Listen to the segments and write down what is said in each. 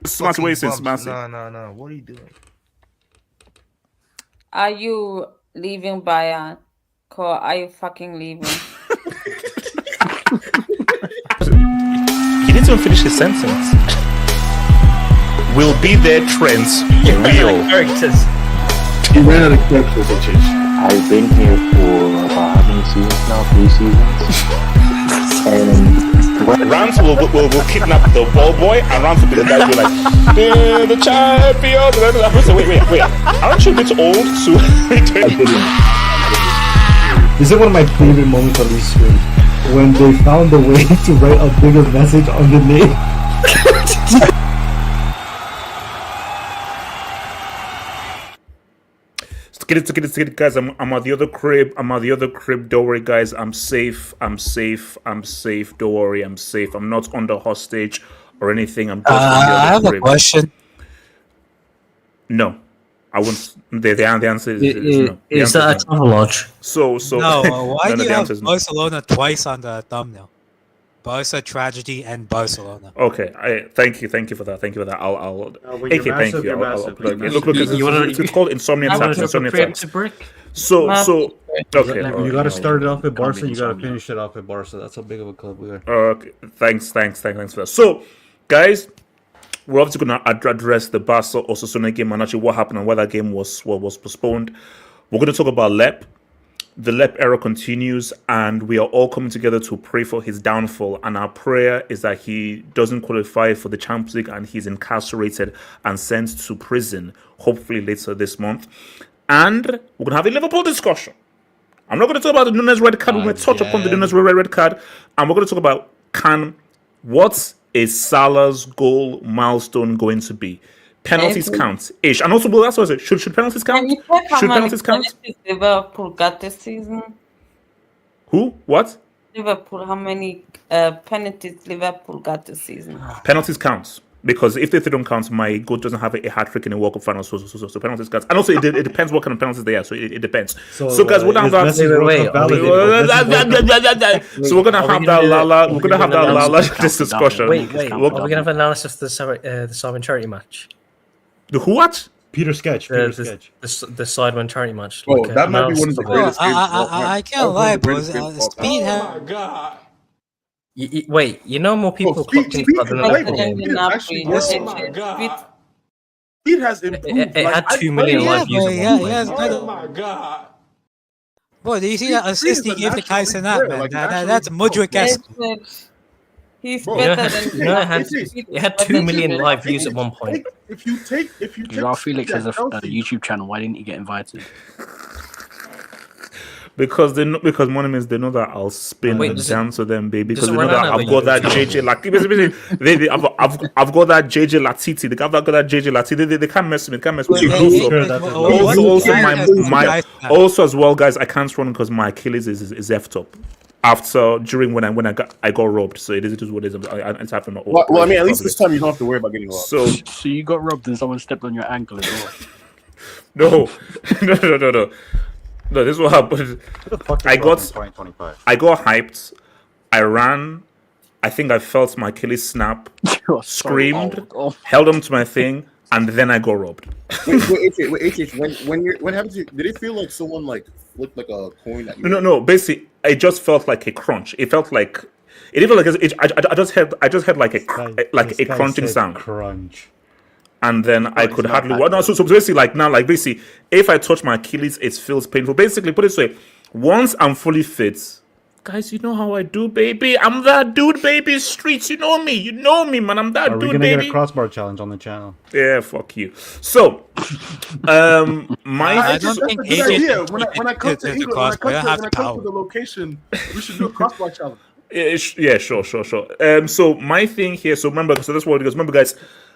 Smart Oasis, massive. No. What are you doing? Are you leaving Bayern? Or are you fucking leaving? He didn't even finish his sentence. Will be there, trends real. Characters. He ran out of characters, bitches. I've been here for about how many seasons now? 3 seasons. And Rams will kidnap the ball boy, and Rams will be the guy who be like, the champion. So wait. Aren't you a bit old to? This is one of my favorite moments on this stream. When they found a way to write a bigger message underneath. Get it, guys. I'm at the other crib. Don't worry, guys. I'm safe. Don't worry, I'm safe. I'm not under hostage or anything. I'm just I have a question. No, I won't. The answer is no. Is that a travel lodge? So No, why do you have no. Barcelona twice on the thumbnail? Barca tragedy and Barcelona. Okay, thank you for that. Thank you. I'll AK, thank you. Look, it's called insomnia tax. So okay. You gotta start it off at Barca. You gotta finish it off at Barca. That's how big of a club we are. Okay, thanks for that. So, guys, we're obviously gonna address the Barca Osasuna game and actually what happened and why that game was postponed. We're gonna talk about Lep. The Lep era continues, and we are all coming together to pray for his downfall. And our prayer is that he doesn't qualify for the Champions League and he's incarcerated and sent to prison, hopefully later this month. And we're going to have a Liverpool discussion. I'm not going to talk about the Nunez red card. We're going to touch upon the Nunez red card. And we're going to talk about what is Salah's goal milestone going to be? Penalties count ish, and also, well, that's what I said. Should penalties count? Should penalties count? Liverpool got this season. Who? What? Liverpool. How many penalties Liverpool got this season? Penalties counts because if they don't count, my goal doesn't have a hat trick in the World Cup final. So penalties counts, and also it depends what kind of penalties they are. So it depends. So guys, we're gonna have that. So we're gonna have that Lala. We're gonna have that Lala discussion. Wait. Are we gonna have an analysis of the Sidemen charity match? The who what? Peter Sketch. The Sidemen charity match. Oh, that might be one of the greatest games. I can't lie, bro. Speed has. Oh my god. Wait, you know more people clocked into that than Oh my god. Speed has improved. It had 2 million live views at one point. Oh my god. Boy, do you see that assist he gave to Kai Cenat, man? That's Mudrick-esque. He's better than it had 2 million live views at one point. If you Felix has a YouTube channel, why didn't he get invited? Because one means they know that I'll spin and dance to them, baby. Because they know that I've got that JJ Latiti. I've got that JJ Latiti. They got that JJ Latiti. They can't mess with me. Also as well, guys, I can't run because my Achilles is effed up. During when I got robbed, so it is what it is. It's happening. Well, I mean, at least this time you don't have to worry about getting robbed. So you got robbed and someone stepped on your ankle as well. No. No, this is what happened. I got hyped. I ran. I think I felt my Achilles snap. Screamed. Held on to my thing, and then I got robbed. Wait, when happened to you, did it feel like someone flipped like a coin at you? No. Basically, it just felt like a crunch. It felt like I just had like a crunching sound. Crunch. and then I could hardly walk. No, so basically, like now, like basically, if I touch my Achilles, it feels painful. Basically, put it this way: once I'm fully fit, guys, you know how I do, baby. I'm that dude, baby. Streets, you know me, man. I'm that Are we dude, gonna baby. get a crossbar challenge on the channel? Yeah, fuck you. So, I don't think That's a good idea. AJ When I come to England, when I come to the location, we should do a crossbar challenge. Yeah, sure. So my thing here, so remember, so that's what it goes. Remember, guys,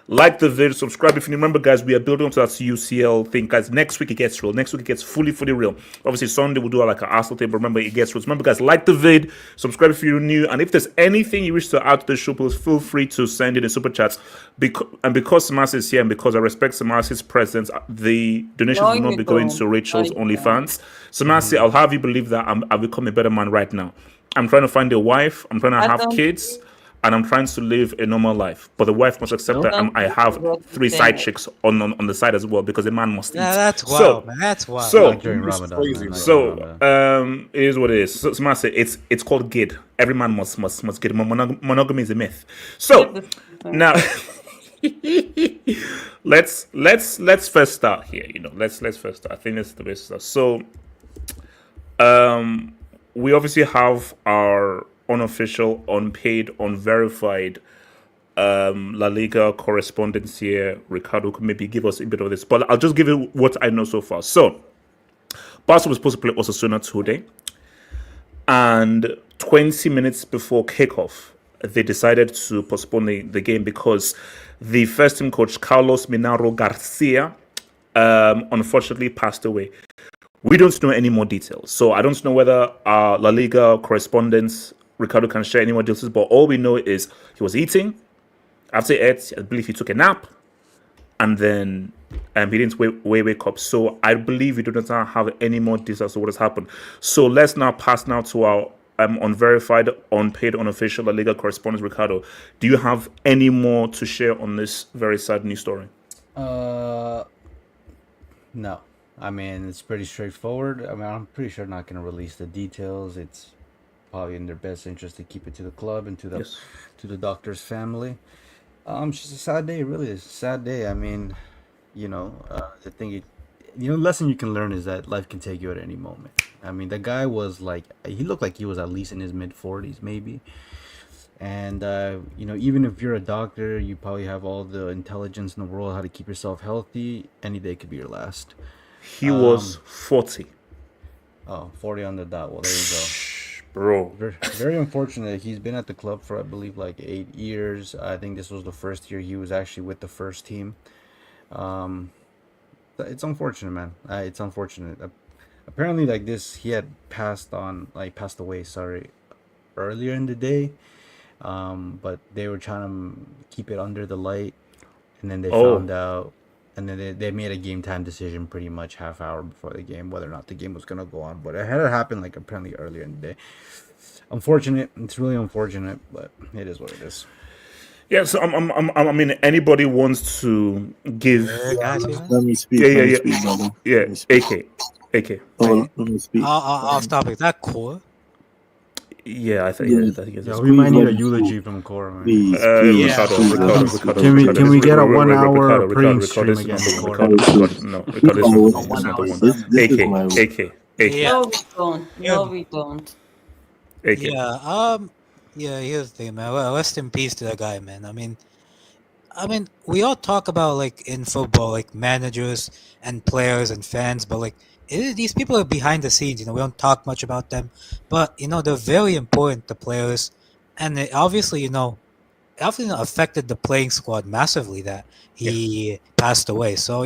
like the video, subscribe if you remember, guys. We are building up to that UCL thing, guys. Next week it gets real. Next week it gets fully real. Obviously, Sunday we'll do like an Arsenal thing, but remember it gets real. So remember, guys, like the vid, subscribe if you're new, and if there's anything you wish to add to the show, please feel free to send in the super chats. Because Samasi is here, and because I respect Samasi's presence, the donations will not be going to Rachel's OnlyFans. Samasi, I'll have you believe that I've become a better man right now. I'm trying to find a wife. I'm trying to have kids. And I'm trying to live a normal life. But the wife must accept that I have 3 side chicks on the side as well, because the man must eat. Yeah, that's wild, man. That's wild. So, During Ramadan, man, it is what it is. So, Samasi, it's called gid. Every man must gid. Monogamy is a myth. So, now... let's first start here. Let's first start. I think that's the best start. So, we obviously have our unofficial, unpaid, unverified La Liga correspondence here. Ricardo could maybe give us a bit of this, but I'll just give you what I know so far. So, Barca was supposed to play Osasuna today, and 20 minutes before kickoff, they decided to postpone the game because the first team coach, Carlos Minaro Garcia, unfortunately passed away. We don't know any more details. So I don't know whether our La Liga correspondents, Ricardo, can share any more details, but all we know is he was eating. After he ate, I believe he took a nap, and then he didn't wake up. So I believe we do not have any more details of what has happened. So let's now pass to our unverified, unpaid, unofficial La Liga correspondent, Ricardo. Do you have any more to share on this very sad news story? No. I mean, it's pretty straightforward. I mean, I'm pretty sure not going to release the details. It's probably in their best interest to keep it to the club and to the doctor's family. It's just a sad day, really. It's a sad day. I mean, the thing, lesson you can learn is that life can take you at any moment. I mean, the guy was he looked like he was at least in his mid-40s, maybe. And, even if you're a doctor, you probably have all the intelligence in the world how to keep yourself healthy. Any day could be your last. He was 40. Oh, 40 on the dot. Well, there you go. Bro. Very, very unfortunate. He's been at the club for, I believe, 8 years. I think this was the first year he was actually with the first team. It's unfortunate, man. It's unfortunate. Apparently, he had passed away, earlier in the day. But they were trying to keep it under the light. And then they found out. And then they made a game time decision pretty much half hour before the game, whether or not the game was going to go on. But it had happened apparently earlier in the day. Unfortunate. It's really unfortunate, but it is what it is. Yeah, so I mean, anybody wants to give... Let me speak. Yeah, AK. Let me speak. Off topic. Is that core? Yeah, I think we might need a eulogy from Cora, man. Ricardo, can we get a 1 hour praying stream again? No, Ricardo is not the one. AK. No, we don't. AK. Yeah, here's the thing, man. Well, rest in peace to that guy, man. I mean, we all talk about in football, managers and players and fans, but these people are behind the scenes. We don't talk much about them, but they're very important to players, and it obviously affected the playing squad massively that he passed away. So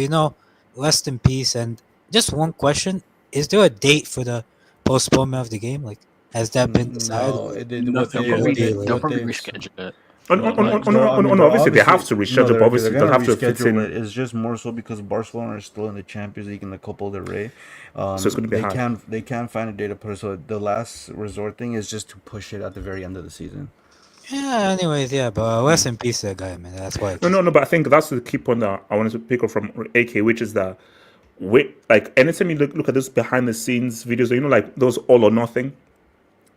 rest in peace. And just one question: is there a date for the postponement of the game? Has that been decided? No, they'll probably reschedule it. Obviously they have to reschedule, but obviously they'll have to fit in. It's just more so because Barcelona is still in the Champions League in the Copa del Rey. So it's going to be hard. They can't find a date to put it. So the last resort thing is just to push it at the very end of the season. Yeah. Anyways, but rest in peace, that guy, man. That's why. No. But I think that's the key point that I wanted to pick up from AK, which is that anytime you look at this behind the scenes videos, those all or nothing.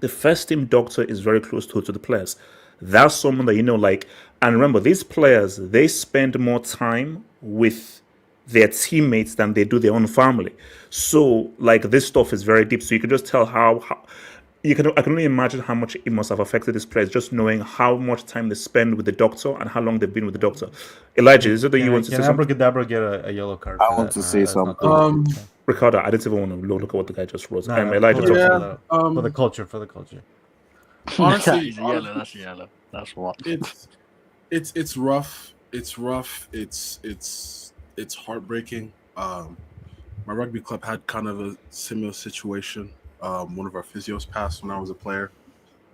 The first team doctor is very close to the players. that's someone that, like, and remember, these players, they spend more time with their teammates than they do their own family. So, like, this stuff is very deep. So you can just tell how I can only imagine how much it must have affected these players, just knowing how much time they spend with the doctor and how long they've been with the doctor. Elijah, is it that you want to say something? Can Abracadabra get a yellow card? I want to say something. Ricardo, I didn't even want to look at what the guy just wrote. Elijah, for the culture. Honestly, that's yellow. That's what. It's rough. It's rough. It's heartbreaking. My rugby club had kind of a similar situation. One of our physios passed when I was a player,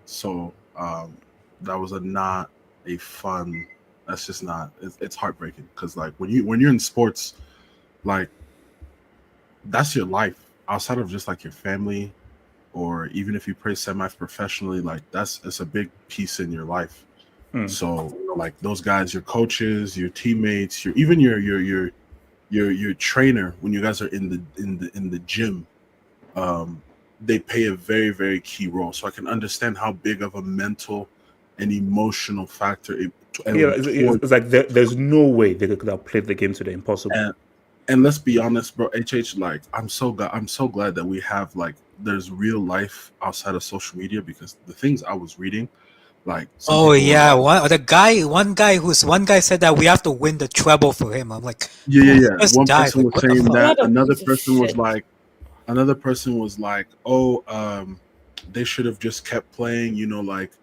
so that was not a fun. That's just not. It's heartbreaking because, like, when you're in sports, like, that's your life outside of just like your family, or even if you play semi-professionally, like it's a big piece in your life. So, like, those guys, your coaches, your teammates, even your trainer, when you guys are in the gym, they play a very, very key role. So I can understand how big of a mental and emotional factor it's like there's no way they could have played the game today. Impossible. And let's be honest, bro, HH, like, I'm so glad that we have, like, there's real life outside of social media, because the things I was reading, like, one guy said that we have to win the treble for him. I'm like, yeah. One person was saying that. Another person was like, they should have just kept playing. Like,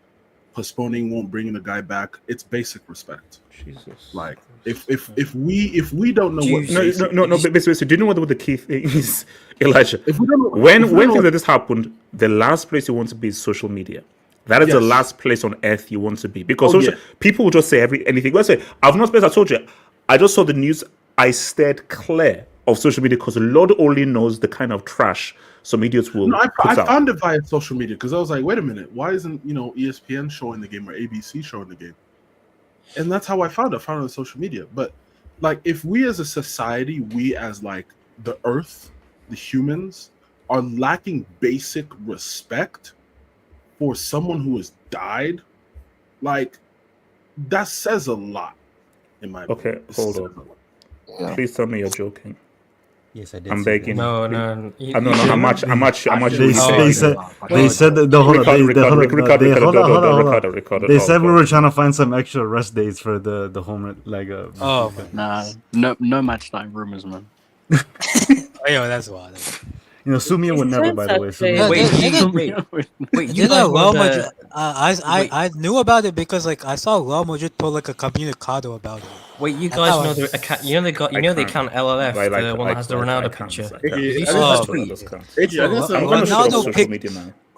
postponing won't bring the guy back. It's basic respect. Jesus. Like, if we don't know what no, but basically, do you know what the key thing is, Elijah? If we don't know, when things like this happened, the last place you want to be is social media. That is the last place on earth you want to be, because people will just say anything. Let's say, I've not spent. I told you, I just saw the news. I steered clear of social media because Lord only knows the kind of trash some idiots will. I found it via social media because I was like, wait a minute, why isn't ESPN showing the game or ABC showing the game? And that's how I found it. I found it on social media. But, like, if we as a society, we as, like, the earth, the humans, are lacking basic respect for someone who has died, like, that says a lot, in my opinion. Okay, hold on. Yeah. Please tell me you're joking. Yes, I did. I'm begging. No. How much? They said They said we were trying to find some extra rest days for the home leg. No match time rumors, man. Yo, that's wild. Sumia would never, by the way. Wait, you know Real Madrid? I knew about it because, like, I saw Real Madrid put, like, a comunicado about it. Wait, you guys know the account? You know the account LLF, the one that has the Ronaldo picture. Ronaldo pic.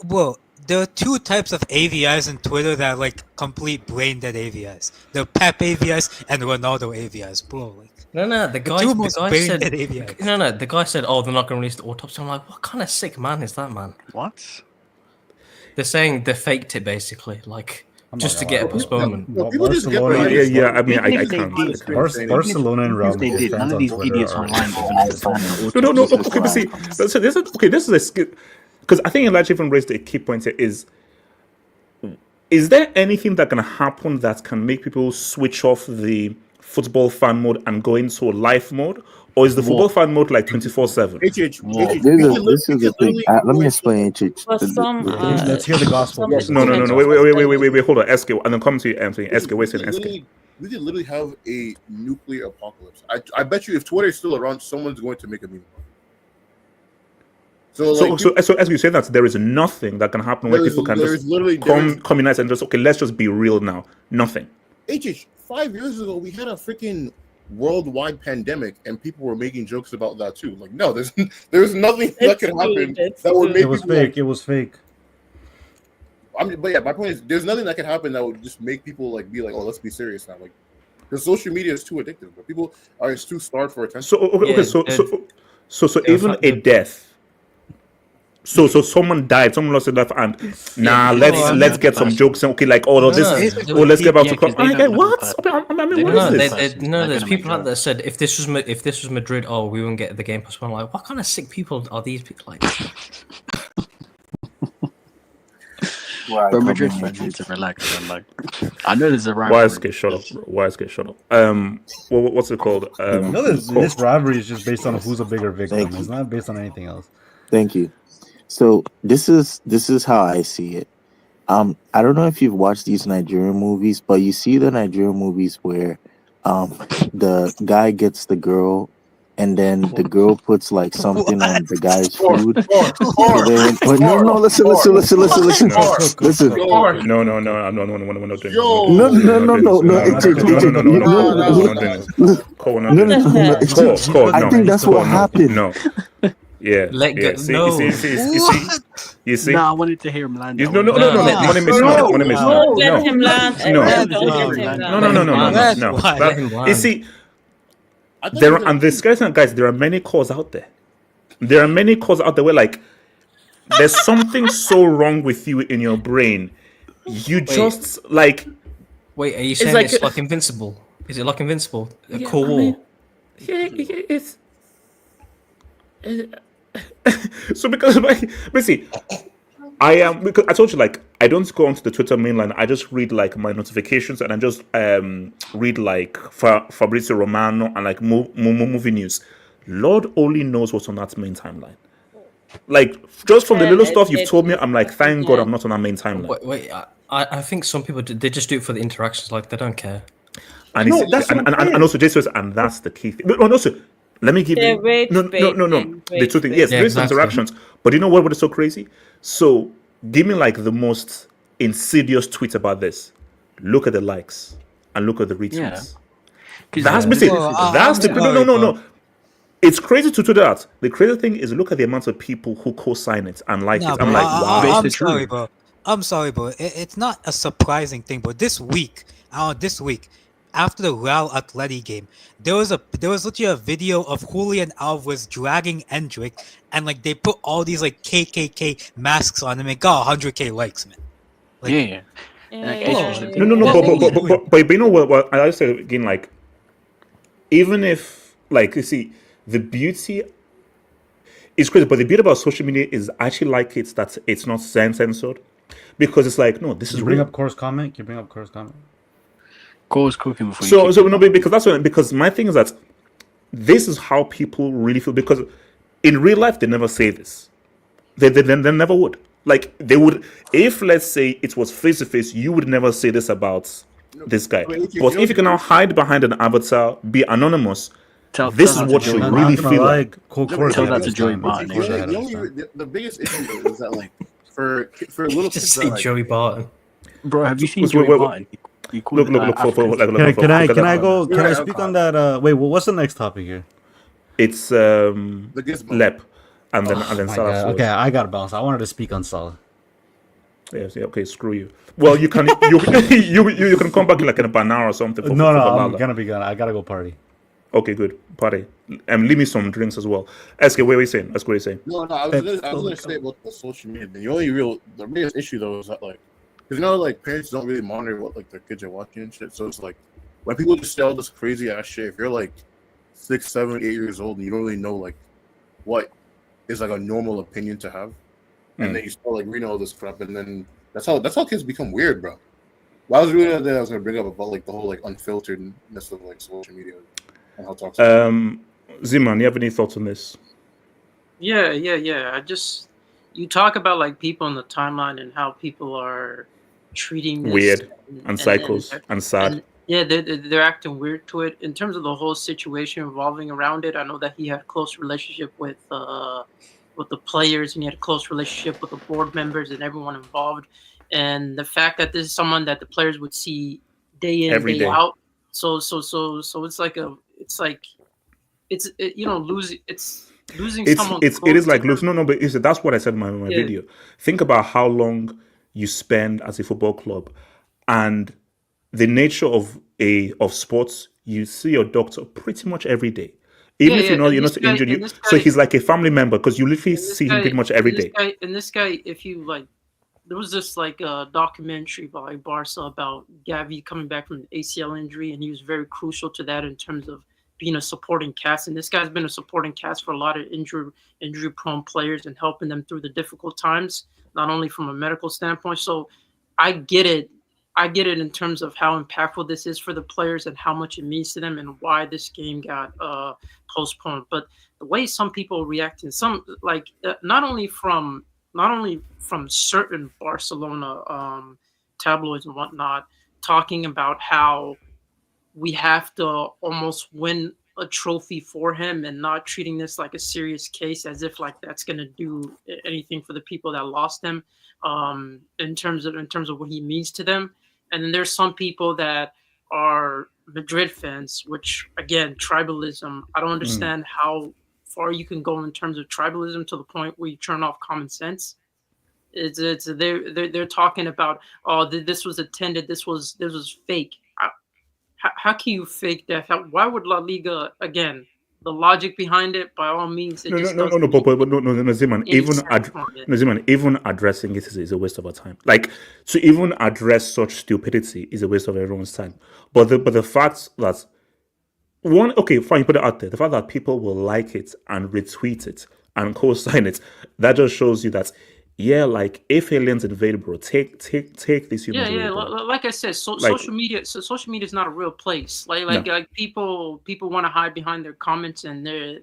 Well, there are two types of AVIs in Twitter that are, like, complete brain dead AVIs. The Pep AVIs and Ronaldo AVIs, bro. Like, the guy said, "Oh, they're not going to release the autopsy." I'm like, what kind of sick man is that, man? What? They're saying they faked it, basically, like, just to get a postponement. People just get I mean, I can't. Barcelona and Real Madrid. None of these idiots online even understand. No. Okay, but see, so this is a because I think Elijah even raised a key point here. Is there anything that can happen that can make people switch off the football fan mode and go into life mode, or is the football fan mode like 24/7? This is the thing. Let me explain, HH. Let's hear the gospel. No. Wait, hold on, SK, and then come to you, Anthony. SK, wait a second, SK. We could literally have a nuclear apocalypse. I bet you if Twitter is still around, someone's going to make a meme. So as you say that, there is nothing that can happen where people can just come unite and just, okay, let's just be real now. Nothing. 5 years ago, we had a freaking worldwide pandemic, and people were making jokes about that too. Like, no, there's nothing that can happen that would make it was fake. It was fake. But yeah, my point is, there's nothing that can happen that would just make people like be like, oh, let's be serious now. Like, because social media is too addictive, but people are too starved for attention. So even a death. So someone died, someone lost their life, and let's get some jokes and let's get back to club. What? I mean, what is this? There's people out there that said if this was Madrid, we won't get the game postponed. Like, what kind of sick people are these people? Like, Right, Bro, come Madrid in, fans need Matrix. to relax, man. Like, I know there's a rivalry. YSK, shut up. Bro. YSK, shut up. What's it called? You know, this Cole. rivalry is just based on who's a bigger victim. Thank It's you. not based on anything else. Thank you. So this is how I see it. I don't know if you've watched these Nigerian movies, but you see the Nigerian movies where the guy gets the girl and then the girl puts like something on the guy's food. So then no, listen. No. Listen. No, I'm not doing No, Cole, we're not doing this. Cole, I think that's what happened. No. Yeah. Let go. See, No. you see? Nah, I wanted to hear him land. No. Money miss. Let him land. No. Don't let him land. No. Let him land. You see, there are many calls out there. There are many calls out there where like there's something so wrong with you in your brain. You just like. Wait, are you saying it's like Invincible? Is it like Invincible? A cool war? Yeah, it's. So because basically, I am because I told you like I don't go onto the Twitter mainline. I just read like my notifications and I just read like Fabrizio Romano and like movie news. Lord only knows what's on that main timeline. Like just from the little stuff you've told me, I'm like, thank God I'm not on that main timeline. Wait. I think some people they just do it for the interactions. Like they don't care. And also Jesus, and that's the key thing. And also, let me give you no. The two things, yes, there's interactions, but you know what is so crazy? So give me like the most insidious tweet about this. Look at the likes and look at the retweets. That's basically no. It's crazy to do that. The crazy thing is look at the amount of people who co-sign it and like it. I'm like, wow. I'm sorry, bro. It's not a surprising thing, but this week, after the Real Atleti game, there was literally a video of Julian Alvarez dragging Endrick, and like they put all these like KKK masks on him and got 100K likes, man. Like, No. But you know what? I say again, like, even if like you see, the beauty is crazy, but the beauty about social media is I actually like it that it's not censored, because it's like no, this is bring real. up Core's comment. Can you bring up Core's comment? Core's cooking before. Because my thing is that this is how people really feel, because in real life they never say this. They never would. Like they would, if let's say it was face to face, you would never say this about this guy. But if you can now hide behind an avatar, be anonymous, this is what you really feel like. Tell that to Joey Barton. The biggest issue is that like for little kids say Joey Barton. Bro, have you seen Joey Barton? Look. Can I speak on that? Wait, what's the next topic here? It's Lep, and then Salah. Okay, I gotta bounce. I wanted to speak on Salah. Yes, okay, screw you. Well, you can you can come back in like in an hour or something. No, I'm gonna be gone. I gotta go party. Okay, good. Party. Leave me some drinks as well. SK, what are you saying? That's what you're saying. No, I was gonna say about the social media. The biggest issue though is that like, because like parents don't really monitor what like their kids are watching and shit. So it's like when people just say all this crazy ass shit, if you're like 6, 7, 8 years old and you don't really know like what is like a normal opinion to have, and then you start like reading all this crap, and then that's how kids become weird, bro. Well, I was really that I was gonna bring up about like the whole like unfilteredness of like social media and how toxic. Ziman, you have any thoughts on this? Yeah. You talk about like people on the timeline and how people are treating this weird and psychos and sad. They're acting weird to it. In terms of the whole situation revolving around it, I know that he had a close relationship with the players, and he had a close relationship with the board members and everyone involved. And the fact that this is someone that the players would see day in, day out. So it's losing someone. It is like losing. No, but that's what I said in my video. Think about how long you spend as a football club, and the nature of sports. You see your doctor pretty much every day, even if you're not injured. So he's like a family member, because you literally see him pretty much every day. This guy, if you like, there was this like a documentary by Barca about Gavi coming back from an ACL injury, and he was very crucial to that in terms of being a supporting cast, and this guy's been a supporting cast for a lot of injury prone players and helping them through the difficult times, not only from a medical standpoint. So I get it. I get it in terms of how impactful this is for the players and how much it means to them and why this game got postponed. But the way some people react, and some like not only from certain Barcelona tabloids and whatnot, talking about how we have to almost win a trophy for him and not treating this like a serious case, as if like that's going to do anything for the people that lost him, in terms of what he means to them. And then there's some people that are Madrid fans, which again, tribalism. I don't understand how far you can go in terms of tribalism to the point where you turn off common sense. They're talking about, oh, this was attended, this was fake. How can you fake that? Why would La Liga, again, the logic behind it, by all means, No, Ziman, even addressing it is a waste of our time. Like, to even address such stupidity is a waste of everyone's time. But the fact that okay, fine, you put it out there. The fact that people will like it and retweet it and co-sign it, that just shows you that, yeah, like if aliens invade, bro, take these humans. Yeah. Away, like I said, social media is not a real place. Like people want to hide behind their comments, and they're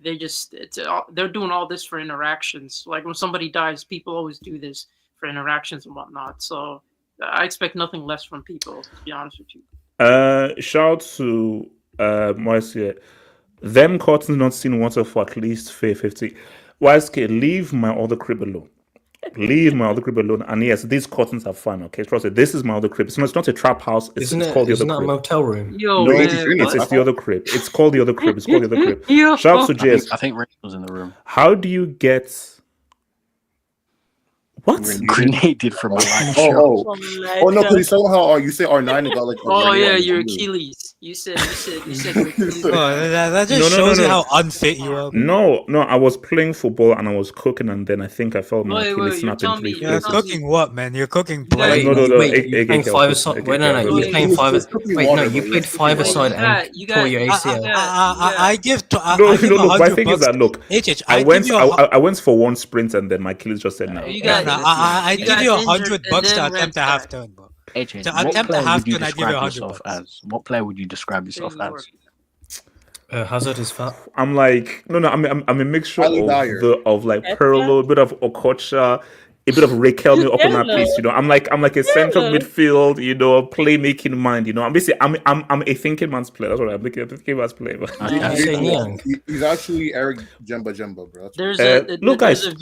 doing all this for interactions. Like when somebody dies, people always do this for interactions and whatnot. So I expect nothing less from people, to be honest with you. Shout to Moise. Them curtains not seen water for at least 50. YSK, leave my other crib alone. Leave my other crib alone. And yes, these curtains are fine. Okay, trust me. This is my other crib. It's not a trap house. It's called the other crib. Isn't that a motel room? Yo, no, man, it's the other crib. It's called the other crib. It's called the other crib. Yo. Shout out to JS. I think Rachel's in the room. How do you get what? Grenaded from a live Oh, show. no, because somehow you say R9 and got like. Oh yeah, your Achilles. You said your Achilles. That just shows you how unfit you are. No, I was playing football and I was cooking, and then I think I felt my Achilles snap in 3 You're places. cooking what, man? You're cooking Wait, blood. No, you're playing five-a-side. Wait, no, you're playing five. Wait, no, you played five-a-side and tore your ACL. I give to. No, my thing is that look, HH, I went for one sprint and then my Achilles just said no. I give you $100 to attempt a half turn, bro. AJ, To what attempt a player half would you turn, I give you describe yourself $100. as? What player would you describe yourself as? Hazard is fat. I'm like I'm a mixture Highly dire. of like Perlo, a bit of Okocha, a bit of Raquelme up in that place. I'm like a central midfield, playmaking mind. I'm basically I'm a thinking man's player. That's what I'm thinking man's player. He's actually Eric Jemba, bro. There's a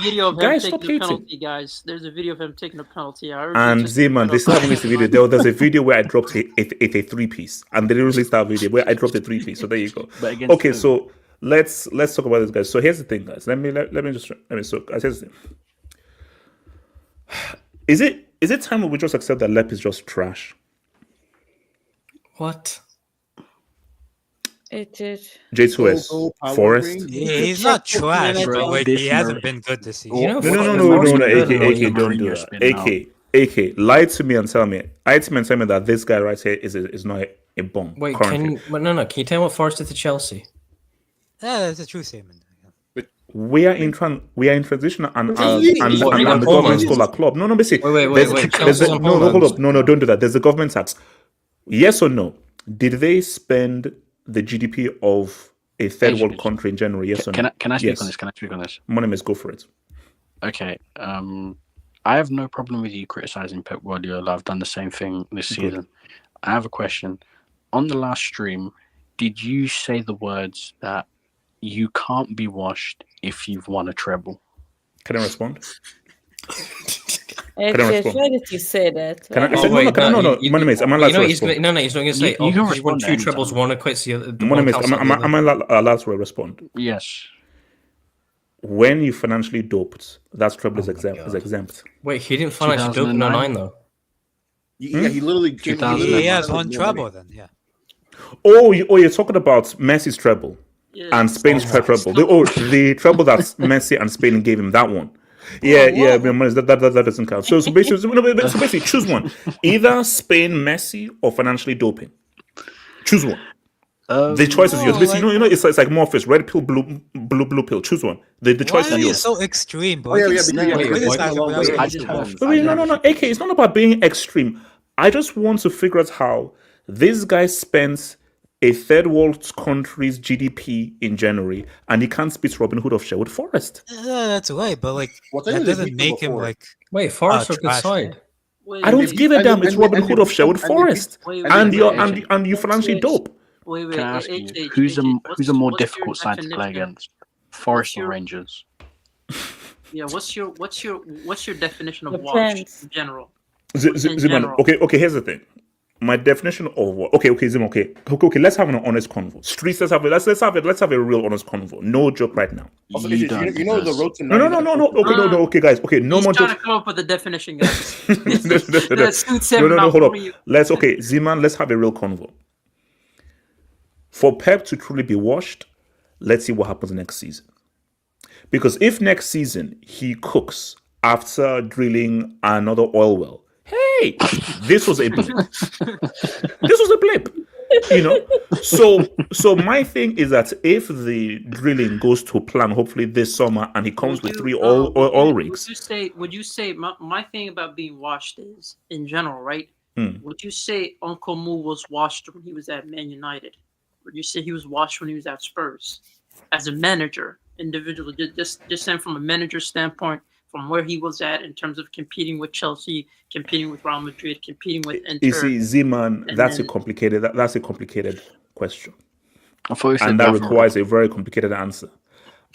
video of him guys, taking stop a hating. penalty, guys. There's a video of him taking a penalty. And Z-Man, they still haven't released the video. There's a video where I dropped a 3-piece, and they didn't release that video where I dropped a 3-piece. So there you go. Okay, so let's talk about this, guys. So here's the thing, guys. So here's the thing. Is it time we just accept that Lep is just trash? What? It is. J2S Forest. He's not trash, bro. Like, he hasn't been good this season. No. AK, don't do that. AK, lie to me and tell me that this guy right here is not a bomb. Wait, currently. can you tell me what Forest did to Chelsea? Yeah, that's a true statement. We are in transition and the government called a club. No, basically. Wait. Hold up. No, don't do that. There's a government tax. Yes or no? Did they spend the GDP of a third world country in January? Yes or no? Can I speak on this? Can I speak on this? My name is go for it. Okay. I have no problem with you criticizing Pep Guardiola. I've done the same thing this season. I have a question. On the last stream, did you say the words that you can't be washed if you've won a treble? Can I respond? Why did you say that? No. My name is. Am I allowed to respond? No, he's not going to say. You can you won respond 2 trebles, one equates the My name is. Am I allowed to respond? Yes. When you financially doped, that treble is exempt. Wait, he didn't financially dope in 09 though. Yeah, he literally. He has one treble then, yeah. Oh, you're talking about Messi's treble. And Spain's treble. The treble that Messi and Spain gave him, that one. That doesn't count. So basically, choose one. Either Spain, Messi, or financially doping. Choose one. The choice is yours. no, Basically, like- you know, it's like Morpheus, red pill, blue pill. Choose one. The choice Why are is you yours. so extreme, bro? Oh, yeah, You yeah, can because see you it. wait, Criticize him without I saying just it. have- Wait, no. AK, it's not about being extreme. I just want to figure out how this guy spends a third world country's GDP in January, and he can't beat Robin Hood of Sherwood Forest. That's right, but like Well, I that think they doesn't beat them make him before. like Wait, Forest are a good trash. side. Wait, I don't wait, give a and damn. they- It's and they- Robin and Hood they of beat Sherwood them- and they beat- Forest, wait, and you're wait. and you financially dope. Wait, Can I ask you, AJ, who's a what's more your difficult side to play definition? against? Forest or your- Rangers? Yeah, what's your definition of Depends. washed in general? Ziman, general. okay. Here's the thing. My definition of what? Okay, Ziman. Okay. Let's have an honest convo. Streets. Let's have a real honest convo. No joke right now. Also, You you don't, know the because- road to No. Okay, guys. Okay, no He's more trying jokes. to come up with a definition, guys. No, hold up. Ziman, let's have a real convo. For Pep to truly be washed, let's see what happens next season. Because if next season he cooks after drilling another oil well, hey, this was a blip. You know. So my thing is that if the drilling goes to plan, hopefully this summer, and he comes with 3 oil rigs. Would you say my thing about being washed is in general, right? Would you say Uncle Mu was washed when he was at Man United? Would you say he was washed when he was at Spurs? As a manager, individually, just saying from a manager standpoint, from where he was at in terms of competing with Chelsea, competing with Real Madrid, competing with Inter. You see, Ziman, and that's then- a complicated question, I thought you said and that Darwin. requires a very complicated answer.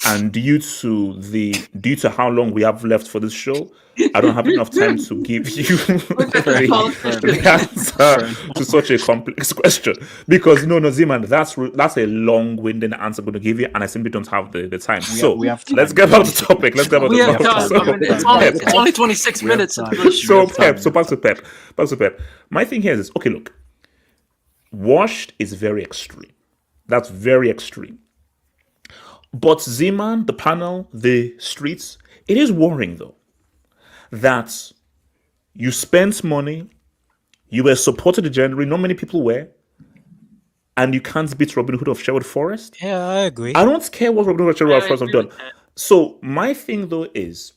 And due to how long we have left for this show, I don't have enough time to give you the answer to such a complex question. Because no, Ziman, that's a long-winded answer I'm going to give you, and I simply don't have the time. We have time. Let's get back to the topic. We have time. So, I mean, it's only 26 minutes. time. so back to Pep. My thing here is okay. Look, washed is very extreme. That's very extreme. But Zeman, the panel, the streets, it is worrying though that you spent money, you were supported in January, not many people were, and you can't beat Robin Hood of Sherwood Forest. Yeah, I agree. I don't care what Robin Hood of Sherwood I Forest have agree done. with that. So my thing though is,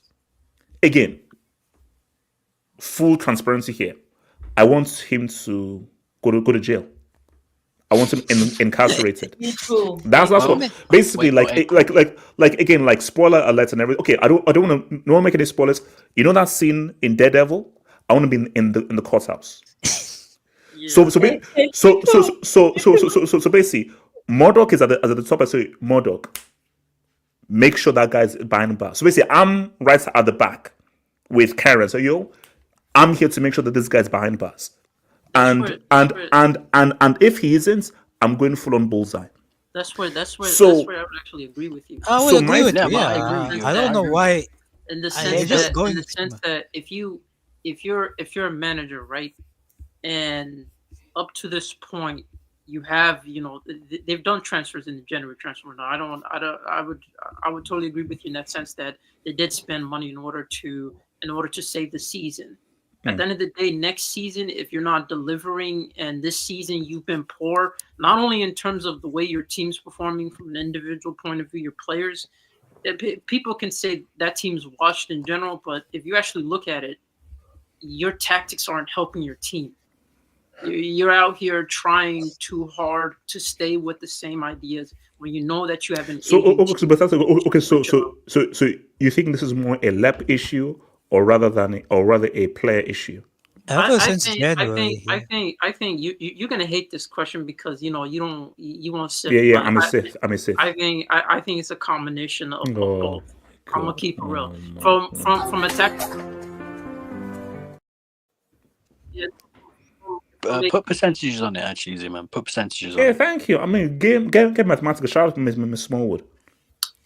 again, full transparency here. I want him to go to jail. I want him incarcerated. Me too. That's what basically wait. like again, like spoiler alerts and everything. Okay, I don't want to no make any spoilers. You know that scene in Daredevil? I want to be in the courthouse. Yeah. So basically, Murdoch is at the top. I say Murdoch, make sure that guy's behind bars. So basically, I'm right at the back with Karen. So I'm here to make sure that this guy's behind bars. And if he isn't, I'm going full on bullseye. That's where I So- would actually agree with you. I would So agree my- with Yeah, you. but I Yeah, agree with you. I don't know why. In the I- sense it's just that, going in the too sense much. that if you're a manager, right, and up to this point you have they've done transfers in the January transfer. Now I would totally agree with you in that sense that they did spend money in order to save the season. At the end of the day, next season, if you're not delivering, and this season you've been poor, not only in terms of the way your team's performing from an individual point of view, your players, people can say that team's washed in general, but if you actually look at it, your tactics aren't helping your team. You're out here trying too hard to stay with the same ideas when you know that you have an So aging so you think this is more a LEP issue or rather a player issue? Ever since January. I think you're gonna hate this question because you won't say. Yeah, I'm a Sith. I think it's a combination of Oh, both. I'm gonna God. keep it real. Oh, From a tactical. Yeah. Put percentages on it, actually, Z-Man. Put percentages on Yeah, it. thank you. I mean, game mathematical. Shout out to Miss Smallwood.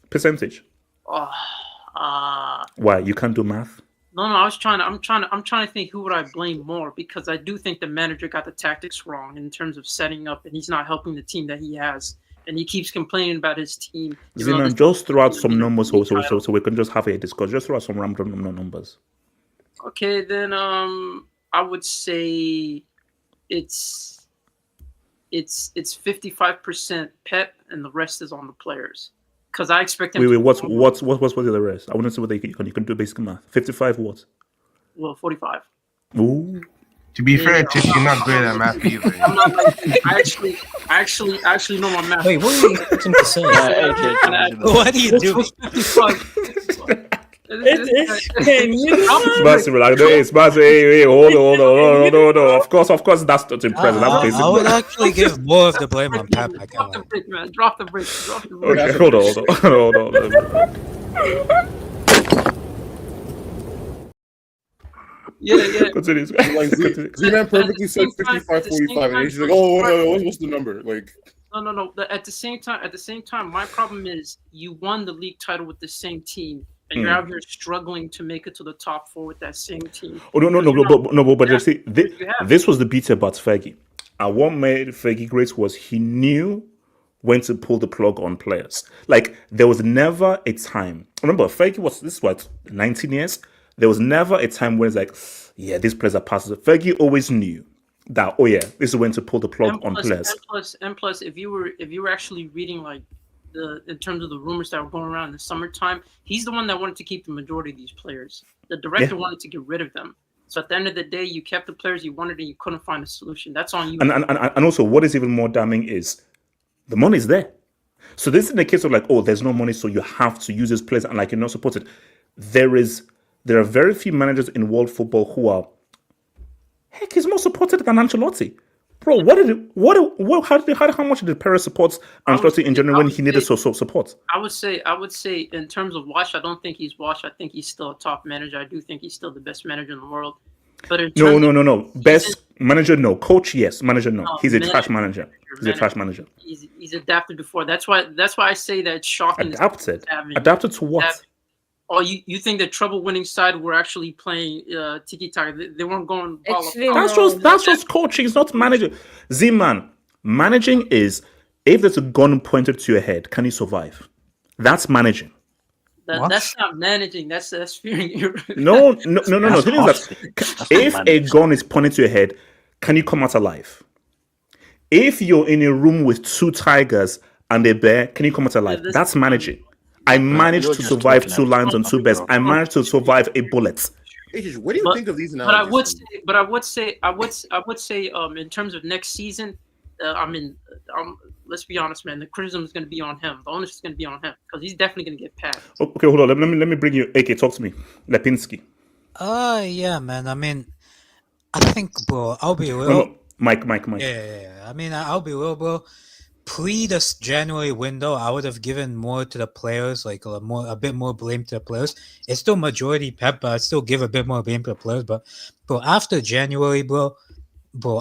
Percentage. Why you can't do math? No, I'm trying to think who would I blame more, because I do think the manager got the tactics wrong in terms of setting up, and he's not helping the team that he has, and he keeps complaining about his team. Zeman, just throw out some numbers so we can just have a discussion. Just throw out some random numbers. Okay, then I would say it's it's 55% Pep and the rest is on the players. Because I expect him. Wait, what's the rest? I want to see whether you can do basic math. 55 what? Well, 45. Ooh. To be fair, Tish, you're not great at math either. I'm not like, I actually know my math. Wait, what are you expecting to say? What do you do? Can you? Massive, like, it's massive. Hey, hold on. Of course, that's not impressive. That's basic. I would actually give more of the blame on Pep. Drop the brick, man. Drop the brick. Okay, hold on. Yeah. Continue. Like Z-Man perfectly said 55-45, and he's like, "Oh, what's the number?" Like, no. At the same time, my problem is you won the league title with the same team, and you're out here struggling to make it to the top 4 with that same team. Oh no, but you see, this was the beat about Fergie. And what made Fergie great was he knew when to pull the plug on players. Like, there was never a time. Remember, Fergie was 19 years. There was never a time where it's like, yeah, these players are passes. Fergie always knew that, oh yeah, this is when to pull the plug on players. And plus, if you were actually reading like in terms of the rumors that were going around in the summertime, he's the one that wanted to keep the majority of these players. The director wanted to get rid of them. So at the end of the day, you kept the players you wanted and you couldn't find a solution. That's on you. And also, what is even more damning is the money's there. So this is the case of like, oh, there's no money, so you have to use this players and like you're not supported. There are very few managers in world football who are, heck, he's more supported than Ancelotti. Bro, how much did Perez support Ancelotti in general when he needed support? I would say in terms of watch, I don't think he's watched. I think he's still a top manager. I do think he's still the best manager in the world. But no. Best manager, no. Coach, yes. Manager, no. He's a trash manager. He's a trash manager. He's adapted before. That's why I say that it's shocking. Adapted to what? Oh, you think the trouble-winning side were actually playing tiki-taka? They weren't going ball That's just coaching. It's not managing. Z-Man, managing is if there's a gun pointed to your head, can you survive? That's managing. That's not managing. That's fearing you. No. The thing is that if a gun is pointed to your head, can you come out alive? If you're in a room with 2 tigers and a bear, can you come out alive? That's managing. I managed to survive 2 lions and 2 bears. I managed to survive a bullet. What do you think of these analogies? But I would say, in terms of next season, let's be honest, man. The criticism is going to be on him. The onus is going to be on him because he's definitely going to get passed. Okay, hold on. Let me bring you. AK, talk to me. Lipinski. Yeah, man. I mean, I think, bro. I'll be real. No, Mike. Yeah. I mean, I'll be real, bro. Pre this January window, I would have given more to the players, like a bit more blame to the players. It's still majority Pep, but I'd still give a bit more blame to the players. But bro, after January, bro,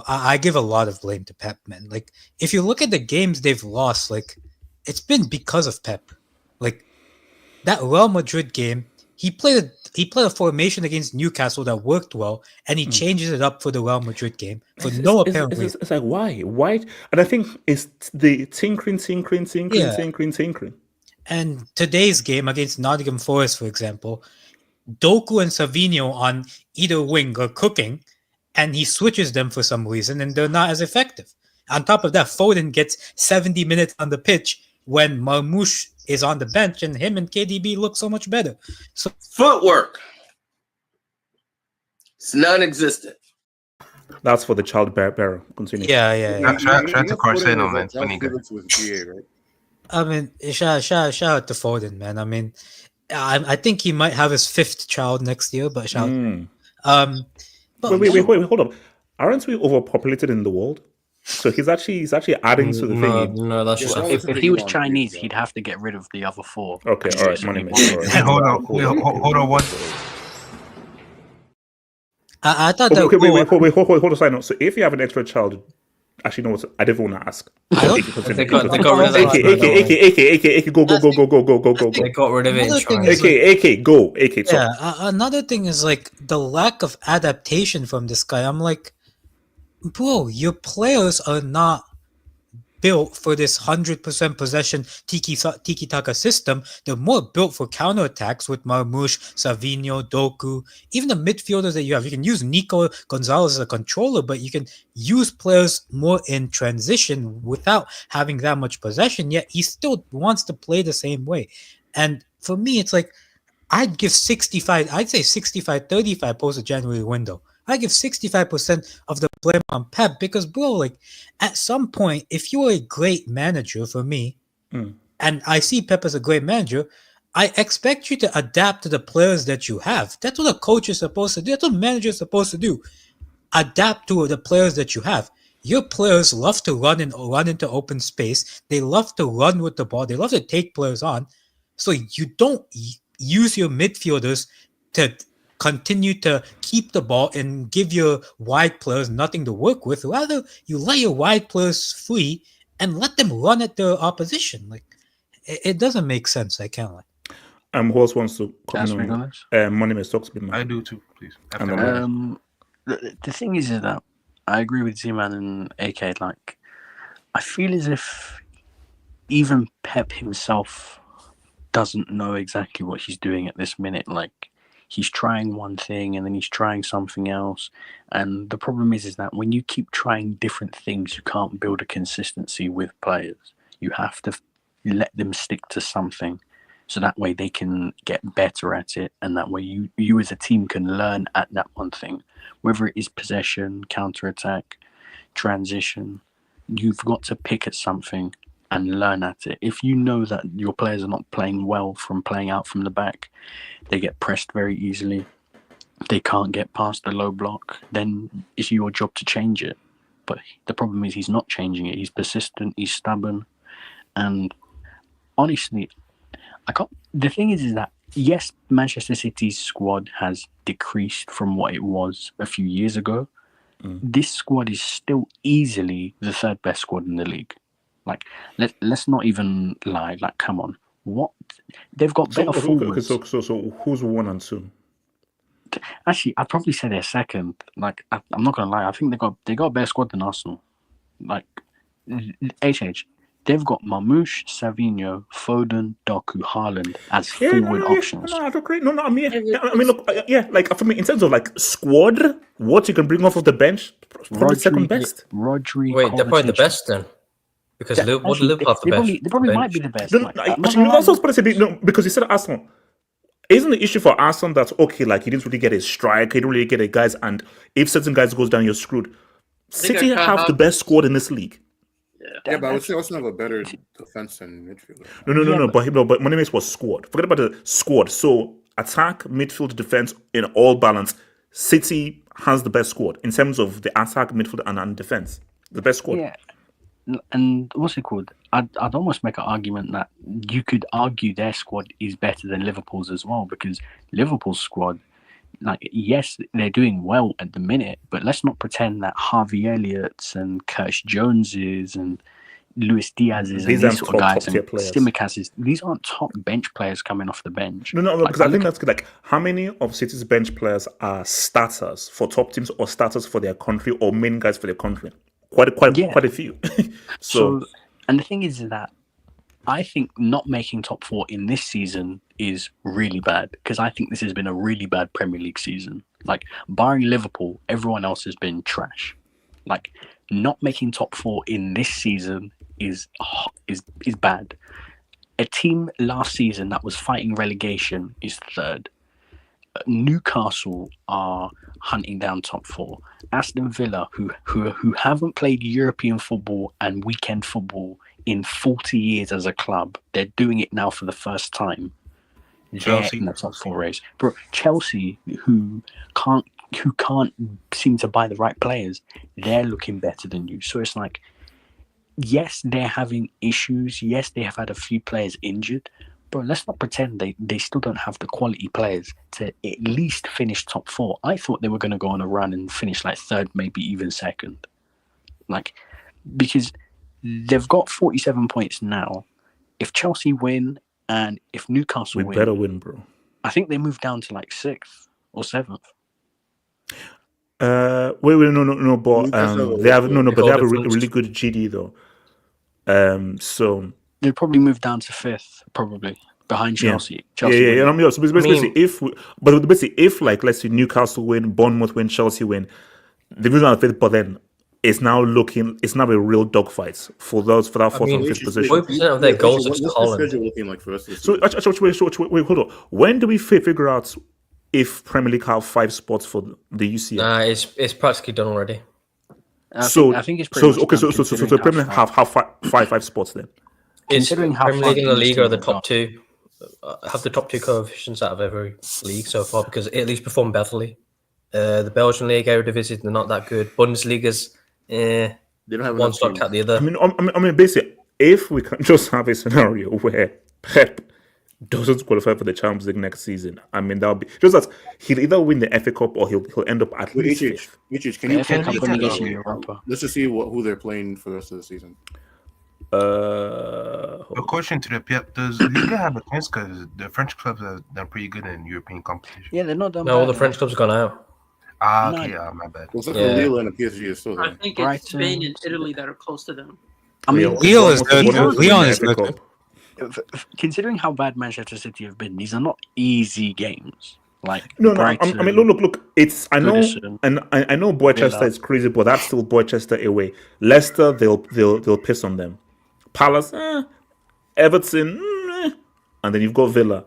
I give a lot of blame to Pep, man. Like, if you look at the games they've lost, like, it's been because of Pep. Like, that Real Madrid game, he played a formation against Newcastle that worked well, and he changes it up for the Real Madrid game for no apparent reason. It's like, why? And I think it's the tinkering. And today's game against Nottingham Forest, for example, Doku and Savinho on either wing are cooking, and he switches them for some reason, and they're not as effective. On top of that, Foden gets 70 minutes on the pitch when Marmoush is on the bench, and him and KDB look so much better. So footwork, it's non-existent. That's for the child bearer. Continue. Yeah. Shout out to Corsano, man. Funny guy. I mean, shout out to Foden, man. I mean, I think he might have his 5th child next year, but shout. But wait, hold up. Aren't we overpopulated in the world? So he's actually adding to the thing. No, that's just if he was Chinese, he'd have to get rid of the other 4. Okay, all right, money. Hold on. What? I thought that. Okay, wait, hold on. Side note. So if you have an extra child, actually, no, I didn't want to ask. They got rid of it. AK, go. They got rid of it. AK, go. Yeah, another thing is like the lack of adaptation from this guy. I'm like, bro, your players are not built for this 100% possession tiki-taka system. They're more built for counterattacks with Marmoush, Savinho, Doku, even the midfielders that you have. You can use Nico Gonzalez as a controller, but you can use players more in transition without having that much possession, yet he still wants to play the same way. And for me, it's like, I'd say 65-35 post the January window. I give 65% of the blame on Pep because, bro, like, at some point, if you're a great manager for me, and I see Pep as a great manager, I expect you to adapt to the players that you have. That's what a coach is supposed to do. That's what a manager is supposed to do. Adapt to the players that you have. Your players love to run into open space. They love to run with the ball. They love to take players on. So you don't use your midfielders to continue to keep the ball and give your wide players nothing to work with. Rather, you let your wide players free and let them run at the opposition. Like, it doesn't make sense. I can't lie. Who else wants to comment on this? Money talk to me. I do too, please. The thing is that I agree with Z-Man and AK. Like, I feel as if even Pep himself doesn't know exactly what he's doing at this minute. Like, he's trying one thing and then he's trying something else. And the problem is that when you keep trying different things, you can't build a consistency with players. You have to let them stick to something so that way they can get better at it. And that way you as a team can learn at that one thing. Whether it is possession, counter-attack, transition, you've got to pick at something and learn at it. If you know that your players are not playing well from playing out from the back, they get pressed very easily, they can't get past the low block, then it's your job to change it. But the problem is he's not changing it. He's persistent, he's stubborn. And honestly, the thing is that, yes, Manchester City's squad has decreased from what it was a few years ago. This squad is still easily the third best squad in the league. Like, let's not even lie. Like, come on, what they've got better forwards. So who's 1 and 2? Actually, I'd probably say they're second. Like, I'm not gonna lie. I think they got a better squad than Arsenal. Like, they've got Marmoush, Savinho, Foden, Doku, Haaland as forward options. I don't agree. I mean, look, like, for me, in terms of like squad, what you can bring off of the bench, probably second best. Rodri. Wait, they're probably the best then. Because Liverpool have the best. They probably might be the best. That's what I was supposed to say. Because you said Arsenal. Isn't the issue for Arsenal that, okay, like, you didn't really get a striker, you didn't really get a guys, and if certain guys goes down, you're screwed. City have the best squad in this league. Yeah, but I would say also have a better defense and midfield. No. But Moneymates was squad. Forget about the squad. So attack, midfield, defense in all balance. City has the best squad in terms of the attack, midfield, and defense. The best squad. Yeah. And what's it called? I'd almost make an argument that you could argue their squad is better than Liverpool's as well, because Liverpool's squad, like, yes, they're doing well at the minute, but let's not pretend that Harvey Elliott's and Curtis Jones's and Luis Diaz's and these sort of guys and Simicas's, these aren't top bench players coming off the bench. No, because I think that's good. Like, how many of City's bench players are starters for top teams or starters for their country or main guys for their country? Quite a few. so, and the thing is that I think not making top 4 in this season is really bad, because I think this has been a really bad Premier League season. Like, barring Liverpool, everyone else has been trash. Like, not making top 4 in this season is bad. A team last season that was fighting relegation is third. Newcastle are hunting down top 4. Aston Villa, who haven't played European football and weekend football in 40 years as a club, they're doing it now for the first time. They're in the top 4 race. Bro, Chelsea, who can't seem to buy the right players, they're looking better than you. So it's like, yes, they're having issues. Yes, they have had a few players injured. Bro, let's not pretend they still don't have the quality players to at least finish top 4. I thought they were going to go on a run and finish like third, maybe even second. Like, because they've got 47 points now. If Chelsea win and if Newcastle win, better win, bro. I think they move down to like 6th or 7th. Wait, no, but they have a really good GD though. So they'd probably move down to 5th, probably behind Chelsea. So basically, if like let's say Newcastle win, Bournemouth win, Chelsea win, the reason I think, but then it's now a real dogfight for that fourth and fifth position. 40% of their goals are to What's Holland. the schedule looking like for us this So season? wait, hold on. When do we figure out if Premier League have 5 spots for the UCL? Nah, it's practically done already. I think it's pretty much done, so the Premier League have five spots then. It's Considering how Premier far League and La these Liga are the teams top 2. Have the top 2 coefficients out of every league so far because Italy's performed badly. The Belgian League, Eredivisie, they're not that good. Bundesliga's, They don't have one enough stock teams. at the other. I mean, basically, if we can just have a scenario where Pep doesn't qualify for the Champions League next season, I mean, that'll be just that he'll either win the FA Cup or he'll end up at least fifth. Can you FA pull Cup the when you schedule get to up? Europa. Let's just see who they're playing for the rest of the season. A question to the Pep: does Liga have a chance? Because the French clubs are done pretty good in European competition. Yeah, they're not done. No, all the French clubs have gone out. Okay, my bad. Looks like Yeah. Lille and the PSG is still I there. think it's Spain and Italy that are close to them. I mean, Lille is good. Leon is FA good. Cup. considering how bad Manchester City have been, these are not easy games. Like No, I Brighton, mean, look. It's I know, Goodison, and I know Boychester Villa. is crazy, but that's still Boychester away. Leicester, they'll piss on them. Palace, Everton, and then you've got Villa.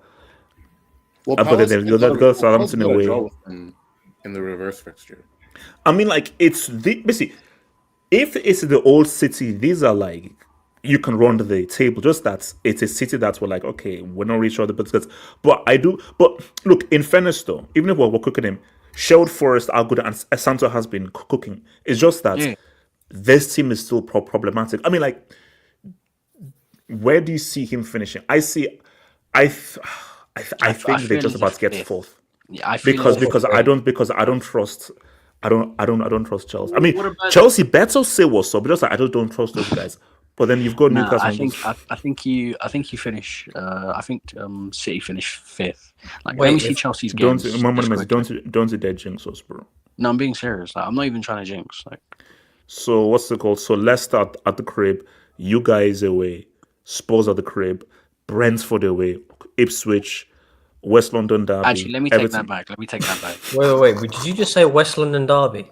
Well, But then they've got Southampton got a away. draw with them in the reverse fixture. I mean, like it's basically if it's the old City, these are like you can run the table. Just that it's a City that we're like, okay, we're not really sure the biscuits. But look, in fairness though, even if we're cooking him, Sherwood Forest are good and Santo has been cooking. It's just that this team is still problematic. I mean, like, where do you see him finishing? I think they're just about to get fourth. Yeah, I feel because I don't trust Chelsea. I mean, What about- Chelsea better say what's up, but just like, I just don't trust those guys. But then you've got No, Newcastle. I think you finish. I think City finish 5th. Like, Wait, let me see if- Chelsea's don't games. don't do that jinx us, bro. No, I'm being serious. Like, I'm not even trying to jinx. Like, So what's it called? So Leicester at the crib, you guys away, Spurs at the crib, Brentford away, Ipswich, West London derby. actually, let me take Everton. that back. Let me take that back. Wait. Did you just say West London derby?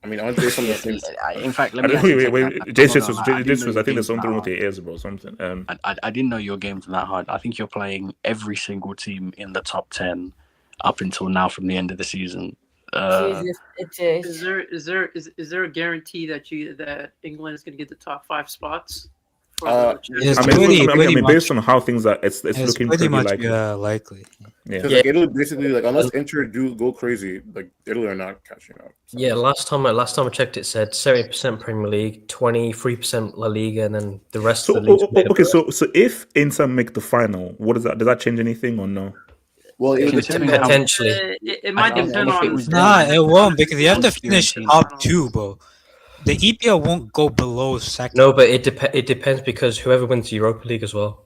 I mean, aren't they from the same? In fact, let I me. don't, actually wait. take that back. Jason, Hold on, I didn't know I your think there's games something that with the hard. ears, bro. Something. I didn't know your games that hard. I think you're playing every single team in the top 10 up until now from the end of the season. Jesus, it is. Is there a guarantee that England is going to get the top 5 spots? For It's I mean, pretty based much- on how things are, it's It's looking pretty pretty much likely. likely. Yeah. Because like Italy basically like unless Inter do go crazy, like Italy are not catching up. So. Yeah, last time I checked, it said 70% Premier League, 23% La Liga, and then the rest So of the leagues. made up okay, of it. so if Inter make the final, what is that? Does that change anything or no? Well, it would Considering depend how- on Potentially. It might don't depend know if it on. was Nah, them. it won't because you have to finish Fiorentina. top 2, bro. The EPL won't go below second. No, but it depends because whoever wins the Europa League as well,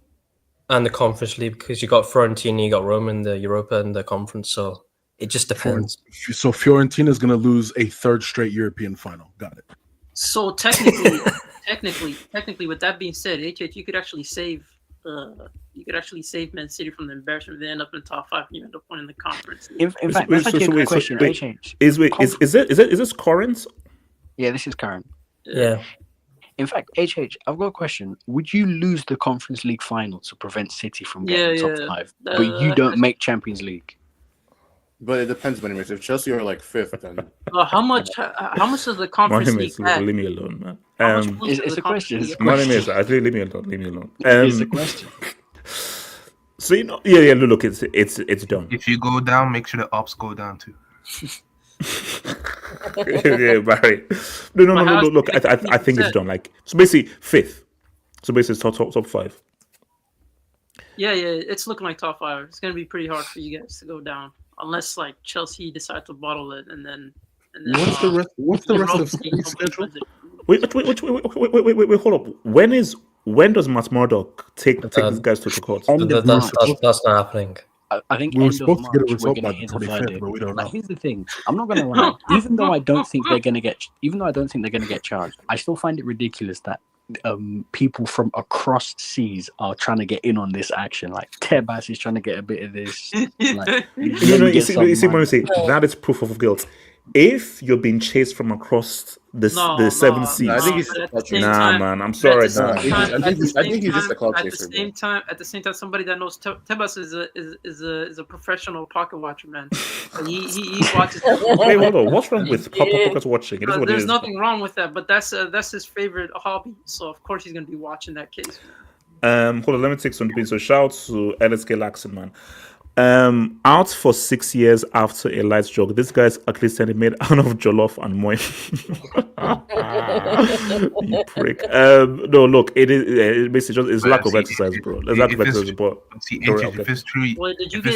and the Conference League, because you got Fiorentina, you got Roma in the Europa and the Conference, so it just depends. So Fiorentina is going to lose a third straight European final. Got it. So technically, with that being said, HH, you could actually save Man City from the embarrassment. They end up in the top 5 and you end up winning the conference. In fact, that's actually a good question. HH. Is this current? Yeah, this is current. Yeah. In fact, HH, I've got a question. Would you lose the Conference League final to prevent City from getting top 5, but you don't make Champions League? But it depends, but anyways, if Chelsea are like 5th, then How much does the conference league have? Leave me alone, man. How much points does It's the a question. Conference It's a League My have? name is actually leave me alone. It's a question. So yeah. Look, it's done. If you go down, make sure the ups go down too. Yeah, Barry. No. Look, I think it's done. Like so, basically 5th. So basically, top 5. Yeah, it's looking like top 5. It's gonna be pretty hard for you guys to go down unless like Chelsea decide to bottle it and then. What's the rest of City's schedule? Wait, hold up. When does Matt Murdock take these guys to the court? End of March. That's not happening. I think We were end of supposed to get a March we're result gonna by the hear the 25th, verdict. but we don't Like, know. here's the thing: I'm not gonna lie. Even though I don't think they're gonna get charged, I still find it ridiculous that people from across seas are trying to get in on this action. Like Tebas is trying to get a bit of this. Like, You see, when you say that is proof of guilt. If you're being chased from across the seven seas, I think he's but at the just same nah, time, man, I'm sorry, at the nah. same time, I think he's just a cloud chaser, bro. at the same time, somebody that knows Tebas is a professional pocket watcher, man. He watches. Wait, hold on. What's wrong with pocket watching? It is what it There's is. nothing wrong with that, but that's his favorite hobby. So of course he's gonna be watching that case. Hold on, let me take some beats. So shout out to LSK Laxon, man. Out for 6 years after a light stroke. This guy's actually said he made out of jollof and moi. You prick. No, look, it basically it's lack of exercise, bro. There's lack of exercise, but if it's true, Well, did you get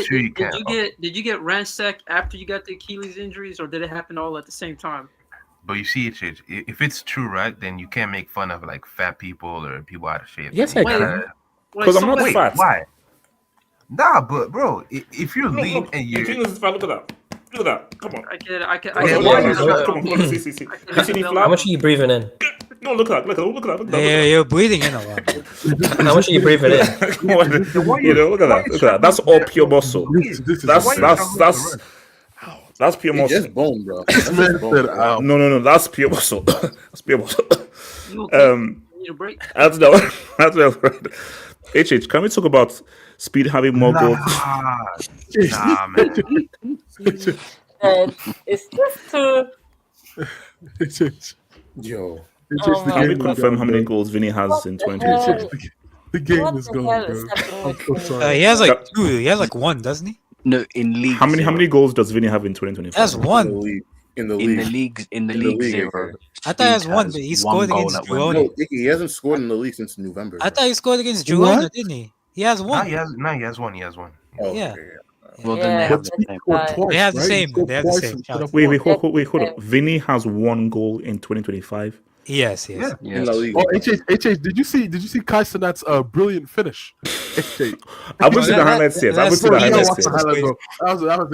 after you got the Achilles injuries, or did it happen all at the same time? But you see, if it's true, right, then you can't make fun of like fat people or people out of shape. Yes, I can. Because I'm not fat. Why? Nah, but bro, if you're lean look, and you're look at that. Look at that. Come on. I can. Come on. See. You see me How flap? much are you breathing in? No, look at that. Yeah, you're breathing in a lot. How much are you breathing in? Look at that. That's all pure muscle. That's pure muscle. It's just bone, bro. That's just bone. No. That's pure muscle. That's pure muscle. You need a break. That's right. HH, can we talk about Speed having more goals? Nah, man. It's just too. Yo. Can we confirm how many goals Vinny has in 2020? The game What is the going, hell bro. is happening I'm so with sorry. He has like two. He has like one, doesn't he? No, in league. How many goals does Vinny have in 2025? That's one. In the league zero. I thought he has one, but he scored against Girona. No, he hasn't scored in the league since November. I thought he scored against Girona, didn't he? He has one. He has one. Oh, Yeah. okay. Well, then they have the same. They have the same. They have the same. Wait, hold on. Vinny has one goal in 2025. Yes. In La Liga. Oh, HH, did you see Kai Sanat's brilliant finish? HH. I would see the highlights here. That was the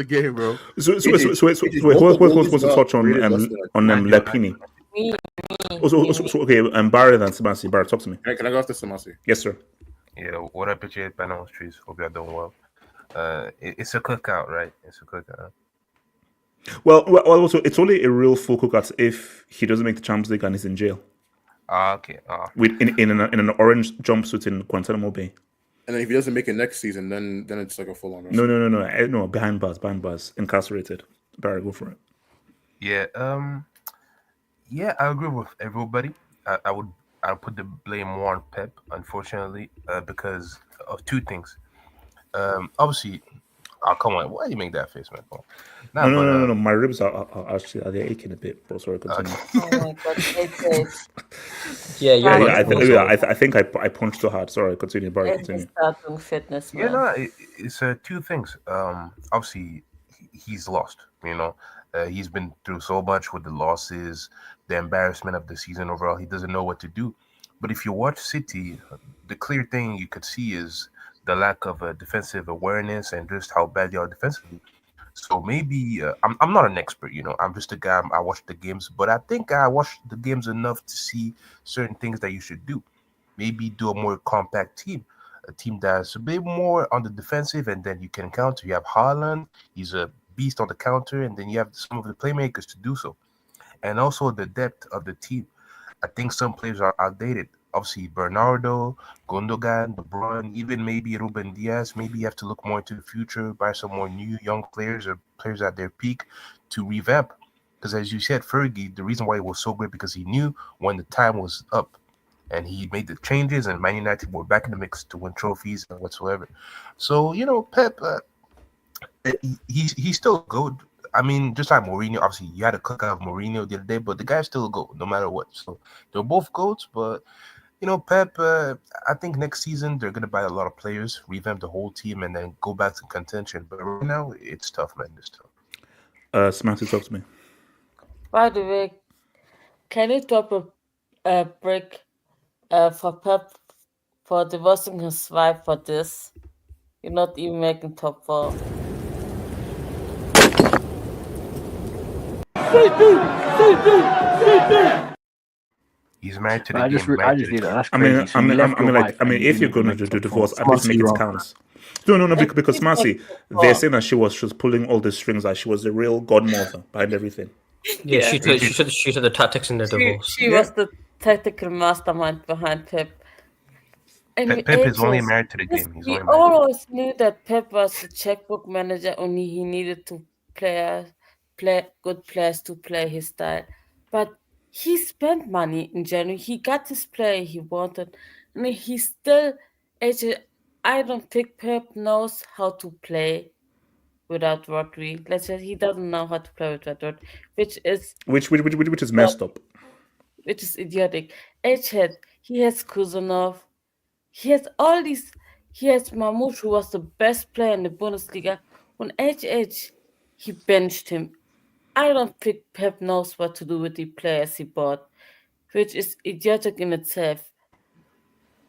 game, bro. So who's to touch on Lepini? Me. Okay, Barry than Sebastian. Barry, talk to me. Can I go after Samasi? Yes, sir. Yeah, what up, HH? Banana trees. Hope you're doing well. It's a cookout, right? It's a cookout. Well, also, it's only a real full cookout if he doesn't make the Champions League and he's in jail. Okay. In an orange jumpsuit in Guantanamo Bay. And then if he doesn't make it next season, then it's like a full on. No. Behind bars, incarcerated. Barry, go for it. Yeah. I agree with everybody. I'll put the blame more on Pep, unfortunately, because of two things. Obviously, come on, why do you make that face, man? No. My ribs are actually they're aching a bit, bro. Sorry, continue. Oh my God, I think I punched too hard. Sorry, continue, Barry. Continue. Starting fitness, man. Yeah, no, it's two things. Obviously, he's lost. He's been through so much with the losses, the embarrassment of the season overall. He doesn't know what to do. But if you watch City, the clear thing you could see is the lack of defensive awareness and just how bad they are defensively. So maybe I'm not an expert, I'm just a guy. I watch the games, but I think I watched the games enough to see certain things that you should do. Maybe do a more compact team, a team that's a bit more on the defensive, and then you can counter. You have Haaland, he's a beast on the counter, and then you have some of the playmakers to do so. And also the depth of the team. I think some players are outdated. Obviously, Bernardo, Gundogan, De Bruyne, even maybe Ruben Diaz. Maybe you have to look more into the future, buy some more new young players or players at their peak to revamp. Because as you said, Fergie, the reason why he was so great because he knew when the time was up. And he made the changes, and Man United were back in the mix to win trophies and whatsoever. So, Pep, he's still good. I mean, just like Mourinho, obviously, you had to cook out of Mourinho the other day, but the guy's still a GOAT, no matter what. So they're both GOATs, but, Pep, I think next season they're going to buy a lot of players, revamp the whole team, and then go back to contention. But right now, it's tough, man. It's tough. Samantha, talk to me. By the way, can you drop a break for Pep for divorcing his wife for this? You're not even making top 4. He's married to the But I game. just married to need the that. That's I crazy. mean, So you left your wife and you if didn't you're even going to make do top divorce, four. at least Mercy make it rock. count. No, At because least make Marcy, top they're 4. saying that she was pulling all the strings, that she was the real godmother behind everything. Yeah, Yeah. she took the tactics in their divorce. She was the tactical mastermind behind Pep. And we Pep is only ages, married to the game. He's we only married. always knew that Pep was the checkbook manager, only he needed to play good players to play his style. But he spent money in January. He got his player he wanted. And he still, AJ, I don't think Pep knows how to play without Rodri. Let's say he doesn't know how to play without Rodri, which is Which is messed up. which is idiotic. He has Kuzanov. He has all these. He has Mamouche, who was the best player in the Bundesliga. On he benched him. I don't think Pep knows what to do with the players he bought, which is idiotic in itself.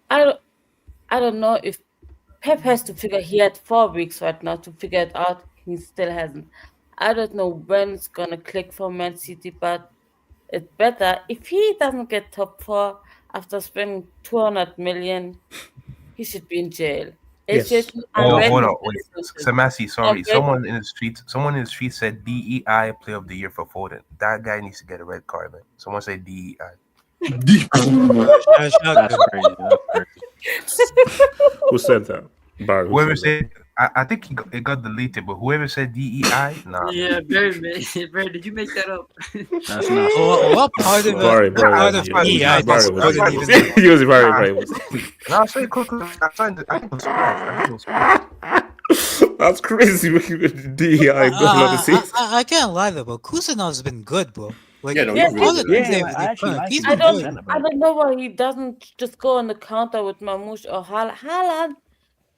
I don't know if Pep has to figure. He had 4 weeks right now to figure it out. He still hasn't. I don't know when it's gonna click for Man City, but it's better if he doesn't get top 4 after spending 200 million. He should be in jail. Yes. Hold on, wait. Samasi, sorry. Someone in the street said DEI Player of the Year for Foden. That guy needs to get a red card, man. Someone said DEI. That's crazy. Who said that? Barry. Whoever said, I think it got deleted, but whoever said DEI, nah. Yeah, Barry, did you make that up? That's not. What part of Barry, part of EI does Foden even? He was very. No, say quickly. I think it was That's crazy. DEI. I can't lie though, bro. Kusanov's been good, bro. Like, Yeah, no, Yeah, he's really good. he's I been good. don't know why he doesn't just go on the counter with Mamouche or Haaland.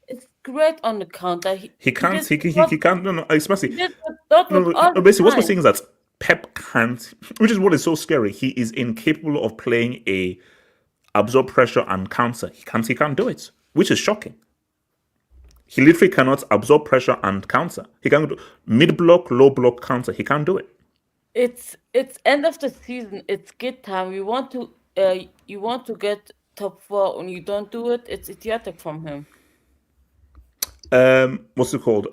It's great on the counter. He can't. He can't. No, it's messy. He did with Dortmund all the Basically, what we're time. saying is that Pep can't, which is what is so scary. He is incapable of playing a absorb pressure and counter. He can't do it, which is shocking. He literally cannot absorb pressure and counter. He can't do mid block, low block counter. He can't do it. It's end of the season. It's good time. You want to get top 4 and you don't do it. It's idiotic from him. What's it called?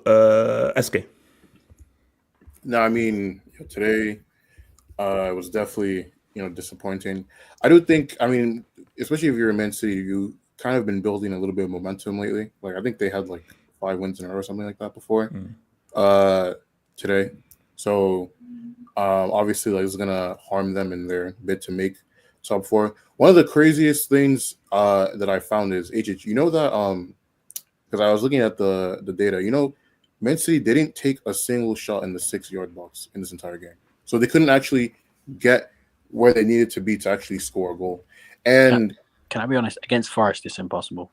SK. No, I mean today it was definitely disappointing. I do think, I mean, especially if you're in Man City, you kind of been building a little bit of momentum lately. Like I think they had like 5 wins in a row or something like that before today. So obviously like it's gonna harm them in their bid to make top 4. One of the craziest things that I found is HH. You know that because I was looking at the data. Man City didn't take a single shot in the 6-yard box in this entire game, so they couldn't actually get where they needed to be to actually score a goal. And can I be honest? Against Forest, it's impossible.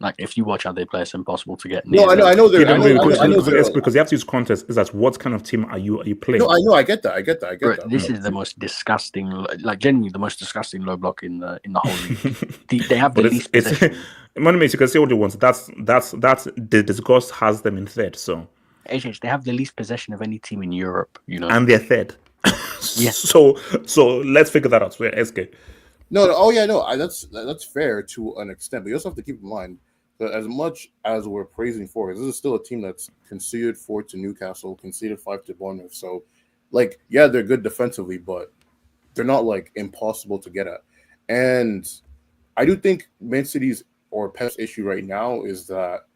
Like if you watch how they play, it's impossible to get. No, I know they're. I know because you have to use context. Is that what kind of team are you playing? No, I know. I get that. Bro, this is the most disgusting, like genuinely the most disgusting low block in the whole league. They have the least possession. Money, you can say what you want. That's the disgust has them in third. So HH, they have the least possession of any team in Europe. And they're third. Yes. So let's figure that out. So SK. No. Oh yeah, no. That's fair to an extent, but you also have to keep in mind that as much as we're praising Forest, this is still a team that's conceded 4 to Newcastle, conceded 5 to Bournemouth. So, like, yeah, they're good defensively, but they're not like impossible to get at. And I do think Man City's or Pep's issue right now is that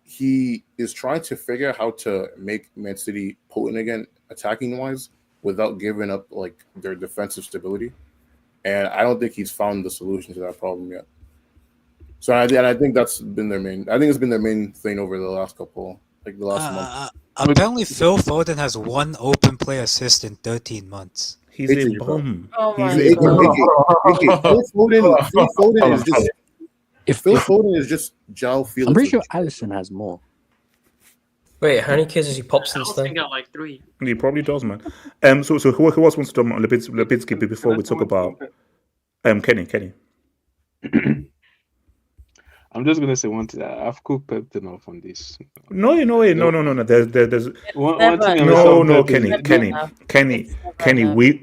he is trying to figure out how to make Man City potent again, attacking wise, without giving up like their defensive stability. And I don't think he's found the solution to that problem yet. So I think that's been their main. I think it's been their main thing over the last couple, like the last month. Apparently, Phil Foden has 1 open play assist in 13 months. He's a bum. Oh my Phil god! Foden is just. If Phil Foden is just João Felix. I'm pretty sure Alisson has more. Wait, how many kisses he popped I since was then? thinking like 3. He probably does, man. So who else wants to talk about Lipinski before we talk about Kenny? I'm just gonna say one thing. I've cooked Pep enough on this. No. There's One thing I'm no, saying, Pep is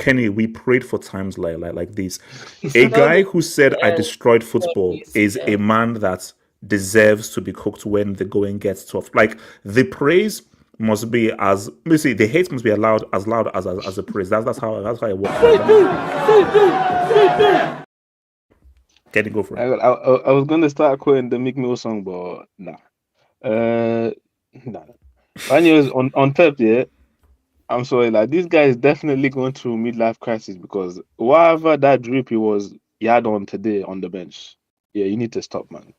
Kenny. We prayed for times like this. A guy who said I destroyed football is a man that deserves to be cooked when the going gets tough. Like the praise must be as the hate must be allowed as loud as the praise. That's how it works. Kenny, go for it. I was gonna start quoting the Meek Mill song, but nah. Nah. Anyways, on Pep, yeah. I'm sorry, like this guy is definitely going through midlife crisis because whatever that drip he had on today on the bench, yeah, you need to stop, man.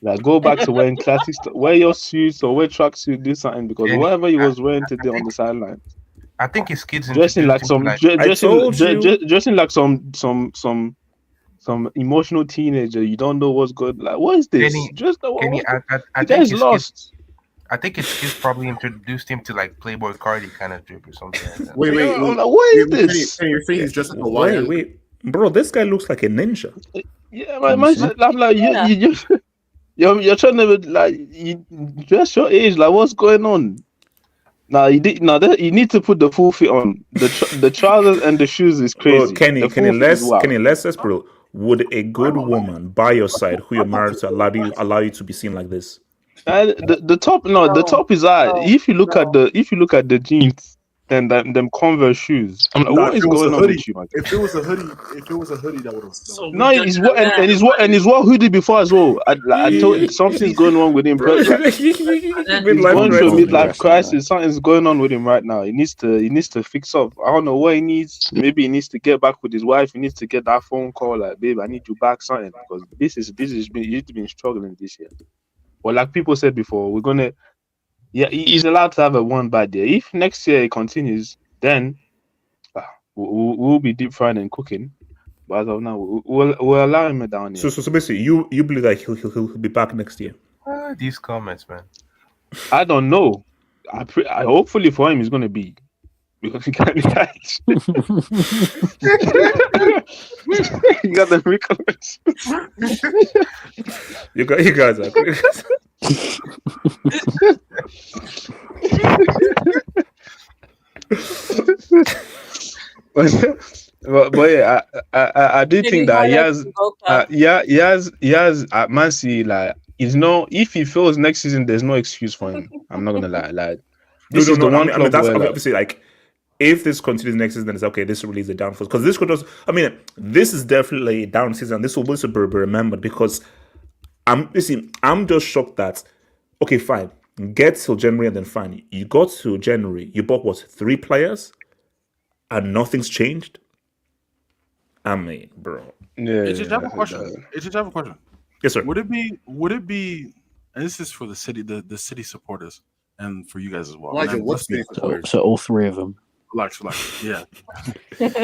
Like go back to wearing classic stuff, wear your suits or wear tracksuit, do something because whatever he was wearing today on the sideline, I think his kids dressing like some some emotional teenager. You don't know what's good. Like what is this? Kenny, I think his lost. Kids, I think his kids probably introduced him to like Playboy Cardi kind of drip or something like that. Wait. What is this? You're saying he's just like a lion? Wait, bro, this guy looks like a ninja. Yeah, man, I'm like you're trying to like you dress your age. Like what's going on? Now you need to put the full fit on. The trousers and the shoes is crazy. Bro, Kenny, let's bro. Would a good woman by your side who you're married to allow you to be seen like this? The top is alright. If you look at the jeans and them Converse shoes, I'm like, what is going on with you, man? If it was a hoodie, that would have. No, he's what hoodie before as well. I told you something's going on with him. Bro. He's going through a midlife crisis. Something's going on with him right now. He needs to fix up. I don't know what he needs. Maybe he needs to get back with his wife. He needs to get that phone call like, babe, I need you back, something, because he's been struggling this year. But like people said before, he's allowed to have a one bad year. If next year it continues, then we'll be deep frying and cooking. But as of now, we'll allow him down here. So basically, you believe that he'll be back next year? These comments, man. I don't know. I hopefully for him he's gonna be, because he can't catch. You got the recourse. You guys are great. but yeah, I do think that he has at Man City, like, if he fails next season, there's no excuse for him. I'm not gonna lie. Like this is the one club that's where, obviously like. If this continues next season, then it's okay. This really is a downfall, because this could just. I mean, this is definitely a down season. This will also be remembered, because I'm just shocked that. Okay, fine. Get till January and then fine. You got to January. You bought 3 players, and nothing's changed. I mean, bro. Yeah. I have a question. Yes, sir. Would it be? And this is for the city, the city supporters, and for you guys as well. So all 3 of them. Relax. Yeah.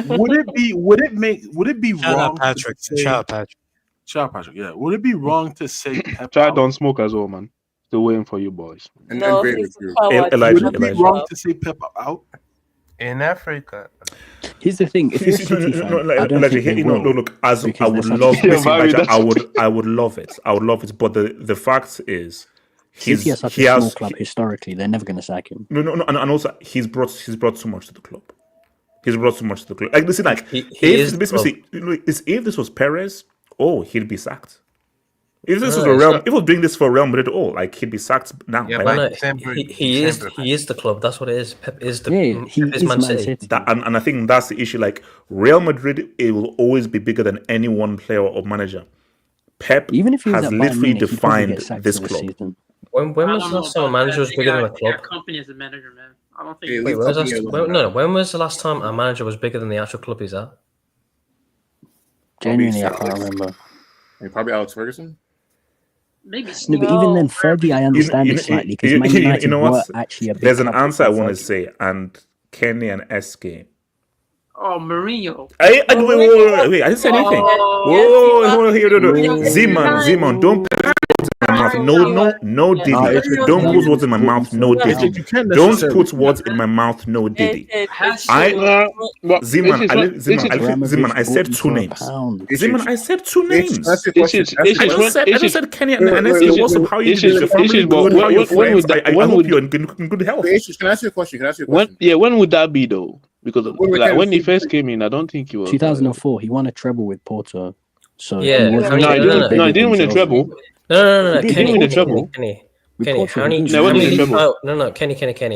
Would it be wrong? Shout out Patrick. Yeah. Would it be wrong to say Pep? Try don't smoke as well, man. Still waiting for you boys. Would it be wrong to say Pep out? In Africa. Here's the thing: if you're a City fan, I don't think they will. Look, as I would love, I would love it. I would love it. But the fact is, City is such a small club historically. They're never going to sack him. No, and also he's brought so much to the club. Like listen, like if this was Perez, he'd be sacked. If this was if he was doing this for Real Madrid, like he'd be sacked now. Yeah, but he is the club. That's what it is. Pep is Man City. And I think that's the issue. Like Real Madrid, it will always be bigger than any one player or manager. Pep has literally defined this club. When was the last time a manager was bigger than a club? Company as a manager, man. I don't think. When was the last time a manager was bigger than the actual club he's at? Genuinely, I can't remember. Probably Alex Ferguson. Maybe. No, but even then, Fergie, I understand it slightly, because Man United were actually a big There's an club answer I before want to Fergie. say, and Kenny and SK. Oh, Mourinho. Wait, I didn't say anything. Whoa, here, no. Zeman, don't put my mouth. No, Diddy. Don't put words in my mouth. No, Diddy. Don't put words in my mouth. No, Diddy. Ziman, I said two names. Ziman, I said two names. I just said Kenny, and I said, what's up? How you doing? Your family good? How your friends? I hope you're in good health. Can I ask you a question? When would that be though? Because when he first came in, I don't think he was. 2004, he won a treble with Porto. So yeah, he didn't win a treble. No. He didn't win a treble. Kenny,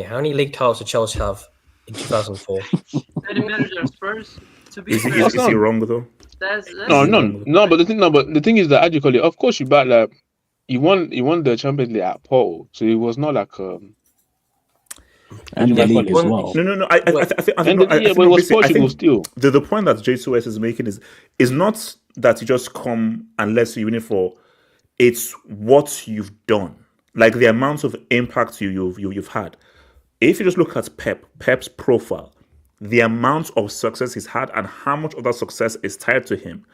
how many league titles did Chelsea have in 2004? Spurs. Is he wrong though? No. But the thing is that actually, of course, you back like he won the Champions League at Porto, so it was not like and the league as well. No. I think it was Portugal still. The point that J2S is making is not that you just come and let's you win it for. It's what you've done, like the amount of impact you've had. If you just look at Pep's profile, the amount of success he's had and how much of that success is tied to him.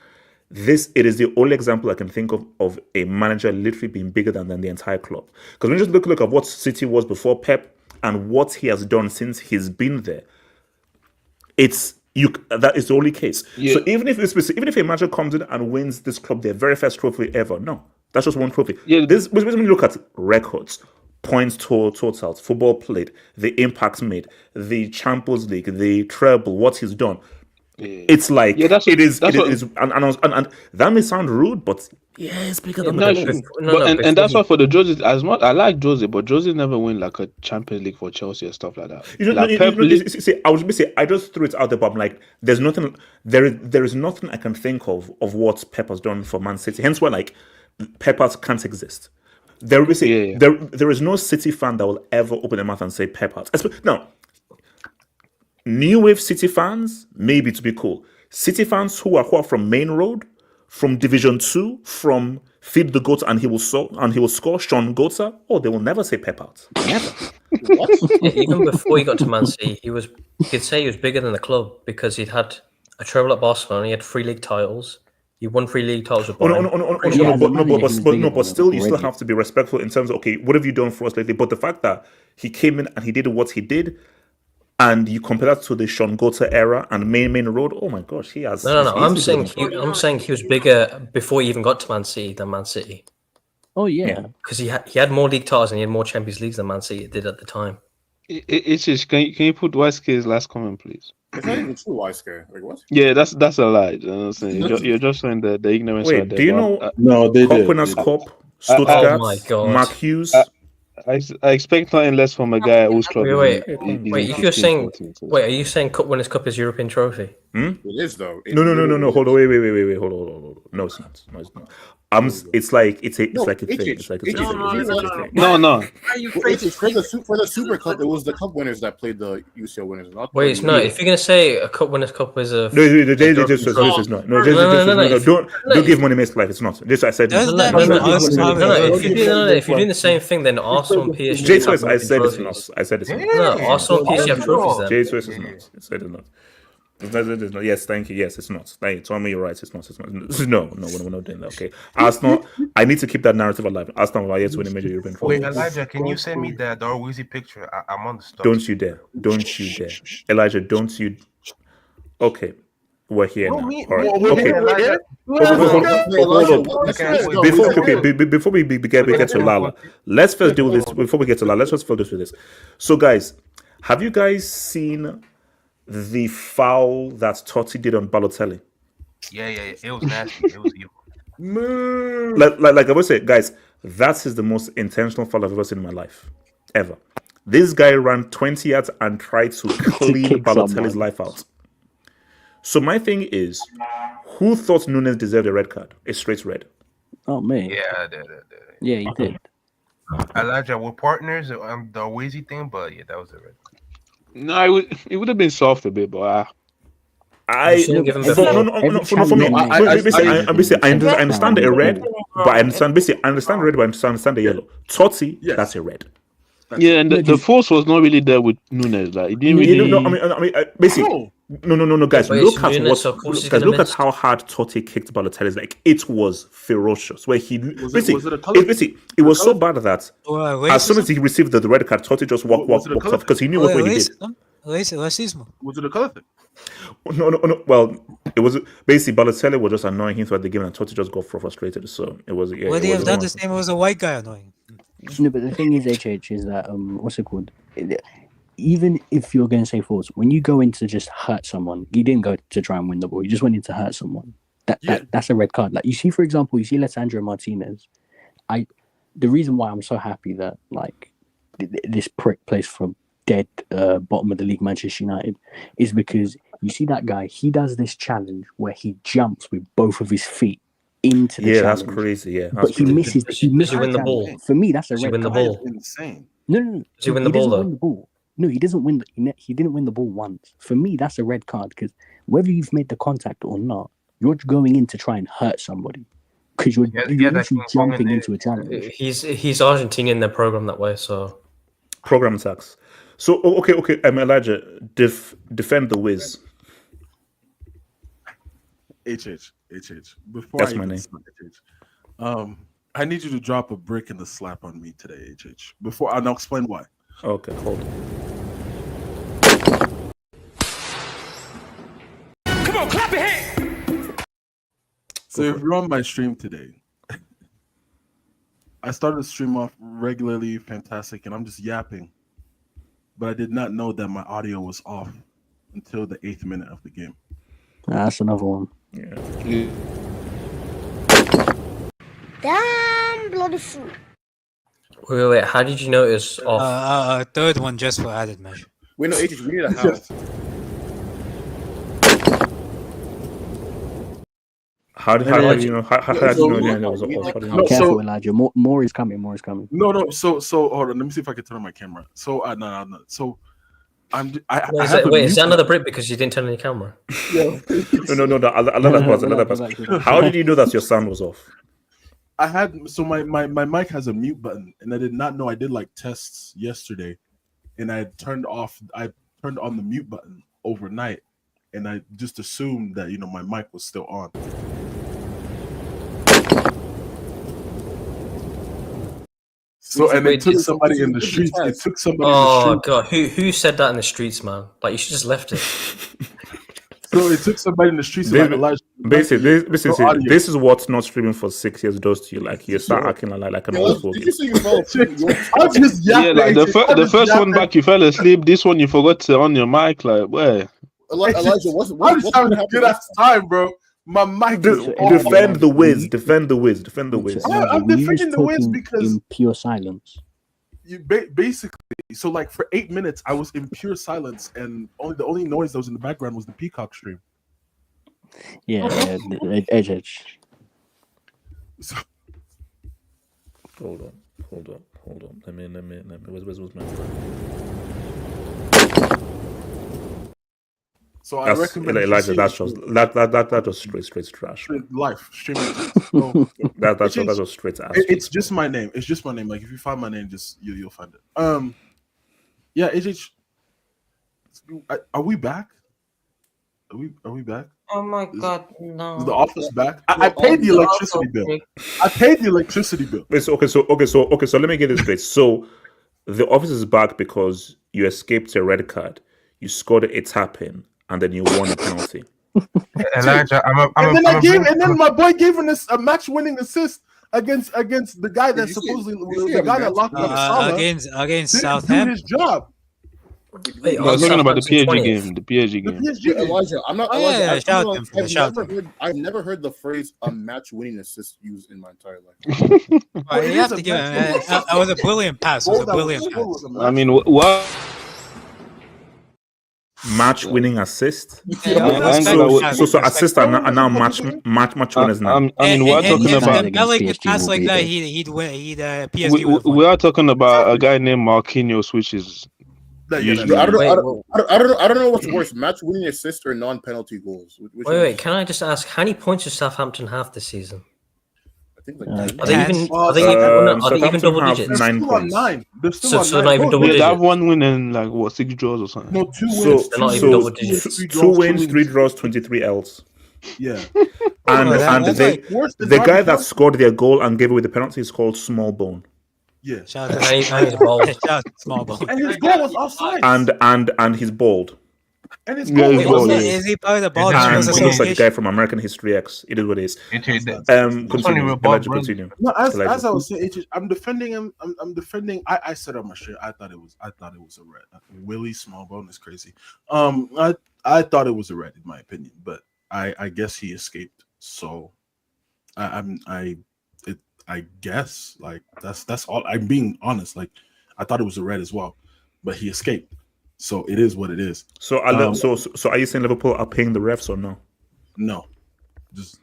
It is the only example I can think of a manager literally being bigger than the entire club. Because when you just look at what City was before Pep and what he has done since he's been there, that is the only case. Yeah. So even if a manager comes in and wins this club their very first trophy ever, no, that's just one trophy. Yeah, when you look at records, points totals, football played, the impact made, the Champions League, the treble, what he's done. Yeah. It's like and that may sound rude, but it's bigger than and that's why for the Jose, as much I like Jose, but Jose never win like a Champions League for Chelsea and stuff like that. I just threw it out there, but I'm like, there's nothing. There is nothing I can think of what Pep has done for Man City. Hence why like Peppers can't exist. There is no City fan that will ever open their mouth and say Peppers. Now, new wave City fans, maybe to be cool. City fans who are from Main Road, from Division 2, from Feed the Goat and he will score, Sean Gota, they will never say Peppers. Never. Even before he got to Man City, you could say he was bigger than the club because he'd had a treble at Barcelona, he had 3 league titles. He won 3 league titles with Bayern. But still, you still have to be respectful in terms of, okay, what have you done for us lately? But the fact that he came in and he did what he did, and you compare that to the Sean Gota era and main road, oh my gosh, he has. No. I'm saying he was bigger before he even got to Man City than Man City. Oh yeah, because he had more league titles and he had more Champions Leagues than Man City did at the time. It's just can you put YSK's last comment, please? It's not even true, YSK. Like what? Yeah, that's a lie. You know what I'm saying? You're just saying the ignorance. Wait, do you know? No, they did. Winners' Cup, Stuttgart, Mark Hughes. I expect nothing less from a guy who's club. Wait. If you're saying, are you saying Cup Winners' Cup is European trophy? It is though. No. Hold on. Wait. Hold on. No, it's not. It's like a thing. No. For the Super Cup, it was the Cup winners that played the UCL winners. Wait, it's not. If you're gonna say a Cup Winners' Cup is a don't give money makes life. It's not. Just I said. If you're doing the same thing, then Arsenal and PSG. J2S, I said it's not. No, Arsenal and PSG have trophies. Then J2S is not. I said it's not. Yes, thank you. Yes, it's not. Thank you. Tell me you're right. It's not. No, we're not doing that. Okay, Arsenal. I need to keep that narrative alive. Arsenal are yet to win a major European trophy. Wait, Elijah, can you send me the Darwin picture? I'm on the stuff. Don't you dare, Elijah. Don't you? Okay, we're here now. All right. Okay. Before we get to Lala, let's first deal with this. Before we get to Lala, let's just focus with this. So, guys, have you guys seen the foul that Totti did on Balotelli? Yeah. It was nasty. It was evil. Like I would say, guys, that is the most intentional foul I've ever seen in my life. Ever. This guy ran 20 yards and tried to clean Balotelli's life out. So my thing is, who thought Nunez deserved a red card? A straight red. Oh, man. Yeah, I did. Yeah, he did. Elijah, we're partners on the Wazy thing, but yeah, that was a red card. No, it would have been soft a bit, but I understand the red, but I understand the red, but I understand the yellow. Totti, that's a red. Yeah, and the force was not really there with Nunez. Like, it didn't really. I mean, basically, No, guys. But Look it's at Nunez, so of course he's guys. gonna Look at miss. how hard Totti kicked Balotelli. Like it was ferocious. Where he Was basically, it a color? it was so bad that Or as soon as racism? he received the red card, Totti just walked Was it a off color because he knew Or what he did. racism? Was it a color thing? No. Well, it was basically Balotelli was just annoying him throughout the game, and Totti just got frustrated. So it was. Yeah, Would it he was have done the annoying. same if it was a white guy annoying? No, but the thing is, HH, is that what's it called? Even if you're going to say false, when you go in to just hurt someone, you didn't go to try and win the ball. You just went in to hurt someone. That's a red card. Like you see, for example, Alessandro Martinez. The reason why I'm so happy that like this prick plays for dead bottom of the league Manchester United is because you see that guy. He does this challenge where he jumps with both of his feet into the challenge. That's crazy. Yeah, but he misses. He misses win the challenge. ball. For me, that's a Does he red win the card. ball? Insane. No. Does he win the ball doesn't though? win the ball. No, he doesn't win. He didn't win the ball once. For me, that's a red card because whether you've made the contact or not, you're going in to try and hurt somebody because you're actually jumping into a challenge. He's Argentinian. They're programmed that way. So program attacks. So okay. Elijah, defend the whiz. HH. Before That's I my even name. start, HH, I need you to drop a brick in the slap on me today, HH. Before and I'll explain why. Okay, hold on. Come on, clap your hands. So if you're on my stream today, I started the stream off regularly, fantastic, and I'm just yapping. But I did not know that my audio was off until the 8th minute of the game. That's another one. Yeah. Damn bloody fool. wait. How did you know it was off? Third one just for added measure. Wait, no, HH, we need a house. How did you know? How did you know it was off? How did you know? Careful, Elijah. More is coming. More is coming. No. So hold on. Let me see if I can turn on my camera. So no. So Is that another brick because you didn't turn on your camera? Yeah. No. Another pause. How did you know that your sound was off? I had my mic has a mute button, and I did not know. I did like tests yesterday, and I turned on the mute button overnight, and I just assumed that my mic was still on. So and it took somebody in the streets. It took somebody. Oh in the god, who said that in the streets, man? Like you should just left it. So it took somebody in the streets. Basically, this is what not streaming for 6 years does to you. Like you start acting like an old fool. I'm just yeah, like the first one back, you fell asleep. This one, you forgot to on your mic. Like where? Elijah, what's having a good ass time, bro? My mic. Defend the whiz. Defend the whiz. I'm defending the whiz because in pure silence. You basically, so like for 8 minutes, I was in pure silence, and the only noise that was in the background was the Peacock stream. Yeah, edge. Hold on. Let me. Where's my? So I recommend Elijah. That's just straight trash. Life streaming. So, that's just straight ass. It's just my name. It's just my name. Like if you find my name, just you'll find it. Yeah. HH. Are we back? Are we back? Oh my god, no. Is the office back? I paid the electricity bill. I paid the electricity bill. So let me get this straight. So the office is back because you escaped a red card, you scored a tap in, and then you won a penalty. Elijah, and then my boy gave him a match-winning assist against the guy that supposedly the guy that locked up Salah against Southampton. His job. I was talking about the PSG game. The PSG game. Elijah, I'm not. I've never heard the phrase "a match-winning assist" used in my entire life. You have to give him. That was a brilliant pass. I mean, what? Match-winning assist. Yeah, so assist are now match winners now. I mean, we're talking about. If Belly could pass like that, he'd win. PSG. We are talking about a guy named Marquinhos, which is. I don't know what's worse, match-winning assist or non-penalty goals. Wait. Can I just ask, how many points does Southampton have this season? think like Uh, 10. Are they even? Are they even? Are they even Southampton double have digits? 9 Still on points. 9. They're still So, on so 9. not even Both- double Yeah, they have digits. 1 win and like what 6 draws or something. No, 2 So, wins. They're not even so double digits. 2 wins, 3 draws, 23 Ls. Yeah. And Bro, and that's they, like Worse than the guy Derby that County. scored their goal and gave away the penalty is called Small Bone. Yeah. shout out And he's bald. shout out to small ball. And his goal was offside. And he's bald. And his Yeah, goal he's was Wait, bald, was offside. it, yeah. is he part of the It Bald doesn't And People's he looks like the guy Association? from American History X. It is what it is. That's Continue. only real bald Elijah, brothers. continue. No, as Elijah. I was saying, I'm defending him. I'm defending. I said on my shit. I thought it was a red. Willie Smallbone is crazy. I thought it was a red in my opinion, but I guess he escaped. So I guess like that's all. I'm being honest. Like I thought it was a red as well, but he escaped. So it is what it is. So, so are you saying Liverpool are paying the refs or no? No, just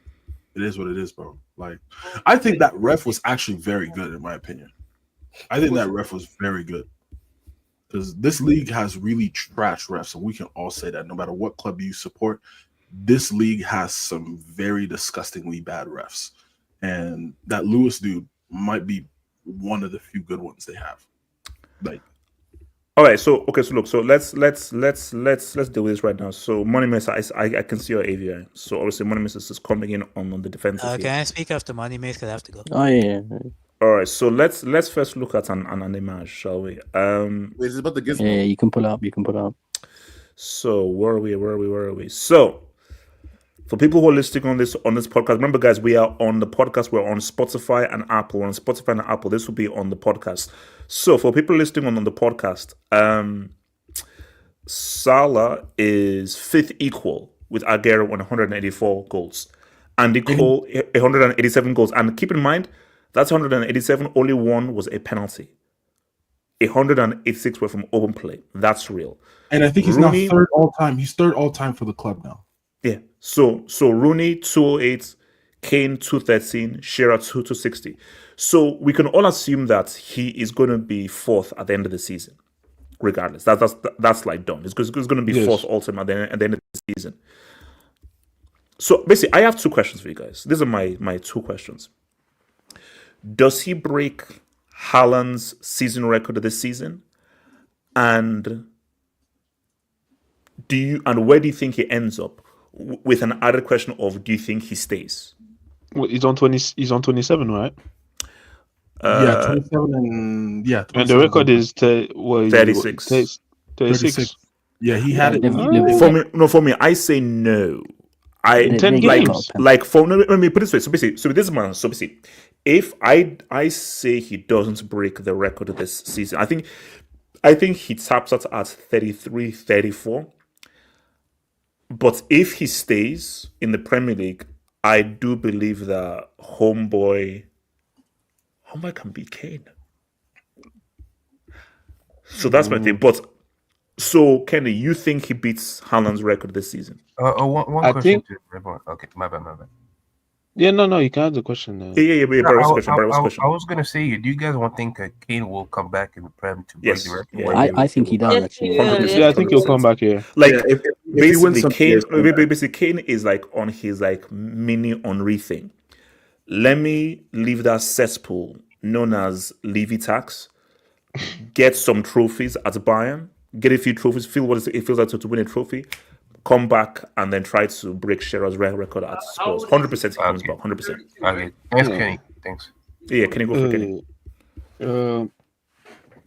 it is what it is, bro. Like I think that ref was actually very good in my opinion. I think that ref was very good because this league has really trash refs, and we can all say that no matter what club you support, this league has some very disgustingly bad refs, and that Lewis dude might be one of the few good ones they have. Like. All right, so look, so let's deal with this right now. So Money Miss, I can see your AVI. So obviously Money Miss is just coming in on the defensive field. Can I speak after Money Mace? Because I have to go. Oh yeah. All right, so let's first look at an image, shall we? Wait, is it about the gizmo? Yeah, you can pull up. So where are we? So for people who are listening on this podcast, remember guys, we are on the podcast. We're on Spotify and Apple. We're on Spotify and Apple. This will be on the podcast. So for people listening on the podcast, Salah is 5th equal with Aguero on 184 goals. And equal 187 goals. And keep in mind, that's 187. Only one was a penalty. 186 were from open play. That's real. And I think he's Rooney, now third all time. He's third all time for the club now. Yeah. So Rooney 208, Kane 213, Shearer 260. So we can all assume that he is going to be 4th at the end of the season, regardless. That's like done. It's going to be 4th all time at the end of the season. So basically, I have 2 questions for you guys. These are my 2 questions. Does he break Haaland's season record this season? And where do you think he ends up? With an added question of, do you think he stays? Well, he's on 20. He's on 27, right? 27 and And the record is 36. 36. Yeah, he had it. For me, I say no. Let me put it this way. So basically, this man. So basically, if I say he doesn't break the record this season, I think he taps out at 33, 34. But if he stays in the Premier League, I do believe that homeboy can beat Kane. So that's my thing. But so Kenny, you think he beats Haaland's record this season? One question to everyone. Okay, my bad. Yeah, no, you can ask the question now. Yeah. I was gonna say, do you guys think Kane will come back in the Prem to break the record? Yeah, I think he does actually. Yeah, I think he'll come back here. Like if he wins some basically, Kane is like on his like mini Henry thing. Let me leave that cesspool known as Levy tax. Get some trophies at Bayern. Get a few trophies. Feel what it feels like to win a trophy. Come back and then try to break Shearer's record at Spurs. 100% he comes back. 100%. Okay. Thanks, Kenny. Thanks. Yeah, can you go for Kenny?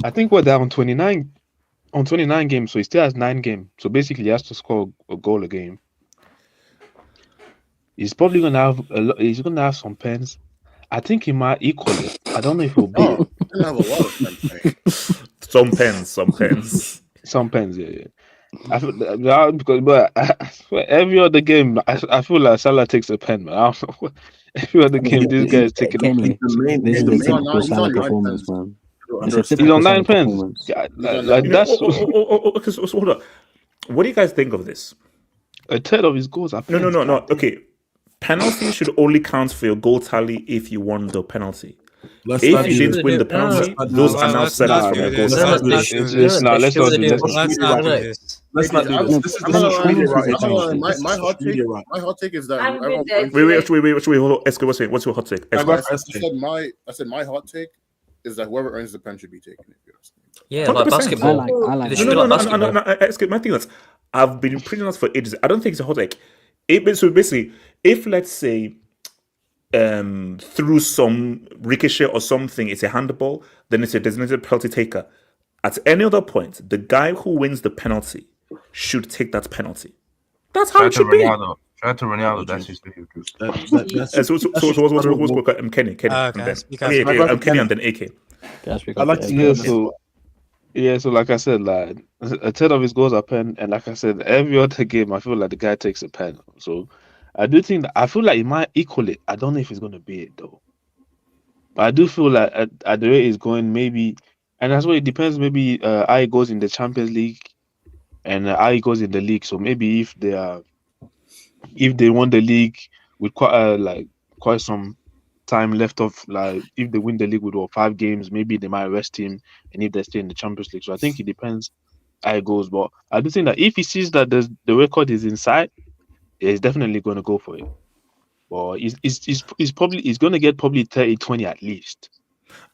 I think we're down 29 on 29 games, so he still has 9 games. So basically, he has to score a goal a game. He's probably gonna have he's gonna have some pens. I think he might equal it. I don't know if he'll beat it. He'll have a lot of pens. Some pens. Some pens, yeah. I feel but every other game, I feel like Salah takes a pen, man. I don't know. Every other game, this guy is taking a pen. This is the typical Salah performance, man. He's on 9 pens. Yeah, that's. Okay, so hold on. What do you guys think of this? A third of his goals are pens. No. Okay, penalty should only count for your goal tally if you won the penalty. Let's If not you do didn't this. win the No, no, penalty, no, those no, are now let's set not from do your goal this. side. Let's Let's not do this. Not do this. Let's not do I'm, this. this is I'm this gonna is lie. media Penalties right. are I'm gonna lie. changing. This My is hot take. media right. My hot take is that I'm everyone with that. Wait, hold on. Eske, what's your hot take? I, Eske. I said my hot take is that whoever earns the pen should be taken. If you ask me. Yeah, like 100%. basketball. I like They that. should be like No. basketball. Eske, my thing is, I've been preaching this for ages. I don't think it's a hot take. So basically, if let's say through some ricochet or something, it's a handball, then it's a designated penalty taker. At any other point, the guy who wins the penalty should take that penalty. That's how it should be. Shout out to Ronaldo. That's his thing. So what's Kenny? Kenny and then AK. I like to hear so. Yeah, so like I said, like a 10 of his goals are pen, and like I said, every other game I feel like the guy takes a pen. So I do think that I feel like he might equal it. I don't know if he's gonna be it though. But I do feel like at the rate he's going, maybe, and that's what it depends. Maybe how he goes in the Champions League, and how he goes in the league. So maybe if they won the league with quite some time left off, like if they win the league with 5 games, maybe they might rest him, and if they stay in the Champions League. So I think it depends how it goes. But I do think that if he sees that the record is inside, he's definitely going to go for it. But he's going to get probably 30-20 at least.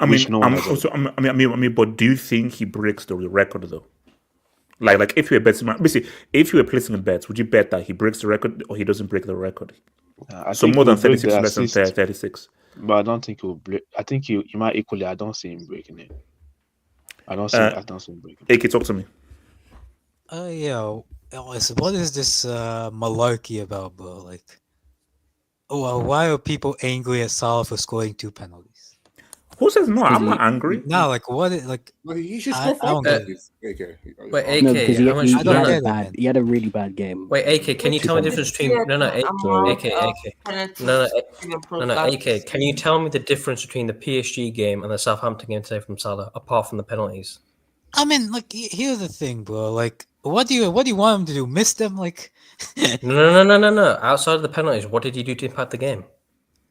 I mean, but do you think he breaks the record though? Like if you were betting, basically, if you were placing a bet, would you bet that he breaks the record or he doesn't break the record? So more than 36, less than 36. But I don't think he will break. I think he might equally. I don't see him breaking it. I don't see him breaking it. AK, talk to me. Yeah. What is this malarkey about, bro? Like, why are people angry at Salah for scoring 2 penalties? Who says no? I'm not angry. No, like what? Like he should score 5 penalties. Wait, No, AK, because he had a really bad game. Wait, AK, can you tell me the difference between AK? Can you tell me the difference between the PSG game and the Southampton game today from Salah, apart from the penalties? I mean, like here's the thing, bro. Like, what do you want him to do? Miss them? Like, no. Outside of the penalties, what did he do to impact the game?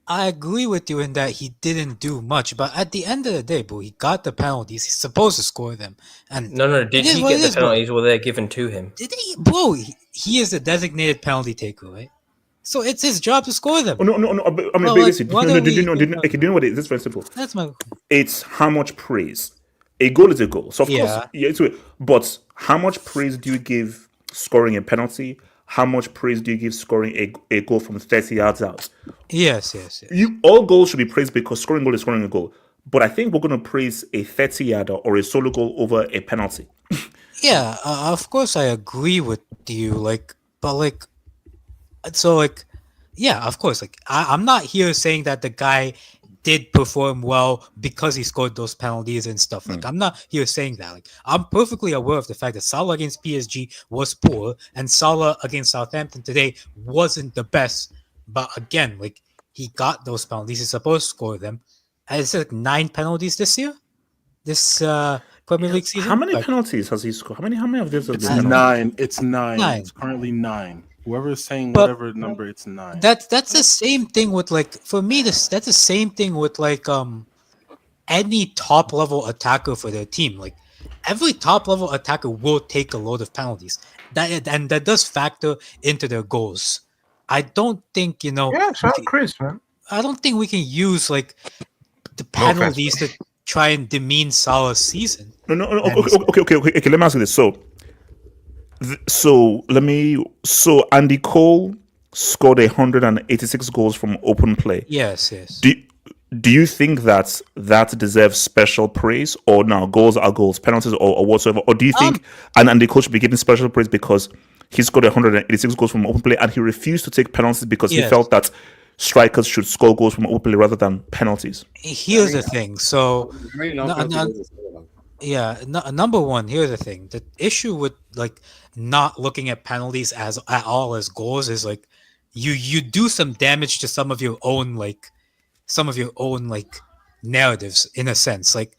I agree with you in that he didn't do much, but at the end of the day, bro, he got the penalties. He's supposed to score them. And no. Did he get the penalties? Were they given to him? Did he, bro? He is a designated penalty taker, right? So it's his job to score them. Oh, no. I mean, basically, did you know what it is? It's very simple. That's my. It's how much praise. A goal is a goal. So of course, but how much praise do you give scoring a penalty? How much praise do you give scoring a goal from 30 yards out? Yes. All goals should be praised because scoring goal is scoring a goal. But I think we're going to praise a 30-yarder or a solo goal over a penalty. Yeah, of course I agree with you. Yeah, of course. Like, I'm not here saying that the guy did perform well because he scored those penalties and stuff. Like, I'm not here saying that. Like, I'm perfectly aware of the fact that Salah against PSG was poor and Salah against Southampton today wasn't the best. But again, like, he got those penalties. He's supposed to score them. And it's like 9 penalties this year, this Premier League season. How many penalties has he scored? How many of these have been penalties? 9. It's 9. It's currently 9. Whoever is saying whatever number, it's 9. That's the same thing with, like, for me. That's the same thing with, like, any top level attacker for their team. Like, every top level attacker will take a load of penalties. That does factor into their goals. I don't think Yeah, shout out Chris, man. I don't think we can use like the penalties to try and demean Salah's season. No. Okay. Let me ask you this. So Andy Cole scored 186 goals from open play. Yes. Do you think that deserves special praise, or now goals are goals, penalties or whatsoever? Or do you think Andy Cole should be given special praise because he scored 186 goals from open play and he refused to take penalties because he felt that strikers should score goals from open play rather than penalties? Here's the thing. So, number one, here's the thing. The issue with like not looking at penalties at all as goals is like you do some damage to some of your own narratives in a sense. Like,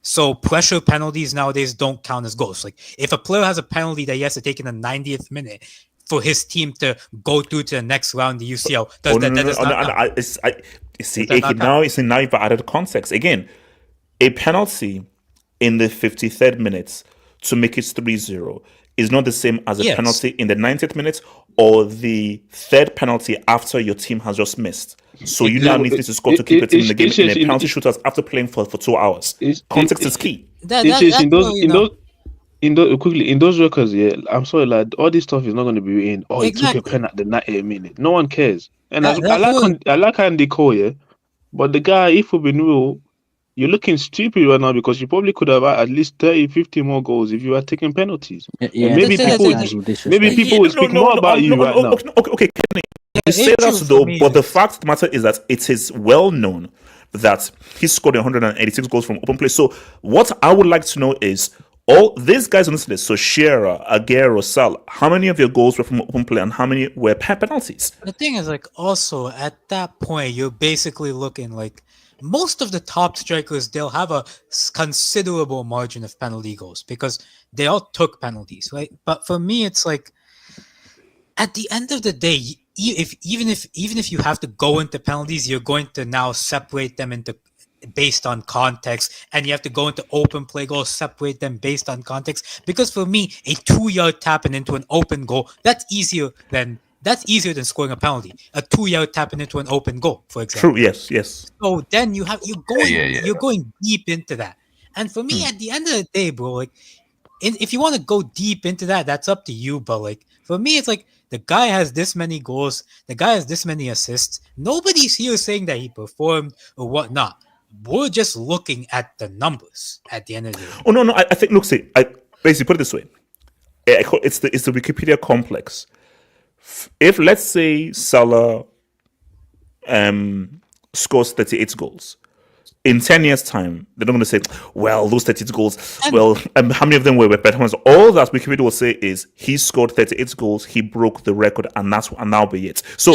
so pressure penalties nowadays don't count as goals. Like, if a player has a penalty that he has to take in the 90th minute for his team to go through to the next round of the UCL, See, now you've added context again. A penalty in the 53rd minute to make it 3-0 is not the same as a penalty in the 90th minute or the third penalty after your team has just missed. So you now need to score to keep your team in the game in a penalty shooters after playing for 2 hours. Context is key. In those records, I'm sorry, like all this stuff is not going to be in. Oh, he took a pen at the 90th minute. No one cares. And I like Andy Cole, but the guy, if we've been real, you're looking stupid right now because you probably could have had at least 30, 50 more goals if you were taking penalties. Maybe people will speak more about you right now. Okay, Kenny, you say that though, but the fact of the matter is that it is well known that he scored 186 goals from open play. So what I would like to know is, all these guys on this list, so Shearer, Aguero, Salah, how many of your goals were from open play and how many were penalties? The thing is, like, also at that point, you're basically looking like most of the top strikers, they'll have a considerable margin of penalty goals because they all took penalties, right? But for me, it's like at the end of the day, even if you have to go into penalties, you're going to now separate them into based on context, and you have to go into open play goals, separate them based on context. Because for me, a 2-yard tapping into an open goal, that's easier than scoring a penalty. A 2-yard tapping into an open goal, for example. True. Yes. So then you're going deep into that. And for me, at the end of the day, bro, like if you want to go deep into that, that's up to you. But like for me, it's like the guy has this many goals, the guy has this many assists. Nobody's here saying that he performed or whatnot. We're just looking at the numbers at the end of the day. Oh no! I think I basically put it this way: it's the Wikipedia complex. If let's say Salah scores 38 goals in 10 years' time, they're not going to say, "Well, those 38 goals. How many of them were better ones?" All that Wikipedia will say is he scored 38 goals, he broke the record, and that'll be it. So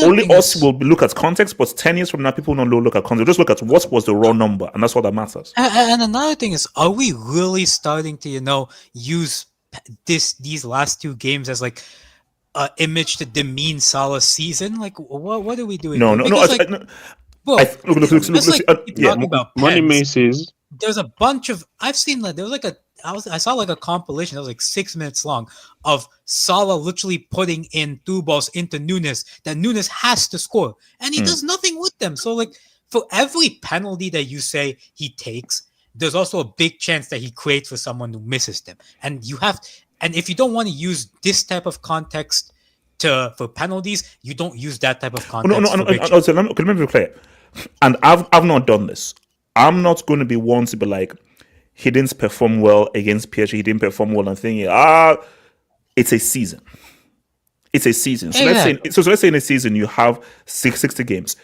only us will look at context, but 10 years from now, people don't look at context. Just look at what was the raw number, and that's all that matters. And another thing is, are we really starting to use these last 2 games as like image to demean Salah's season? Like, what are we doing? No. Money Macy's. There's a bunch of I've seen that there was like I saw like a compilation that was like 6 minutes long of Salah literally putting in through balls into Nunez that Nunez has to score, and he does nothing with them. So like for every penalty that you say he takes, there's also a big chance that he creates for someone who misses them. And if you don't want to use this type of context for penalties, you don't use that type of context. Let me be clear. And I've not done this. I'm not going to be one to be like, he didn't perform well against PSG. He didn't perform well. I'm thinking, it's a season. It's a season. So let's say in a season you have 60 games.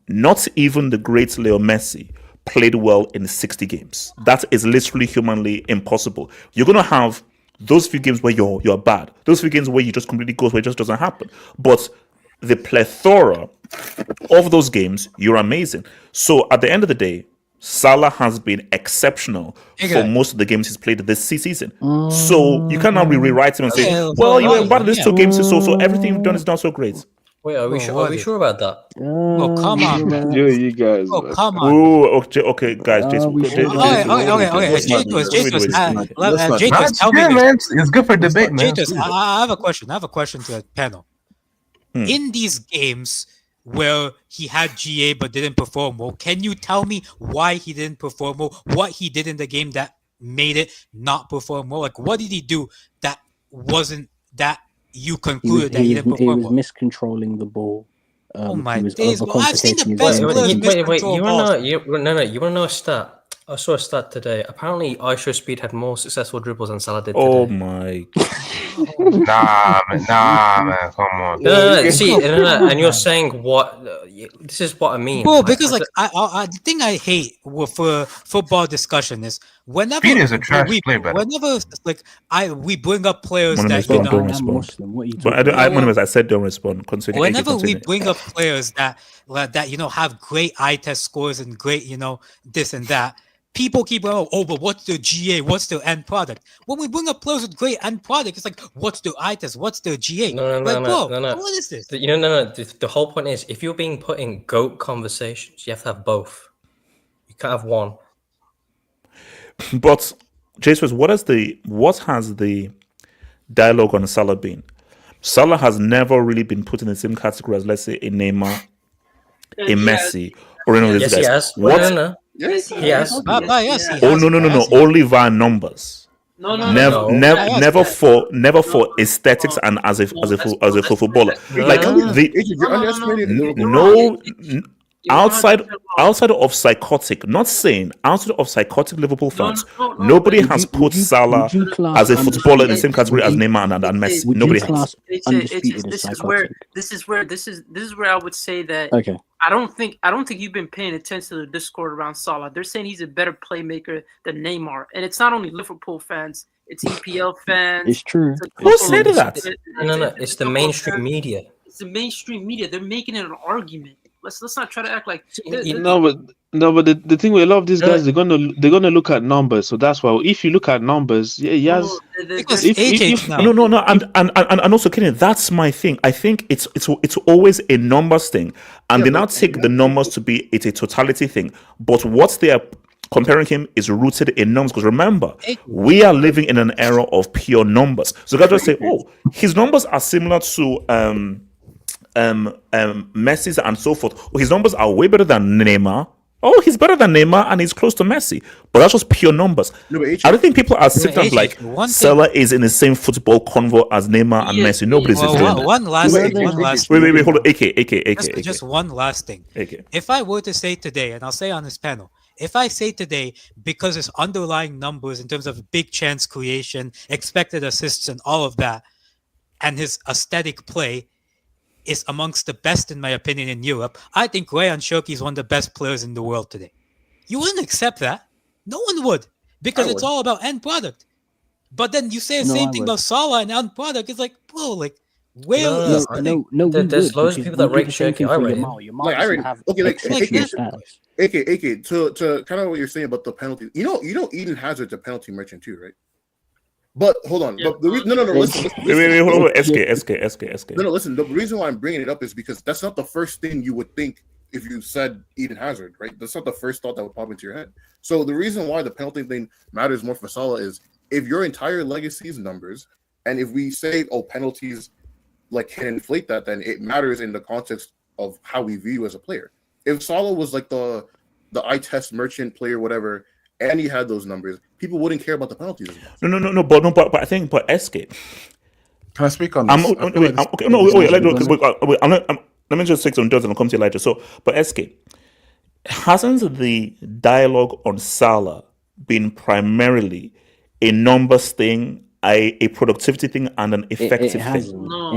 Not even the great Leo Messi played well in 60 games. That is literally humanly impossible. You're going to have those few games where you're bad. Those few games where you just completely go, where it just doesn't happen. But the plethora of those games, you're amazing. So at the end of the day, Salah has been exceptional for most of the games he's played this season. So you cannot rewrite him and say, well, you were bad in these 2 games, so everything you've done is not so great. Wait, are we sure about that? Oh, come on, man. You guys. Oh, come on. Oh, okay, guys. Jason, okay. Jatus, tell me this. It's good for debate, man. Jatus, I have a question. I have a question to the panel. In these games where he had GA but didn't perform well, can you tell me why he didn't perform well? What he did in the game that made it not perform well? Like, what did he do that wasn't that you concluded that he didn't perform well? He was miscontrolling the ball. Oh my days! Well, I've seen the best players wait. You want to know a stat? I saw a stat today. Apparently, Aisha Speed had more successful dribbles than Salah did today. Oh my! Nah, man, come on. No. See, and you're saying what? This is what I mean. Well, because like the thing I hate for football discussion is whenever Speed is a trash player, whenever like we bring up players that don't respond. I said don't respond. Whenever we bring up players that have great eye test scores and great this and that, people keep going, oh, but what's the GA? What's the end product? When we bring up players with great end product, it's like, what's the eye test? What's the GA? No. What is this? The whole point is, if you're being put in GOAT conversations, you have to have both. You can't have one. But Jesus, what has the dialogue on Salah been? Salah has never really been put in the same category as, let's say, a Neymar, a Messi, or any of these Yes, guys. he has. What? No. Yes, He has. Yes, he Oh has. no! Only via numbers. No. Never for aesthetics and as a footballer. Like outside of psychotic. Not saying outside of psychotic Liverpool fans, nobody has put Salah as a footballer in the same category as Neymar and Messi. Nobody has. This is where I would say that. Okay. I don't think you've been paying attention to the discord around Salah. They're saying he's a better playmaker than Neymar, and it's not only Liverpool fans; it's EPL fans. It's true. Who said that? No. It's the mainstream media. It's the mainstream media. They're making it an argument. Let's not try to act like but the thing with a lot of these guys, they're gonna look at numbers. So that's why if you look at numbers, he has. No, and also, Kenny, that's my thing. I think it's always a numbers thing, and they now take the numbers to be it's a totality thing. But what they are comparing him is rooted in numbers. Because remember, we are living in an era of pure numbers. So guys just say, oh, his numbers are similar to Messi's and so forth. His numbers are way better than Neymar. Oh, he's better than Neymar and he's close to Messi. But that's just pure numbers. I don't think people are sitting like Salah is in the same football convo as Neymar and Messi. Nobody's doing that. One last thing. Wait, hold on. AK. Just one last thing. AK. If I were to say today, and I'll say on this panel, if I say today, because his underlying numbers in terms of big chance creation, expected assists and all of that, and his aesthetic play is amongst the best, in my opinion, in Europe, I think Rayan Cherki is one of the best players in the world today. You wouldn't accept that. No one would. Because it's all about end product. But then you say the same thing about Salah and end product. It's like, bro, like, where is the thing? There's loads of people that rate Cherki. I rate him. AK, to kind of what you're saying about the penalty. You know, Eden Hazard's a penalty merchant too, right? But hold on. But the no. Listen. Wait, hold on. SK. No, listen. The reason why I'm bringing it up is because that's not the first thing you would think if you said Eden Hazard, right? That's not the first thought that would pop into your head. So the reason why the penalty thing matters more for Salah is if your entire legacy's numbers, and if we say, oh, penalties like can inflate that, then it matters in the context of how we view you as a player. If Salah was like the eye test merchant player, whatever, and he had those numbers, people wouldn't care about the penalties as much. No, but I think, SK. Can I speak on this? Let me just take some judgment and come to Elijah. So, but SK, hasn't the dialogue on Salah been primarily a numbers thing, a productivity thing, and an effective thing? It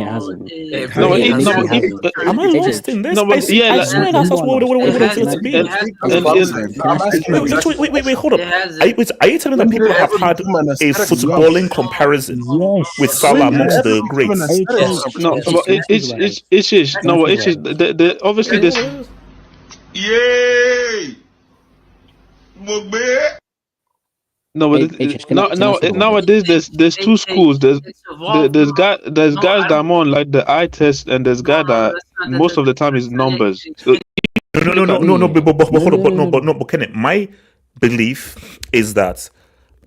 hasn't. Am I lost in this? I swear that's what it's supposed to be. Wait, hold up. Are you telling me that people have had a footballing comparison with Salah amongst the greats? It's obviously this. Yay! No, but nowadays there's two schools. There's guys that are more like the eye test, and there's guy that most of the time is numbers. So, but Kenneth, my belief is that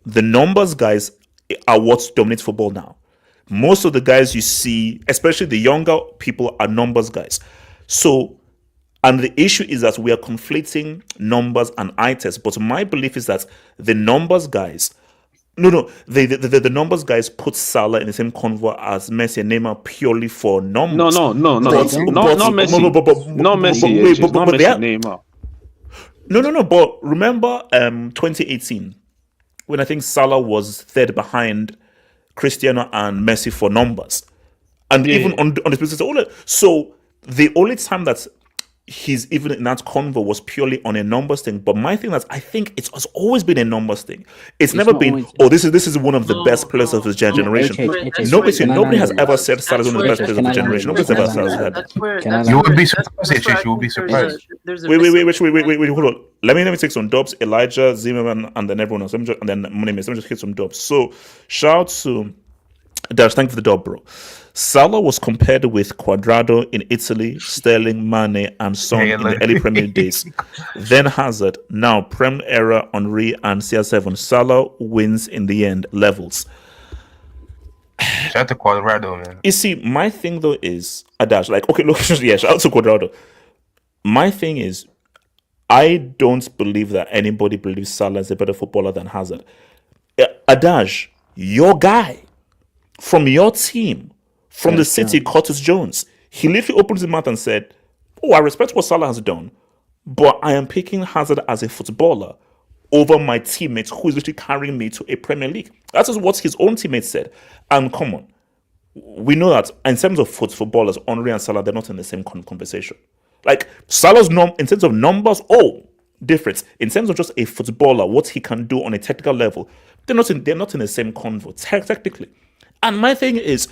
the numbers guys are what dominates football now. Most of the guys you see, especially the younger people, are numbers guys. So. And the issue is that we are conflating numbers and eye tests. But my belief is that the numbers guys, the numbers guys put Salah in the same convo as Messi and Neymar purely for numbers. No, not Messi. Not Messi. Neymar. No. But remember, 2018, when I think Salah was third behind Cristiano and Messi for numbers, and even on the basis so the only time that he's even in that convo was purely on a numbers thing. But my thing is, I think it's always been a numbers thing. It's never been, this is one of the best players of his generation. Nobody has ever said Salah is one of the best players of the generation. Nobody's ever said that. You would be surprised, HH. You would be surprised. Wait, hold on. let me take some dubs. Elijah, Zimmerman, and then everyone else. And then Money Let me just hit some dubs. So shout out to Dash. Thank you for the dub, bro. Salah was compared with Quadrado in Italy, Sterling, Mane, and Son in the early Premier days. Then Hazard. Now Prem era, Henry, and CR7. Salah wins in the end. Levels. Shout out to Quadrado, man. You see, my thing though is Adash. Like, okay, look, yeah, shout out to Quadrado. My thing is, I don't believe that anybody believes Salah is a better footballer than Hazard. Adash, your guy from your team, from the city, Curtis Jones, he literally opened his mouth and said, "Oh, I respect what Salah has done, but I am picking Hazard as a footballer over my teammate who is literally carrying me to a Premier League." That is what his own teammates said. And come on, we know that in terms of footballers, Henry and Salah, they're not in the same conversation. Like Salah's in terms of numbers, different. In terms of just a footballer, what he can do on a technical level, they're not in the same convo technically. And my thing is,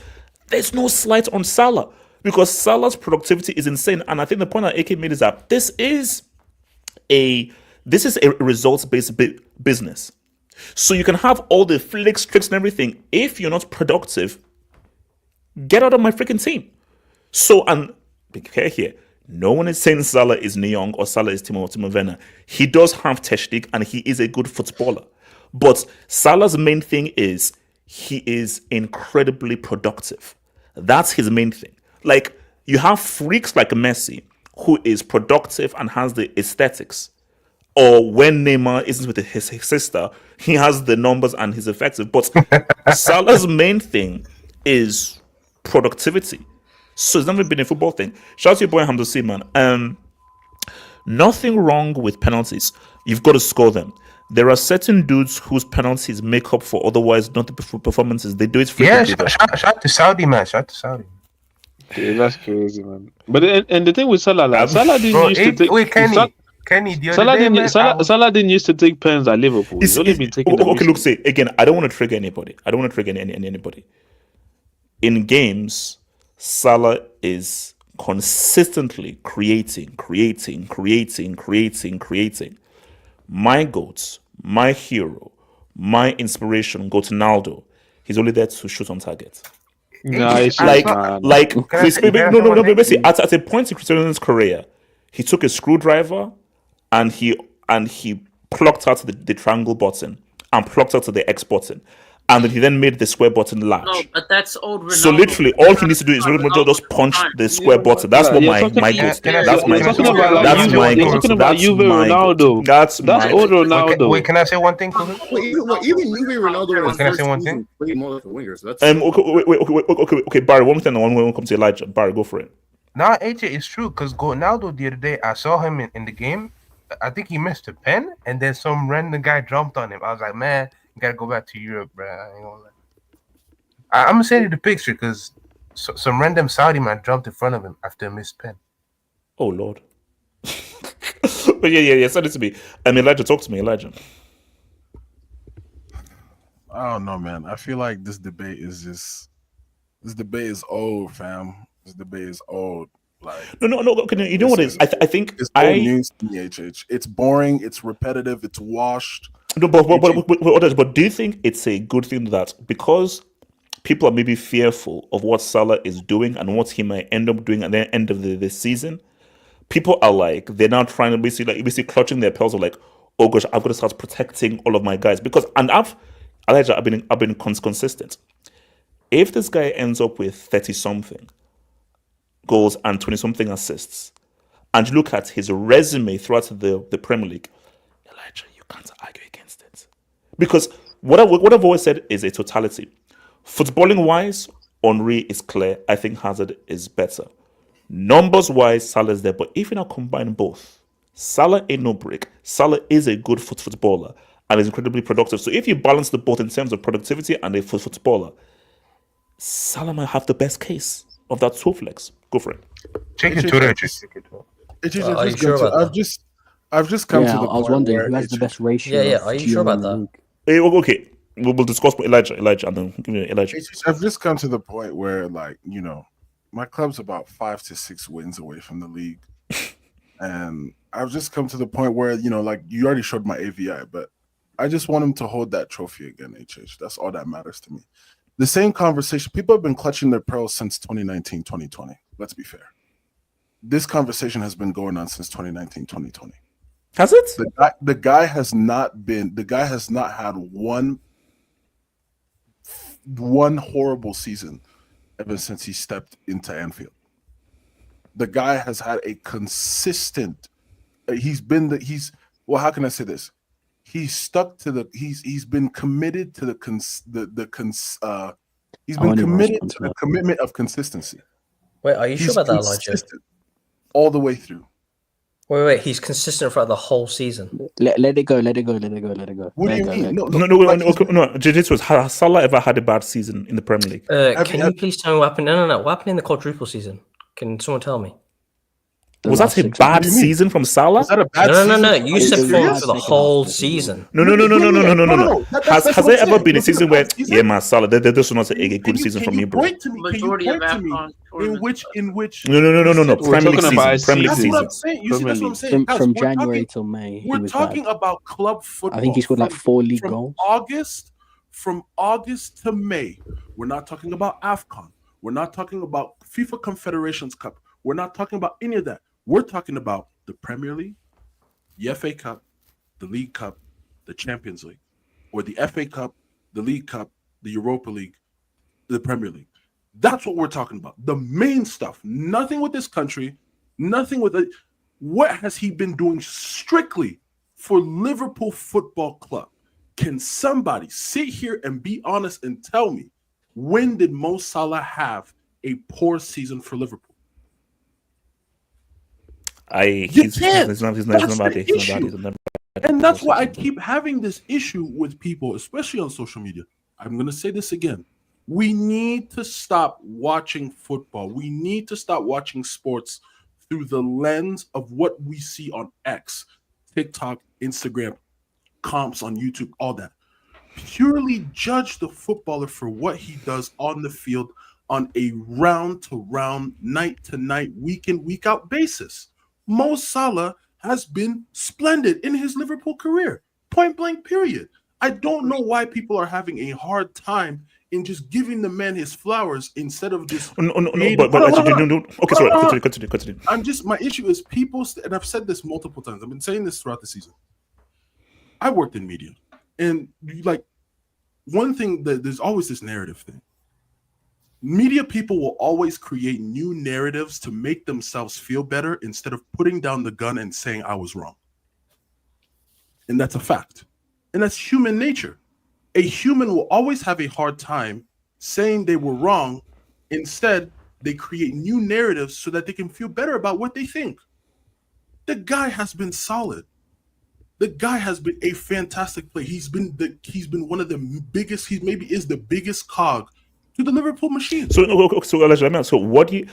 there's no slight on Salah because Salah's productivity is insane. And I think the point that AK made is that this is a results-based business. So you can have all the flicks, tricks, and everything. If you're not productive, get out of my freaking team. So, and be careful here. No one is saying Salah is Nyong or Salah is Timo Werner. He does have technique and he is a good footballer. But Salah's main thing is he is incredibly productive. That's his main thing. Like, you have freaks like Messi who is productive and has the aesthetics. Or when Neymar isn't with his sister, he has the numbers and he's effective. But Salah's main thing is productivity. So it's never been a football thing. Shout out to your boy Hamza C, man. Nothing wrong with penalties. You've got to score them. There are certain dudes whose penalties make up for otherwise not the performances. They do it frequently. Yeah, shout out to Saudi, man. Shout out to Saudi. Yeah, that's crazy, man. But and the thing with Salah, like, Salah didn't used to take. Wait, Kenny, Salah didn't used to take pens at Liverpool. He's only been taking them okay, look, say again. I don't want to trigger anybody. Anybody. In games, Salah is consistently creating. My goats, my hero, my inspiration, Naldo. He's only there to shoot on target. Nice, at a point in Cristiano's career, he took a screwdriver and he plucked out the triangle button and plucked out the X button. And then he made the square button large. No, but that's old Ronaldo. So literally, all he needs to do is just punch the square button. That's what my goal. That's my goal. That's my goal. That's old Ronaldo. Wait, can I say one thing? Even Juve Ronaldo. Can I say one thing? Played more like a winger. So that's okay. Barry, one thing, and one will come to Elijah. Barry, go for it. Nah, AJ, it's true because Ronaldo the other day, I saw him in the game. I think he missed a pen, and then some random guy jumped on him. I was like, man. You gotta go back to Europe, bro. I'm gonna send you the picture because some random Saudi man jumped in front of him after a missed pen. Oh Lord! But yeah. Send it to me. Elijah, talk to me, Elijah. I don't know, man. I feel like this debate is old, fam. This debate is old. Like no. Okay, you know what it is? I think it's old news to me, HH. It's boring. It's repetitive. It's washed. No, but do you think it's a good thing that because people are maybe fearful of what Salah is doing and what he might end up doing at the end of the season, people are like, they're now trying to basically clutching their pearls of like, oh gosh, I've got to start protecting all of my guys because I've been consistent. If this guy ends up with 30-something goals and 20-something assists, and you look at his resume throughout the Premier League, Elijah, you can't argue against it. Because what I've always said is a totality. Footballing wise, Henry is clear. I think Hazard is better. Numbers wise, Salah is there. But if you now combine both, Salah ain't no brick. Salah is a good footballer and is incredibly productive. So if you balance the both in terms of productivity and a footballer, Salah might have the best case of that two flex. Go for it. Check it Twitter. I've just come to the I was point wondering where who has the best ratio. Yeah. Are you sure about that? Okay. We'll discuss Elijah, and then give me Elijah. I've just come to the point where, like, you know, my club's about 5 to 6 wins away from the league, And I've just come to the point where, like you already showed my AVI, but I just want him to hold that trophy again, HH. That's all that matters to me. The same conversation, people have been clutching their pearls since 2019, 2020. Let's be fair. This conversation has been going on since 2019, 2020. Has it? The guy has not had one horrible season ever since he stepped into Anfield. The guy has had a consistent. How can I say this? He's stuck to he's been committed to the commitment of consistency. Wait, are you sure about that, Elijah? All the way through. Wait. He's consistent throughout the whole season. Let it go. What do you mean? No. Has Salah ever had a bad season in the Premier League? Can you please tell me what happened? No. What happened in the quadruple season? Can someone tell me? Was that a bad season from Salah? Was that a bad season? No. You said for the whole season. No. Has there ever been a season where Salah? This was not a good season for me, bro. Majority of AFCON in which No. Premier League season. That's what I'm saying. From January till May, we're talking about club football. I think he scored like 4 league goals. From August to May, we're not talking about AFCON. We're not talking about FIFA Confederations Cup. We're not talking about any of that. We're talking about the Premier League, the FA Cup, the League Cup, the Champions League, or the FA Cup, the League Cup, the Europa League, the Premier League. That's what we're talking about. The main stuff. Nothing with this country, nothing with it. What has he been doing strictly for Liverpool Football Club? Can somebody sit here and be honest and tell me, when did Mo Salah have a poor season for Liverpool? He's not bad. And that's why I keep having this issue with people, especially on social media. I'm going to say this again. We need to stop watching football. We need to stop watching sports through the lens of what we see on X, TikTok, Instagram, comps on YouTube, all that. Purely judge the footballer for what he does on the field on a round-to-round, night-to-night, week-in, week-out basis. Mo Salah has been splendid in his Liverpool career, point blank, period. I don't know why people are having a hard time in just giving the man his flowers instead of just. Okay, sorry, continue. My issue is people, and I've said this multiple times. I've been saying this throughout the season. I worked in media, and like one thing that there's always this narrative thing. Media people will always create new narratives to make themselves feel better instead of putting down the gun and saying I was wrong. And that's a fact. And that's human nature. A human will always have a hard time saying they were wrong. Instead, they create new narratives so that they can feel better about what they think. The guy has been solid. The guy has been a fantastic player. He's been one of the biggest. He maybe is the biggest cog to the Liverpool machine. So what do you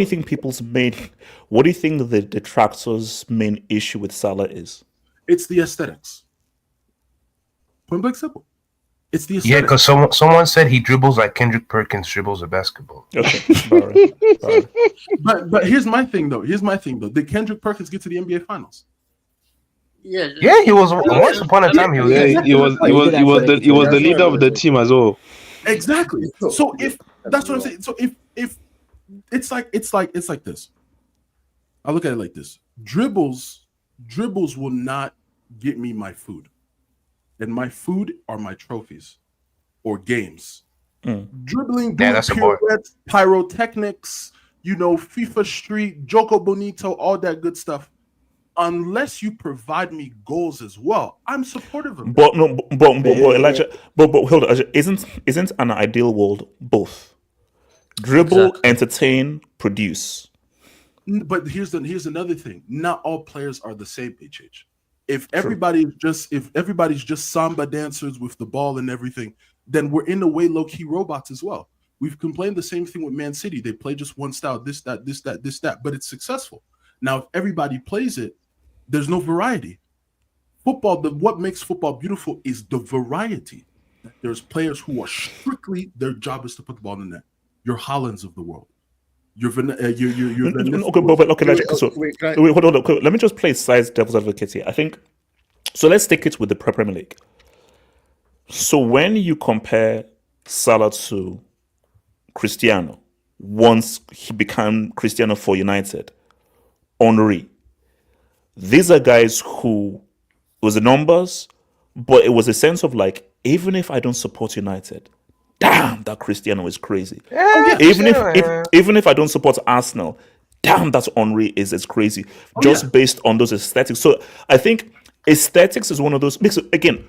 think the detractors' main issue with Salah is? It's the aesthetics. Point blank simple. It's the aesthetics. Yeah, because someone said he dribbles like Kendrick Perkins dribbles a basketball. Okay, sorry. But here's my thing though. Did Kendrick Perkins get to the NBA Finals? Yeah, he was once upon a time. He was the leader of the team as well. Exactly. So if that's what I'm saying. So if it's like this. I look at it like this. Dribbles will not get me my food. And my food are my trophies or games. Dribbling, doing pirouettes, pyrotechnics, FIFA Street, Joko Bonito, all that good stuff. Unless you provide me goals as well, I'm supportive of that. But Elijah, but hold on, isn't an ideal world both dribble, entertain, produce? But here's another thing. Not all players are the same, HH. If everybody's just samba dancers with the ball and everything, then we're in a way low-key robots as well. We've complained the same thing with Man City. They play just one style, this, that, but it's successful. Now, if everybody plays it, there's no variety. Football, what makes football beautiful is the variety. There's players who are strictly, their job is to put the ball in the net. Your Haalands of the world. Okay, hold on. Okay, let me just play size devil's advocate here. I think so. Let's take it with the Premier League. So when you compare Salah to Cristiano, once he became Cristiano for United, Henry, these are guys who it was the numbers, but it was a sense of like, even if I don't support United, damn, that Cristiano is crazy. Even if I don't support Arsenal, damn, that Henry is crazy. Based on those aesthetics. So I think aesthetics is one of those. Because again,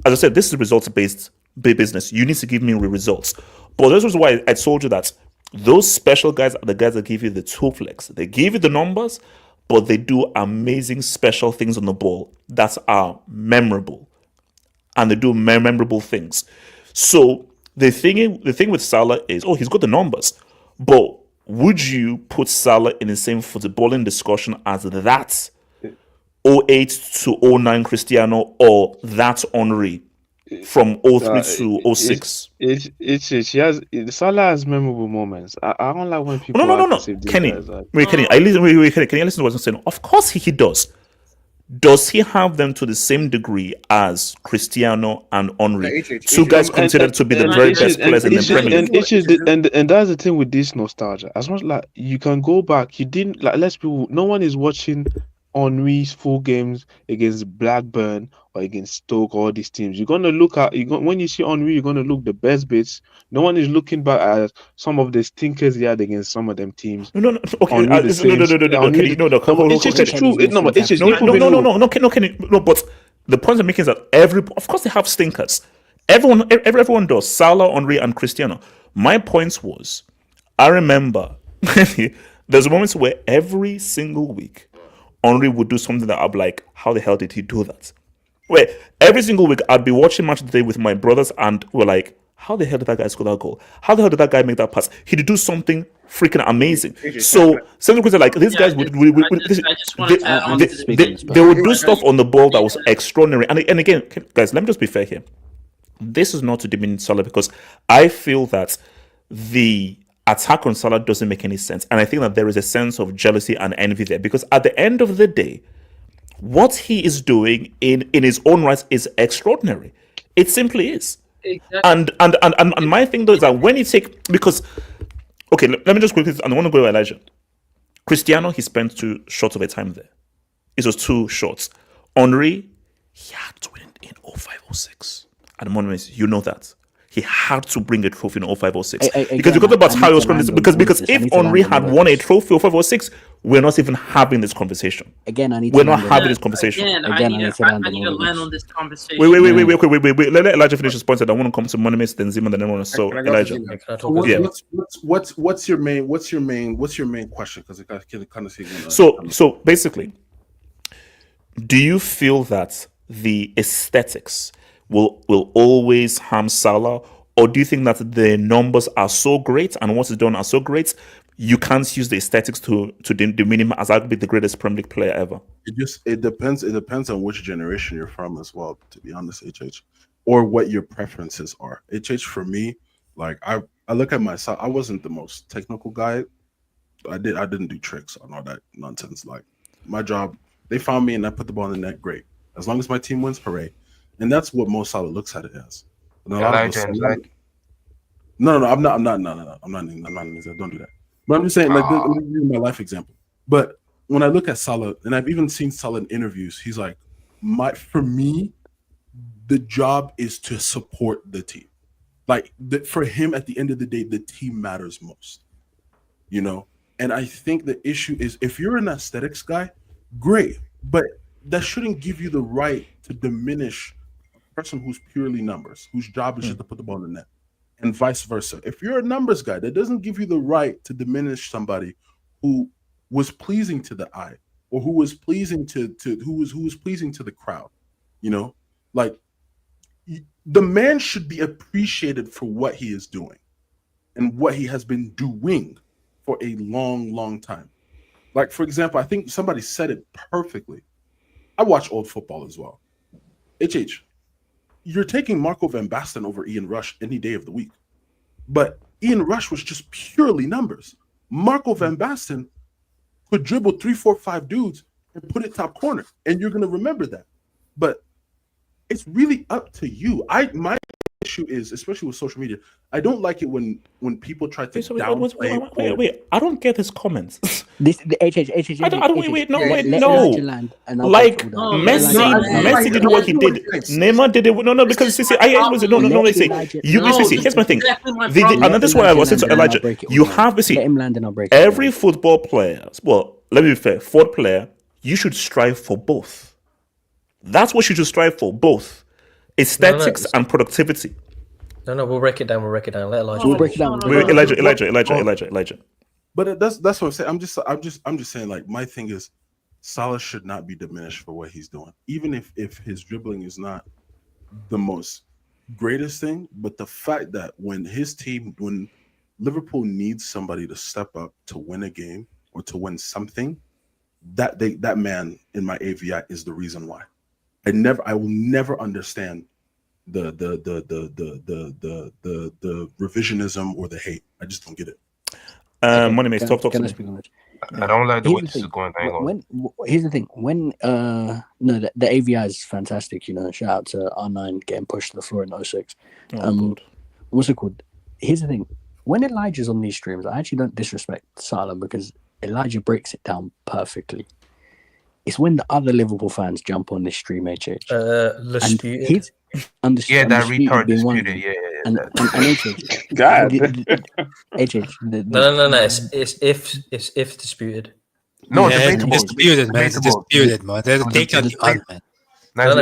as I said, this is results-based business. You need to give me results. But this is why I told you that those special guys are the guys that give you the toe flex. They give you the numbers, but they do amazing special things on the ball that are memorable. And they do memorable things. So the thing with Salah is, he's got the numbers. But would you put Salah in the same footballing discussion as that 08 to 09 Cristiano or that Henry from 03 to 06? Salah has memorable moments. I don't like when people. No. Kenny, Kenny, can you listen to what I'm saying? Of course he does. Does he have them to the same degree as Cristiano and Henry? Two guys considered to be the very best players in the Premier League. And that's the thing with this nostalgia. As much like you can go back, you didn't like. Less people. No one is watching Henry's full games against Blackburn or against Stoke or all these teams. You're gonna look at when you see Henry, you're gonna look the best bits. No one is looking back at some of the stinkers he had against some of them teams. No. Okay, no. It's true. No. But the point I'm making is that of course they have stinkers. Everyone does. Salah, Henry, and Cristiano. My point was, I remember there's moments where every single week Henry would do something that I'm like, how the hell did he do that? Where every single week I'd be watching Match of the Day with my brothers and we're like, how the hell did that guy score that goal? How the hell did that guy make that pass? He'd do something freaking amazing. So some people like these guys would they would do stuff on the ball that was extraordinary. And again, guys, let me just be fair here. This is not to diminish Salah because I feel that the attack on Salah doesn't make any sense. And I think that there is a sense of jealousy and envy there because at the end of the day, what he is doing in his own right is extraordinary. It simply is. Exactly. And my thing though is that when you take, because, okay, let me just quickly, and I want to go to Elijah. Cristiano, he spent too short of a time there. It was too short. Henry, he had to win in 05-06. At the moment, you know that. He had to bring a trophy in 05-06. Because you got about how he was going to because if Henry had won a trophy in 05-06, we're not even having this conversation. We're not having this conversation. I need to land on this conversation. Wait. Let Elijah finish his point. I want to come to Monuments, then Zima, then everyone. So Elijah, what's your main question? Because I can kind of see. So basically, do you feel that the aesthetics will always harm Salah, or do you think that the numbers are so great and what is done are so great, you can't use the aesthetics to demean him as arguably the greatest Premier League player ever? It depends on which generation you're from as well, to be honest, HH, or what your preferences are. HH for me, like I look at myself, I wasn't the most technical guy. I didn't do tricks and all that nonsense. Like my job, they found me and I put the ball in the net, great. As long as my team wins, hooray. And that's what Mo Salah looks at it as. No, I'm not. Don't do that. But I'm just saying, like, let me give you my life example. But when I look at Salah, and I've even seen Salah in interviews, he's like, for me, the job is to support the team. Like, for him, at the end of the day, the team matters most. You know? And I think the issue is, if you're an aesthetics guy, great. But that shouldn't give you the right to diminish person who's purely numbers, whose job is just to put the ball in the net, and vice versa. If you're a numbers guy, that doesn't give you the right to diminish somebody who was pleasing to the eye, or who was pleasing who was pleasing to the crowd. You know, like the man should be appreciated for what he is doing and what he has been doing for a long, long time. Like, for example, I think somebody said it perfectly. I watch old football as well. HH, you're taking Marco van Basten over Ian Rush any day of the week. But Ian Rush was just purely numbers. Marco van Basten could dribble 3, 4, 5 dudes and put it top corner, and you're gonna remember that. But it's really up to you. My issue is, especially with social media, I don't like it when people try to downplay. Wait, I don't get his comments. This the I don't. Wait, no. Let No. Elijah land, and I'll Like break it all down. Messi did what he did. Neymar did it. No, because see, here's my thing. And this is why I was saying to Elijah, you have to see Let him land, and I'll break it every football player. Well, let me be fair. Fourth player, you should strive for both. That's what you should strive for, both aesthetics and productivity. No, we'll break it down. Let Elijah. We'll break it down. Elijah. But that's what I'm saying. I'm just saying, like, my thing is, Salah should not be diminished for what he's doing, even if his dribbling is not the most greatest thing. But the fact that when Liverpool needs somebody to step up to win a game or to win something, that man in my AVI is the reason why. I will never understand the revisionism or the hate. I just don't get it. Money makes talk to me. I don't like the way this is going. Here's the thing. When the AVI is fantastic. Shout out to R9 getting pushed to the floor in 06. What's it called? Here's the thing. When Elijah's on these streams, I actually don't disrespect Salah because Elijah breaks it down perfectly. It's when the other Liverpool fans jump on this stream, HH. Disputed. Yeah, that retard disputed. Yeah. And HH. God. HH. No. It's if disputed. No, yeah, debatable. Disputed, man. It's disputed, man. They'll take out the argument. No,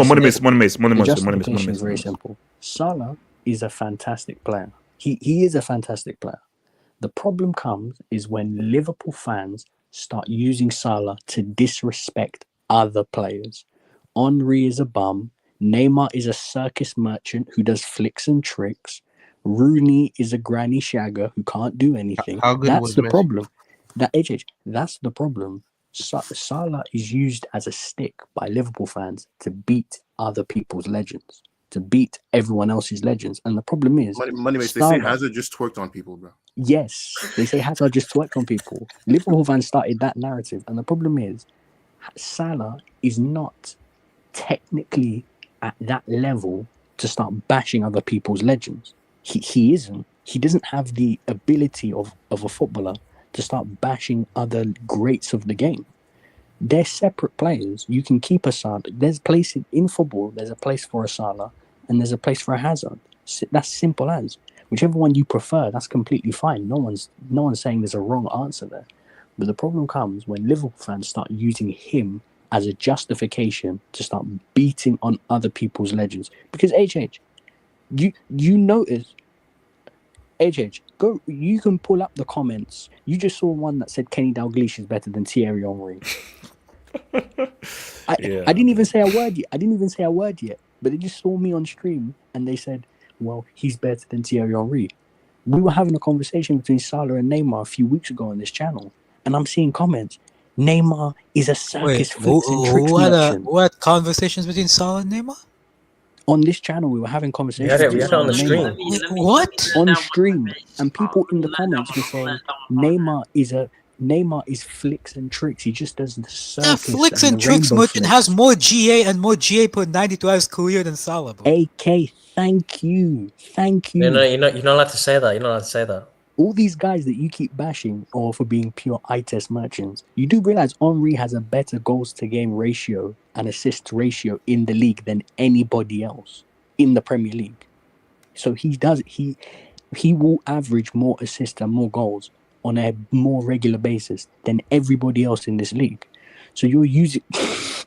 money miss. Justification is very simple. Salah is a fantastic player. He is a fantastic player. The problem comes is when Liverpool fans start using Salah to disrespect other players. Henry is a bum. Neymar is a circus merchant who does flicks and tricks. Rooney is a granny shagger who can't do anything. That's the problem. That's the problem. Salah is used as a stick by Liverpool fans to beat other people's legends, to beat everyone else's legends. And the problem is, they say Hazard just twerked on people, bro. Yes, they say Hazard just twerked on people. Liverpool fans started that narrative, and the problem is, Salah is not technically at that level to start bashing other people's legends. He isn't. He doesn't have the ability of a footballer to start bashing other greats of the game. They're separate players. You can keep a Salah. There's a place in football. There's a place for a Salah, and there's a place for a Hazard. That's simple as. Whichever one you prefer, that's completely fine. No one's saying there's a wrong answer there. But the problem comes when Liverpool fans start using him as a justification to start beating on other people's legends. Because HH, you notice, HH, go. You can pull up the comments. You just saw one that said Kenny Dalglish is better than Thierry Henry. I didn't even say a word yet. But they just saw me on stream and they said, well, he's better than Thierry Henry. We were having a conversation between Salah and Neymar a few weeks ago on this channel, and I'm seeing comments. Neymar is a circus flicks and tricks merchant. What conversations between Salah and Neymar? On this channel, we were having conversations. We had it on the stream. What? On stream, and people in the comments were saying Neymar is flicks and tricks. He just does the circus. Flicks and tricks merchant has more GA and more GA per 92 hours career than Salah, bro. AK, thank you. You're not allowed to say that. All these guys that you keep bashing or for being pure eye test merchants, you do realize Henry has a better goals to game ratio and assist ratio in the league than anybody else in the Premier League. So he will average more assists and more goals on a more regular basis than everybody else in this league. So you're using Casey,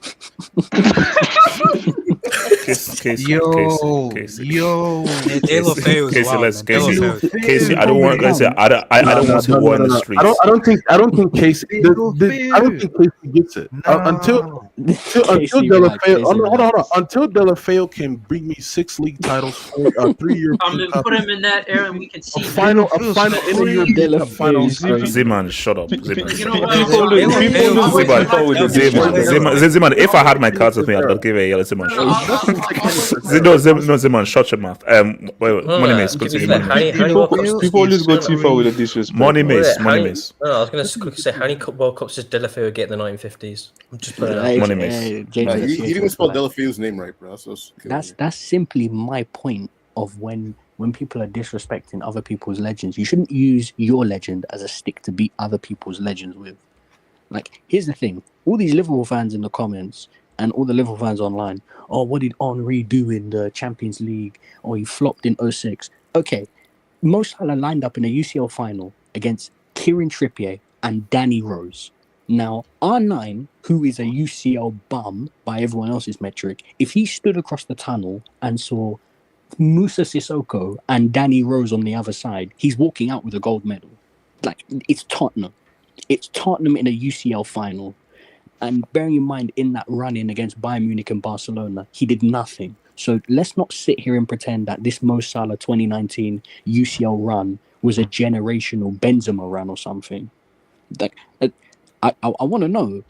I don't want to say I don't want to war in the streets. I don't think Casey gets it. Until Casey Delafeu, Casey hold on. Until Delafeu can bring me 6 league titles, 3 European Cups, Put him in that era, and we can see a final in the European Cup final. Ziman, shut up. Ziman. You know what? Ziman, if I had my cards with me, I'd give a yellow Ziman. Ziman, shut your mouth. Wait, Money Mace, continue. People always go too far with the disrespect. Money Mace. No, I was going to quickly say, how many World Cups did Delafeu get in the 1950s? I'm just putting it out. Money Mace. You didn't even spell Delafeu's name right, bro. That's simply my point of when people are disrespecting other people's legends. You shouldn't use your legend as a stick to beat other people's legends with. Like, here's the thing. All these Liverpool fans in the comments and all the Liverpool fans online, oh, what did Henry do in the Champions League? Oh, he flopped in 06. Okay, Mo Salah lined up in a UCL final against Kieran Trippier and Danny Rose. Now, R9, who is a UCL bum by everyone else's metric, if he stood across the tunnel and saw Musa Sissoko and Danny Rose on the other side, he's walking out with a gold medal. Like, it's Tottenham. It's Tottenham in a UCL final. And bearing in mind, in that run-in against Bayern Munich and Barcelona, he did nothing. So let's not sit here and pretend that this Mo Salah 2019 UCL run was a generational Benzema run or something. Like, I want to know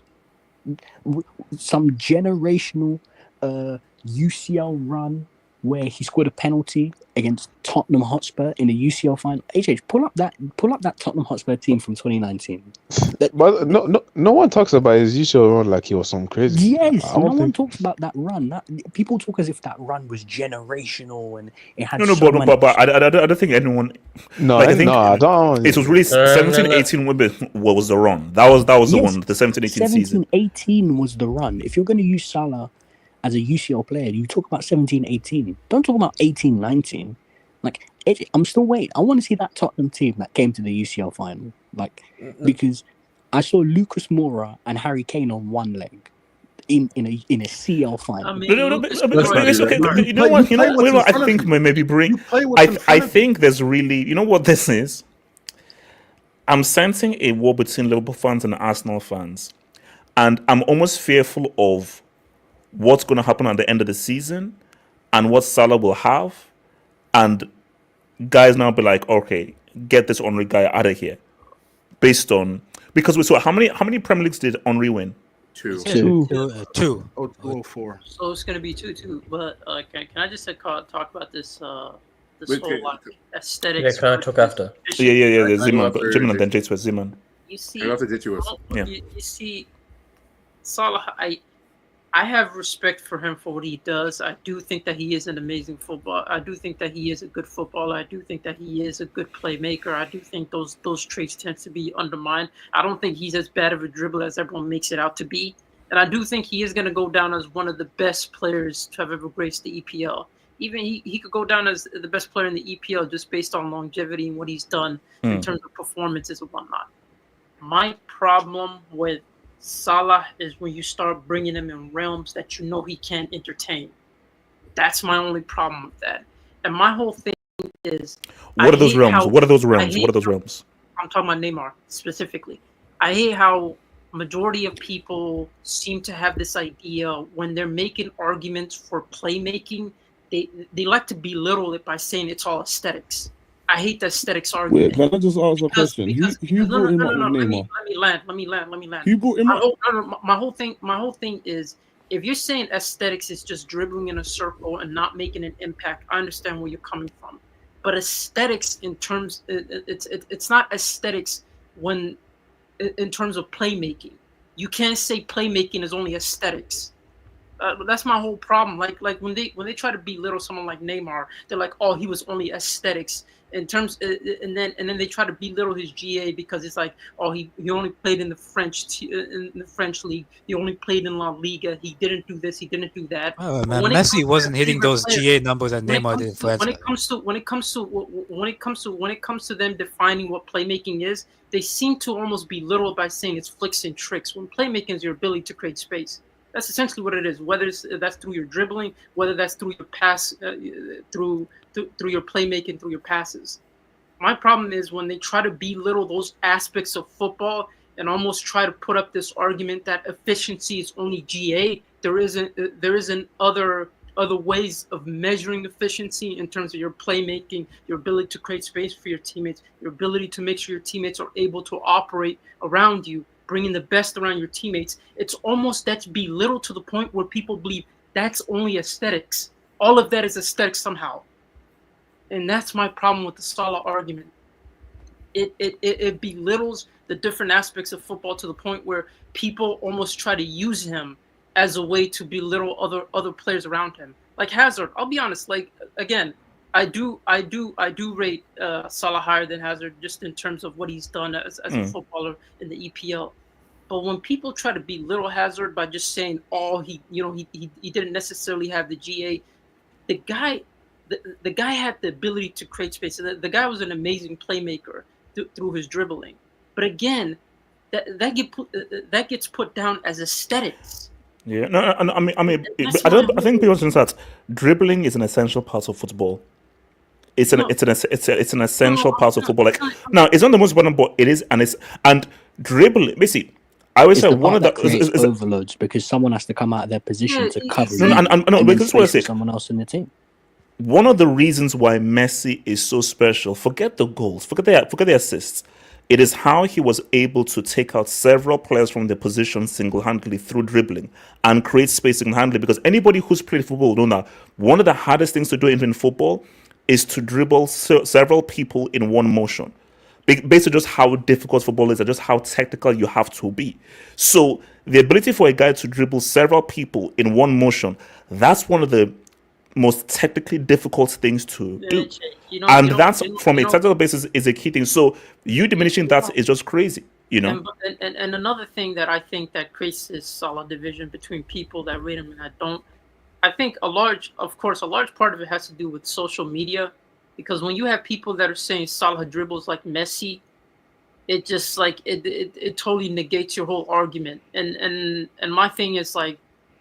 some generational UCL run where he scored a penalty against Tottenham Hotspur in a UCL final. Pull up that Tottenham Hotspur team from 2019. But no one talks about his UCL run like he was some crazy. Yes, no one talks about that run. People talk as if that run was generational and it had but I don't think anyone. I don't. It was really 17-18 was the run. That was the one. The 17-18 season. 17-18 was the run. If you're going to use Salah as a UCL player, you talk about 17-18. Don't talk about 18-19. Like, I'm still waiting. I want to see that Tottenham team that came to the UCL final. Like, because I saw Lucas Moura and Harry Kane on one leg in a CL final. You know what I think maybe bring. I think there's really, you know what this is. I'm sensing a war between Liverpool fans and Arsenal fans, and I'm almost fearful of what's going to happen at the end of the season and what Salah will have, and guys now be like, okay, get this Henry guy out of here, based on, because we saw how many Premier Leagues did Henry win? Two. Oh, 4. So it's going to be 2-2. But can I just talk about this whole aesthetics? Yeah, can I talk after? Yeah. Ziman and then Jates with Ziman. You see, you see, Salah, I have respect for him for what he does. I do think that he is an amazing footballer. I do think that he is a good footballer. I do think that he is a good playmaker. I do think those traits tend to be undermined. I don't think he's as bad of a dribbler as everyone makes it out to be. And I do think he is going to go down as one of the best players to have ever graced the EPL. Even he could go down as the best player in the EPL just based on longevity and what he's done in terms of performances and whatnot. My problem with Salah is when you start bringing him in realms that you know he can't entertain. That's my only problem with that. And my whole thing is, what are those realms? What are those realms? I'm talking about Neymar specifically. I hate how majority of people seem to have this idea when they're making arguments for playmaking, they like to belittle it by saying it's all aesthetics. I hate the aesthetics argument. Wait, can I just ask a question? Who brought him up with Neymar? Let me land. Who brought him up? My whole thing is, if you're saying aesthetics is just dribbling in a circle and not making an impact, I understand where you're coming from. But aesthetics in terms, it's not aesthetics when in terms of playmaking. You can't say playmaking is only aesthetics. That's my whole problem. Like when they try to belittle someone like Neymar, they're like, oh, he was only aesthetics in terms, and then they try to belittle his GA because it's like, oh, he only played in the French league. He only played in La Liga. He didn't do this. He didn't do that. Oh man, Messi wasn't hitting those GA numbers that Neymar did in France. When it comes to them defining what playmaking is, they seem to almost belittle it by saying it's flicks and tricks. When playmaking is your ability to create space. That's essentially what it is. Whether that's through your dribbling, whether that's through your pass, through your playmaking, through your passes. My problem is when they try to belittle those aspects of football, and almost try to put up this argument that efficiency is only GA. There isn't other ways of measuring efficiency in terms of your playmaking, your ability to create space for your teammates, your ability to make sure your teammates are able to operate around you, bringing the best around your teammates. It's almost that's belittled to the point where people believe that's only aesthetics. All of that is aesthetics somehow. And that's my problem with the Salah argument. It belittles the different aspects of football to the point where people almost try to use him as a way to belittle other players around him. Like Hazard, I'll be honest. Like again, I do rate Salah higher than Hazard just in terms of what he's done as a footballer in the EPL. But when people try to belittle Hazard by just saying, "Oh, he didn't necessarily have the GA," the guy had the ability to create space. The guy was an amazing playmaker through his dribbling. But again, that gets put down as aesthetics. Yeah, no, I mean, I think people understand that dribbling is an essential part of football. It's an essential part of football. Like now, it's not the most important, but it is, and dribbling. Basically, I always say one of the creates overloads because someone has to come out of their position to cover you. No, and this is what I say. Someone else in the team. One of the reasons why Messi is so special, forget the goals, forget the assists. It is how he was able to take out several players from their position single-handedly through dribbling and create space single-handedly. Because anybody who's played football will know that one of the hardest things to do in football is to dribble several people in one motion. Basically just how difficult football is and just how technical you have to be. So the ability for a guy to dribble several people in one motion, that's one of the most technically difficult things to do. That's from a technical basis is a key thing. So you diminishing that is just crazy, you know. And another thing that I think that creates this solid division between people that rate him and that don't, I think a large part of it has to do with social media, because when you have people that are saying Salah dribbles like Messi, it just like it totally negates your whole argument. And my thing is like,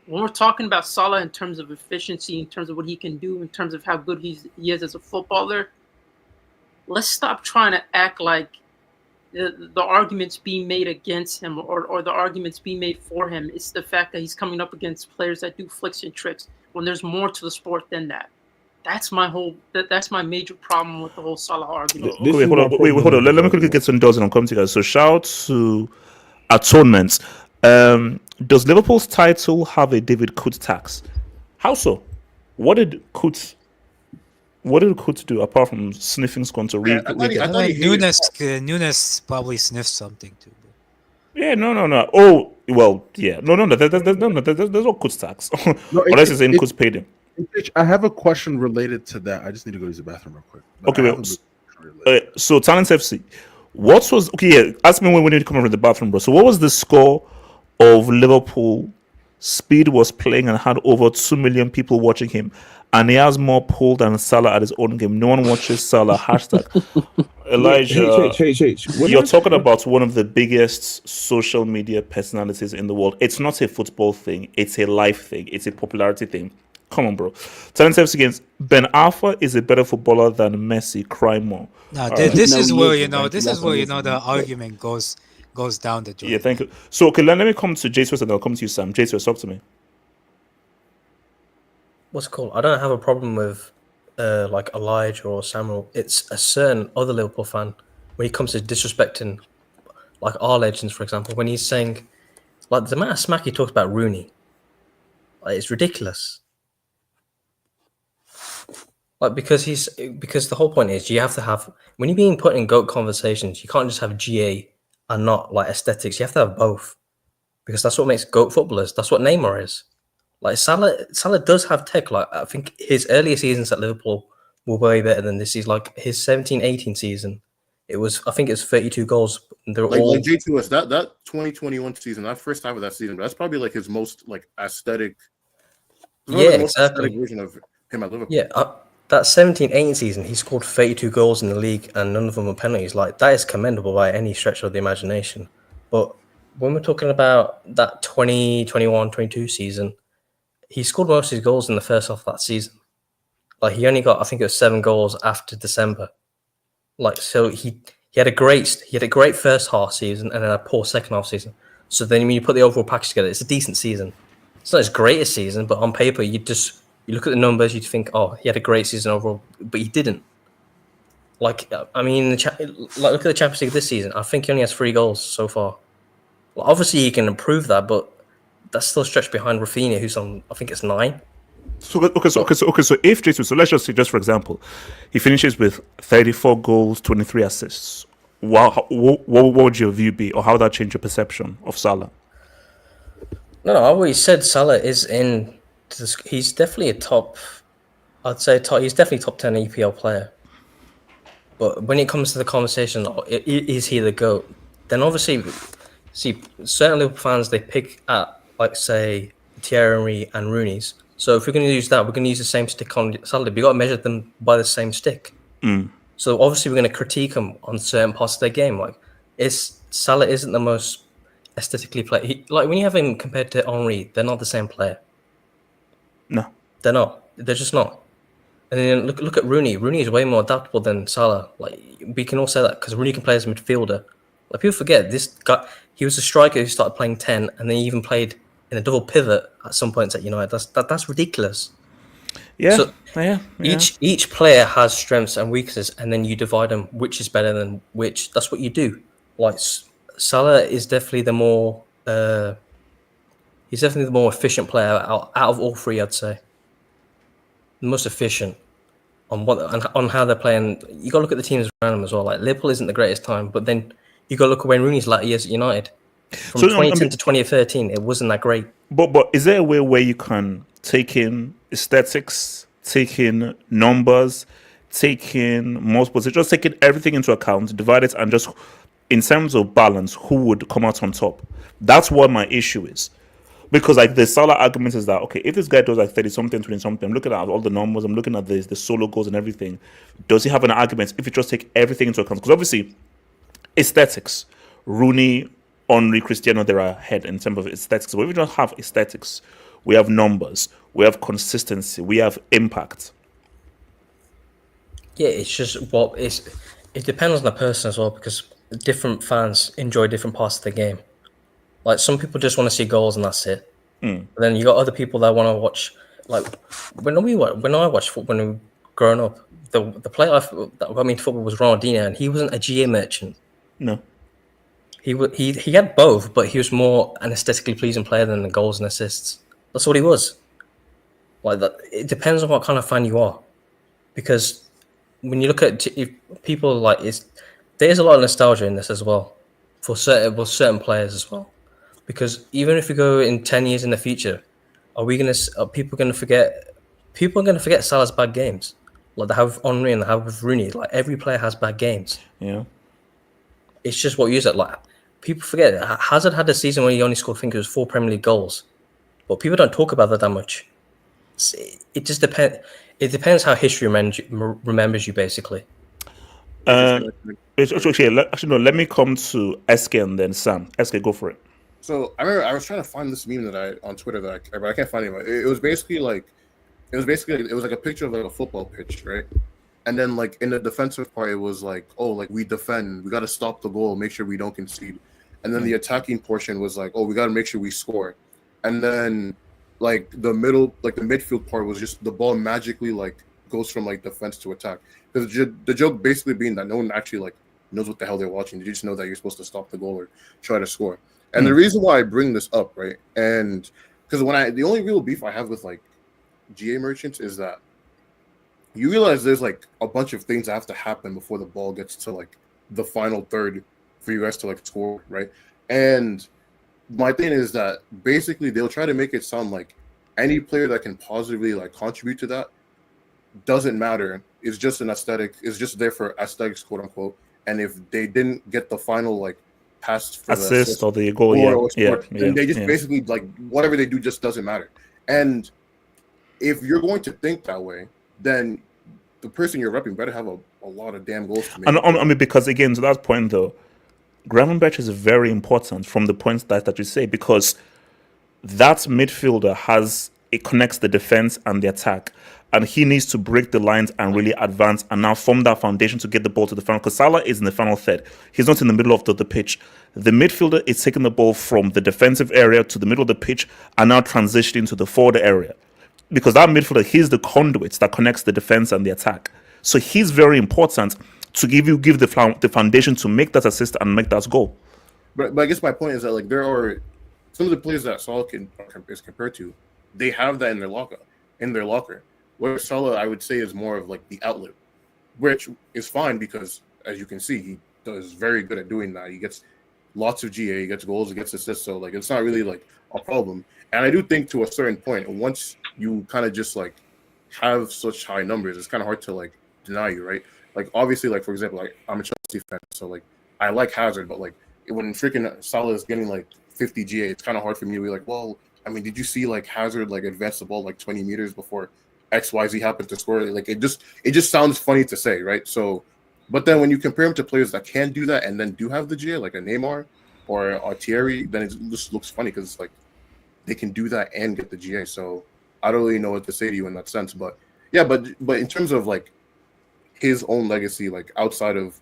when we're talking about Salah in terms of efficiency, in terms of what he can do, in terms of how good he is as a footballer, let's stop trying to act like the arguments being made against him or the arguments being made for him. It's the fact that he's coming up against players that do flicks and tricks when there's more to the sport than that. That's my major problem with the whole Salah argument. Wait, hold on. Let me quickly get some doors and I'll come to you guys. So shout out to Atonement. Does Liverpool's title have a David Coote tax? How so? What did Coote do apart from sniffing Sconto? Nunez probably sniffed something too. Yeah, no. Oh, well, yeah, no. There's no Coote tax unless it's in Coote's paid him. I have a question related to that. I just need to go use the bathroom real quick. Okay, so Talents FC. Ask me when we need to come over to the bathroom, bro. So what was the score of Liverpool? Speed was playing and had over 2 million people watching him, and he has more pull than Salah at his own game. No one watches Salah. Hashtag Elijah. You're talking about one of the biggest social media personalities in the world. It's not a football thing. It's a life thing. It's a popularity thing. Come on, bro. Talent FC against Ben Arfa is a better footballer than Messi. Cry more. No, this is where the argument goes down the drain. Yeah, thank you. So okay, let me come to Jason and I'll come to you, Sam. Jason, talk to me. What's it called? I don't have a problem with like Elijah or Samuel. It's a certain other Liverpool fan when he comes to disrespecting like our legends, for example, when he's saying like the amount of smack he talks about Rooney, like, it's ridiculous. Like because the whole point is you have to have, when you're being put in GOAT conversations, you can't just have GA and not like aesthetics. You have to have both, because that's what makes GOAT footballers. That's what Neymar is. Like Salah does have tech. Like I think his earlier seasons at Liverpool were way better than this season. Like his 17-18 season, I think it's 32 goals. They're all like J2S, that 2021 season, that first half of that season, that's probably like his most like aesthetic. Yeah, exactly. Aesthetic version of him at Liverpool. Yeah. That 17-18 season, he scored 32 goals in the league and none of them were penalties. Like, that is commendable by any stretch of the imagination. But when we're talking about that 2021-22 season, he scored most of his goals in the first half of that season. Like, he only got, I think it was 7 goals after December. Like, so he He had a great first half season and then a poor second half season. So then when you put the overall package together, it's a decent season. It's not his greatest season, but on paper, you look at the numbers, you think, oh, he had a great season overall, but he didn't. Like, I mean, look at the Champions League this season. I think he only has 3 goals so far. Well, obviously, he can improve that, but that's still stretched behind Rafinha, who's on, I think it's 9. So if Jesus, so let's just say, just for example, he finishes with 34 goals, 23 assists. What would your view be, or how would that change your perception of Salah? No, I always said Salah is in. He's definitely a top. I'd say he's definitely top 10 EPL player. But when it comes to the conversation, is he the GOAT? Then obviously, see, certain Liverpool fans, they pick at, like, say, Thierry Henry and Rooney's. So if we're going to use that, we're going to use the same stick on Salah. We've got to measure them by the same stick. So obviously, we're going to critique them on certain parts of their game. Like, Salah isn't the most aesthetically played. Like, when you have him compared to Henry, they're not the same player. No. They're not. They're just not. And then look at Rooney. Rooney is way more adaptable than Salah. Like, we can all say that because Rooney can play as a midfielder. Like, people forget this guy. He was a striker who started playing 10, and then he even played in a double pivot at some points at United. That's ridiculous. Yeah. So yeah. Each player has strengths and weaknesses, and then you divide them. Which is better than which? That's what you do. Like, Salah is definitely the more. He's definitely the more efficient player out of all 3. I'd say. The most efficient on how they're playing. You got to look at the teams around them as well. Like, Liverpool isn't the greatest time, but then you got to look at Wayne Rooney's latter years at United. From 2010 to 2013, it wasn't that great. But is there a way where you can take in aesthetics, take in numbers, take in multiple, just taking everything into account, divide it, and just in terms of balance, who would come out on top? That's what my issue is. Because, like, the Salah argument is that, okay, if this guy does like 30-something, 20-something, I'm looking at all the numbers, I'm looking at the solo goals and everything. Does he have an argument if you just take everything into account? Because obviously, aesthetics, Rooney, Henry, Cristiano, they're ahead in terms of aesthetics. But if we don't have aesthetics, we have numbers, we have consistency, we have impact. Yeah, it's just it depends on the person as well, because different fans enjoy different parts of the game. Like, some people just want to see goals and that's it. But then you got other people that want to watch. Like, when I watched football when we were growing up, the player that got me into football was Ronaldinho, and he wasn't a GA merchant. No. He had both, but he was more an aesthetically pleasing player than the goals and assists. That's what he was. Like, that, it depends on what kind of fan you are, because when you look at people, like, there's a lot of nostalgia in this as well for certain players as well. Because even if we go in 10 years in the future, are people going to forget? People are going to forget Salah's bad games, like they have Henry and they have with Rooney. Like, every player has bad games. Yeah, it's just what you use it. Like, people forget Hazard had a season where he only scored, I think it was 4 Premier League goals, but people don't talk about that much. It just depends. It depends how history remembers you, basically. Actually, no. Let me come to SK and then Sam. SK, go for it. So I remember I was trying to find this meme that on Twitter but I can't find it. It was basically like a picture of like a football pitch, right? And then, like, in the defensive part, it was like, oh, like, we defend, we got to stop the goal, make sure we don't concede. And then the attacking portion was like, oh, we got to make sure we score. And then, like, the midfield part was just the ball magically, like, goes from, like, defense to attack. Because the joke basically being that no one actually, like, knows what the hell they're watching. They just know that you're supposed to stop the goal or try to score. And the reason why I bring this up, right, and because the only real beef I have with, like, GA merchants is that you realize there's, like, a bunch of things that have to happen before the ball gets to, like, the final third for you guys to, like, score, right? And my thing is that basically they'll try to make it sound like any player that can positively, like, contribute to that doesn't matter. It's just an aesthetic. It's just there for aesthetics, quote unquote. And if they didn't get the final, like, pass for assist or the goal, then they just basically, like, whatever they do just doesn't matter. And if you're going to think that way, then the person you're repping better have a lot of damn goals to make. I mean, because again, to that point though, Gravenberch is very important from the points that you say, because that midfielder has it connects the defense and the attack. And he needs to break the lines and really advance and now form that foundation to get the ball to the final. Because Salah is in the final third. He's not in the middle of the pitch. The midfielder is taking the ball from the defensive area to the middle of the pitch and now transitioning to the forward area. Because that midfielder, he's the conduit that connects the defense and the attack. So he's very important to give the foundation to make that assist and make that goal. But I guess my point is that like there are some of the players that Salah is compared to, they have that in their locker. Where Salah, I would say, is more of like the outlet, which is fine because, as you can see, he is very good at doing that. He gets lots of GA, he gets goals, he gets assists, so like it's not really like a problem. And I do think to a certain point, once you kind of just like have such high numbers, it's kind of hard to like deny you, right? Like obviously, like for example, like I'm a Chelsea fan, so like I like Hazard, but like when freaking Salah is getting like 50 GA, it's kind of hard for me to be like, well, I mean, did you see like Hazard like advance the ball like 20 meters before XYZ happened to score? Like it just sounds funny to say, right? So, but then when you compare him to players that can do that and then do have the GA, like a Neymar or a Thierry, then it just looks funny because it's like they can do that and get the GA. So I don't really know what to say to you in that sense, but yeah, but in terms of like his own legacy, like outside of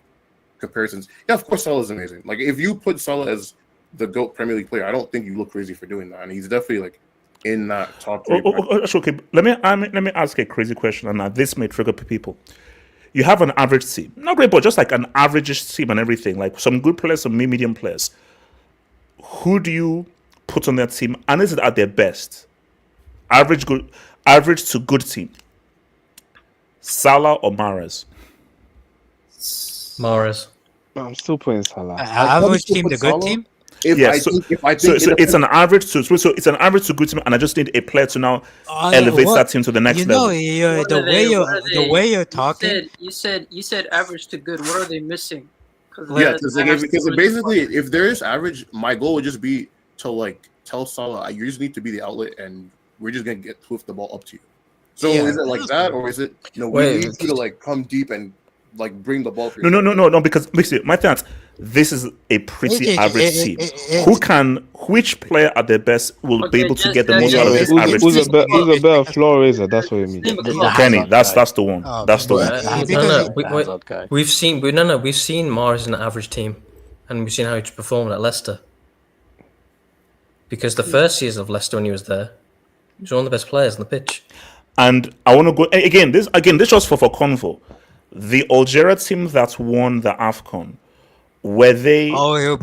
comparisons, yeah, of course Salah is amazing. Like if you put Salah as the GOAT Premier League player, I don't think you look crazy for doing that, and he's definitely like in that top three. Okay, let me ask a crazy question, and now this may trigger people. You have an average team, not great, but just like an average team and everything, like some good players, some medium players. Who do you put on that team, and is it at their best? Average to good team. Salah or Mahrez? Mahrez. I'm still putting Salah. Average team, the good team. So it's an average to it's an average to good team, and I just need a player to now elevate that team to the next level. The way you're talking. You said average to good. What are they missing? Yeah, because basically, if there is average, my goal would just be to like tell Salah, you just need to be the outlet, and we're just gonna get the ball up to you. So is it like that, or is it we need you to like come deep and like bring the ball? No, because my thing is, this is a pretty average team. Which player at their best will be able to get the most out of this average team? Who's a better floor raiser? That's what you mean. Kenny, that's the one. That's the one. We've seen Mahrez in an average team, and we've seen how he's performed at Leicester. Because the first season of Leicester when he was there, he was one of the best players on the pitch. And I want to go again. This just for convo. The Algeria team that won the AFCON, were they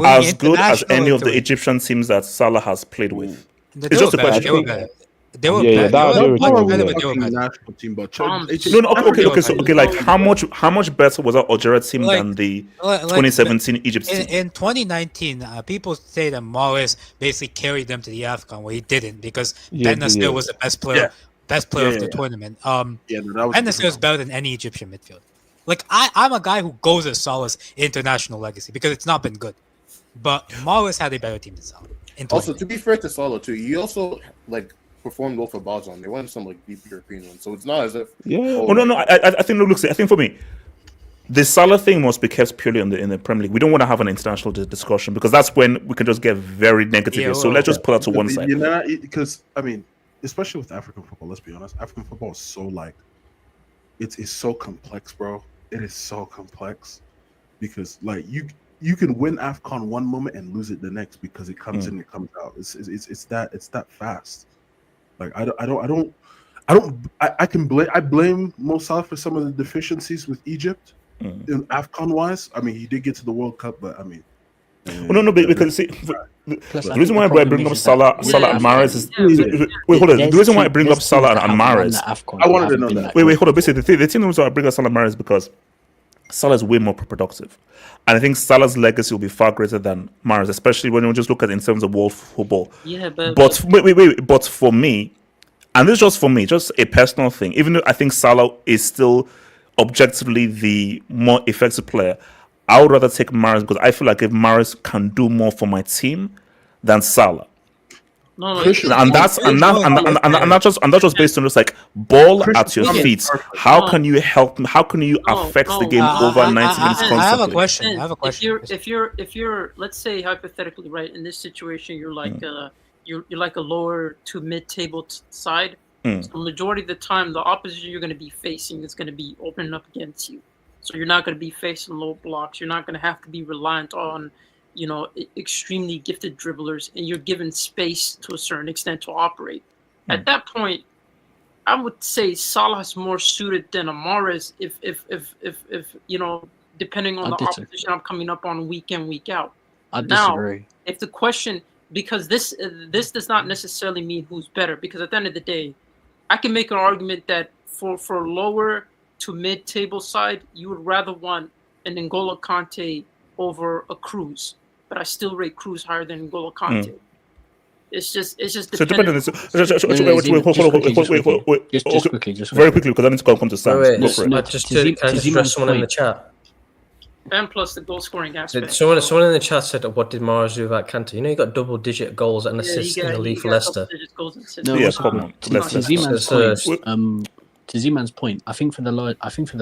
as good as any of the Egyptian teams that Salah has played with? It's just a question. They were better. Okay. Like how much better was that Algeria team than the 2017 Egypt team? In 2019, people say that Mahrez basically carried them to the AFCON, where he didn't because Ben Nasser was the best player of the tournament. Ben Nasser is better than any Egyptian midfielder. Like I'm a guy who goes as Salah's international legacy because it's not been good, but Mahrez had a better team than Salah. Also, to be fair to Salah too, he also like performed well for Basel. They won some like deep European ones, so it's not as if. I think for me, the Salah thing must be kept purely in the Premier League. We don't want to have an international discussion because that's when we can just get very negative. So let's just put that to one side. Because I mean, especially with African football, let's be honest, African football is so like it's so complex, bro. It is so complex because like you can win AFCON one moment and lose it the next because it comes in and it comes out. It's that fast. Like I blame Mo Salah for some of the deficiencies with Egypt in AFCON wise. I mean, he did get to the World Cup, but I mean, because see, the reason why I bring up Salah and Mahrez is hold on. The reason why I bring up Salah and Mahrez, I wanted to know that. Hold on. Basically, the thing reason I bring up Salah and Mahrez is because Salah is way more productive, and I think Salah's legacy will be far greater than Mahrez, especially when you just look at it in terms of world football. Yeah, but But for me, and this is just for me, just a personal thing. Even though I think Salah is still objectively the more effective player, I would rather take Mahrez because I feel like if Mahrez can do more for my team than Salah. And that's just based on just like ball at your feet. How can you help? How can you affect the game over 90 minutes constantly? I have a question. If you're let's say hypothetically, right, in this situation, you're like you're like a lower to mid-table side. Mm. So majority of the time, the opposition you're going to be facing is going to be opening up against you. So you're not going to be facing low blocks. You're not going to have to be reliant on, extremely gifted dribblers, and you're given space to a certain extent to operate. At that point, I would say Salah is more suited than Mahrez if depending on the opposition I'm coming up on week in, week out. I disagree. If the question, because this does not necessarily mean who's better, because at the end of the day, I can make an argument that for lower to mid-table side, you would rather want an N'Golo Kante over a Cruz, but I still rate Cruz higher than N'Golo Kante. It's just dependent. Just quickly, very quickly, because I need to come to Sam. Go for it. Just address someone in the chat. And plus the goal scoring aspect. Someone in the chat said, "What did Mahrez do about Kante?" You know, he got double-digit goals and assists in the league for Leicester. To Z-Man's point, I think for the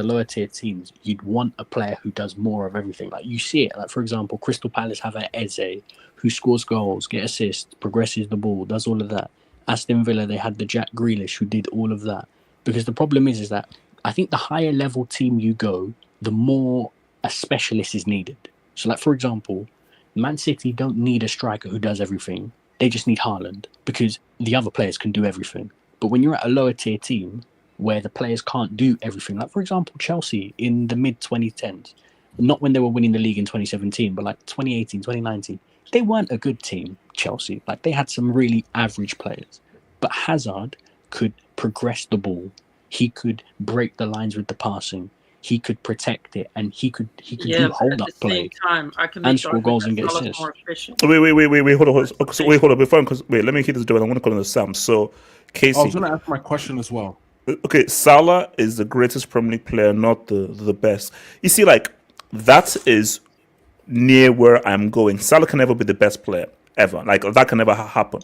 lower tier teams, you'd want a player who does more of everything. Like you see it, like for example, Crystal Palace have an Eze who scores goals, get assists, progresses the ball, does all of that. Aston Villa, they had the Jack Grealish who did all of that. Because the problem is that I think the higher level team you go, the more a specialist is needed. So like for example, Man City don't need a striker who does everything. They just need Haaland because the other players can do everything. But when you're at a lower tier team where the players can't do everything, like for example Chelsea in the mid-2010s, not when they were winning the league in 2017, but like 2018, 2019, they weren't a good team, Chelsea. Like they had some really average players. But Hazard could progress the ball. He could break the lines with the passing. He could protect it, and he could do hold-up play and score goals and get assists. Wait, hold on. Let me keep this going. I want to call on Sam. So, Casey. I was going to ask my question as well. Okay, Salah is the greatest Premier League player, not the best. You see, like, that is near where I'm going. Salah can never be the best player, ever. Like, that can never happen.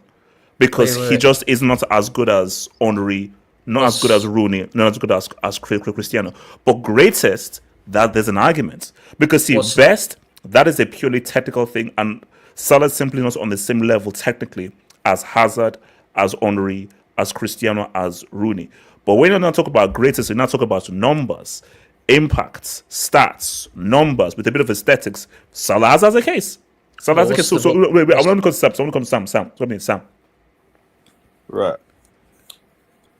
Because he just is not as good as Henry, not as good as Rooney, not as good as Cristiano. But greatest, that there's an argument. Because, see, best, that is a purely technical thing. And Salah is simply not on the same level technically as Hazard, as Henry, as Cristiano, as Rooney. But when you're not talking about greatest, you're not talking about numbers, impacts, stats, numbers, with a bit of aesthetics. Salah has a case. Salah has a case. So wait, I want to come to Sam. Right.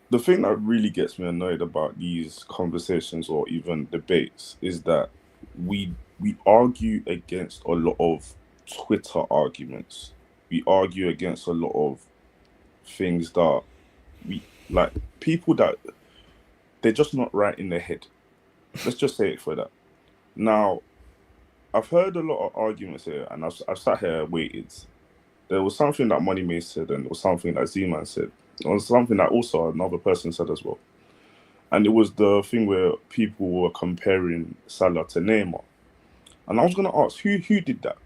The thing that really gets me annoyed about these conversations or even debates is that we argue against a lot of Twitter arguments. We argue against a lot of things that like people that they're just not right in their head. Let's just say it for that. Now, I've heard a lot of arguments here, and I've sat here waited. There was something that Money May said, and there was something that Z-Man said. There was something that also another person said as well. And it was the thing where people were comparing Salah to Neymar. And I was going to ask, who did that?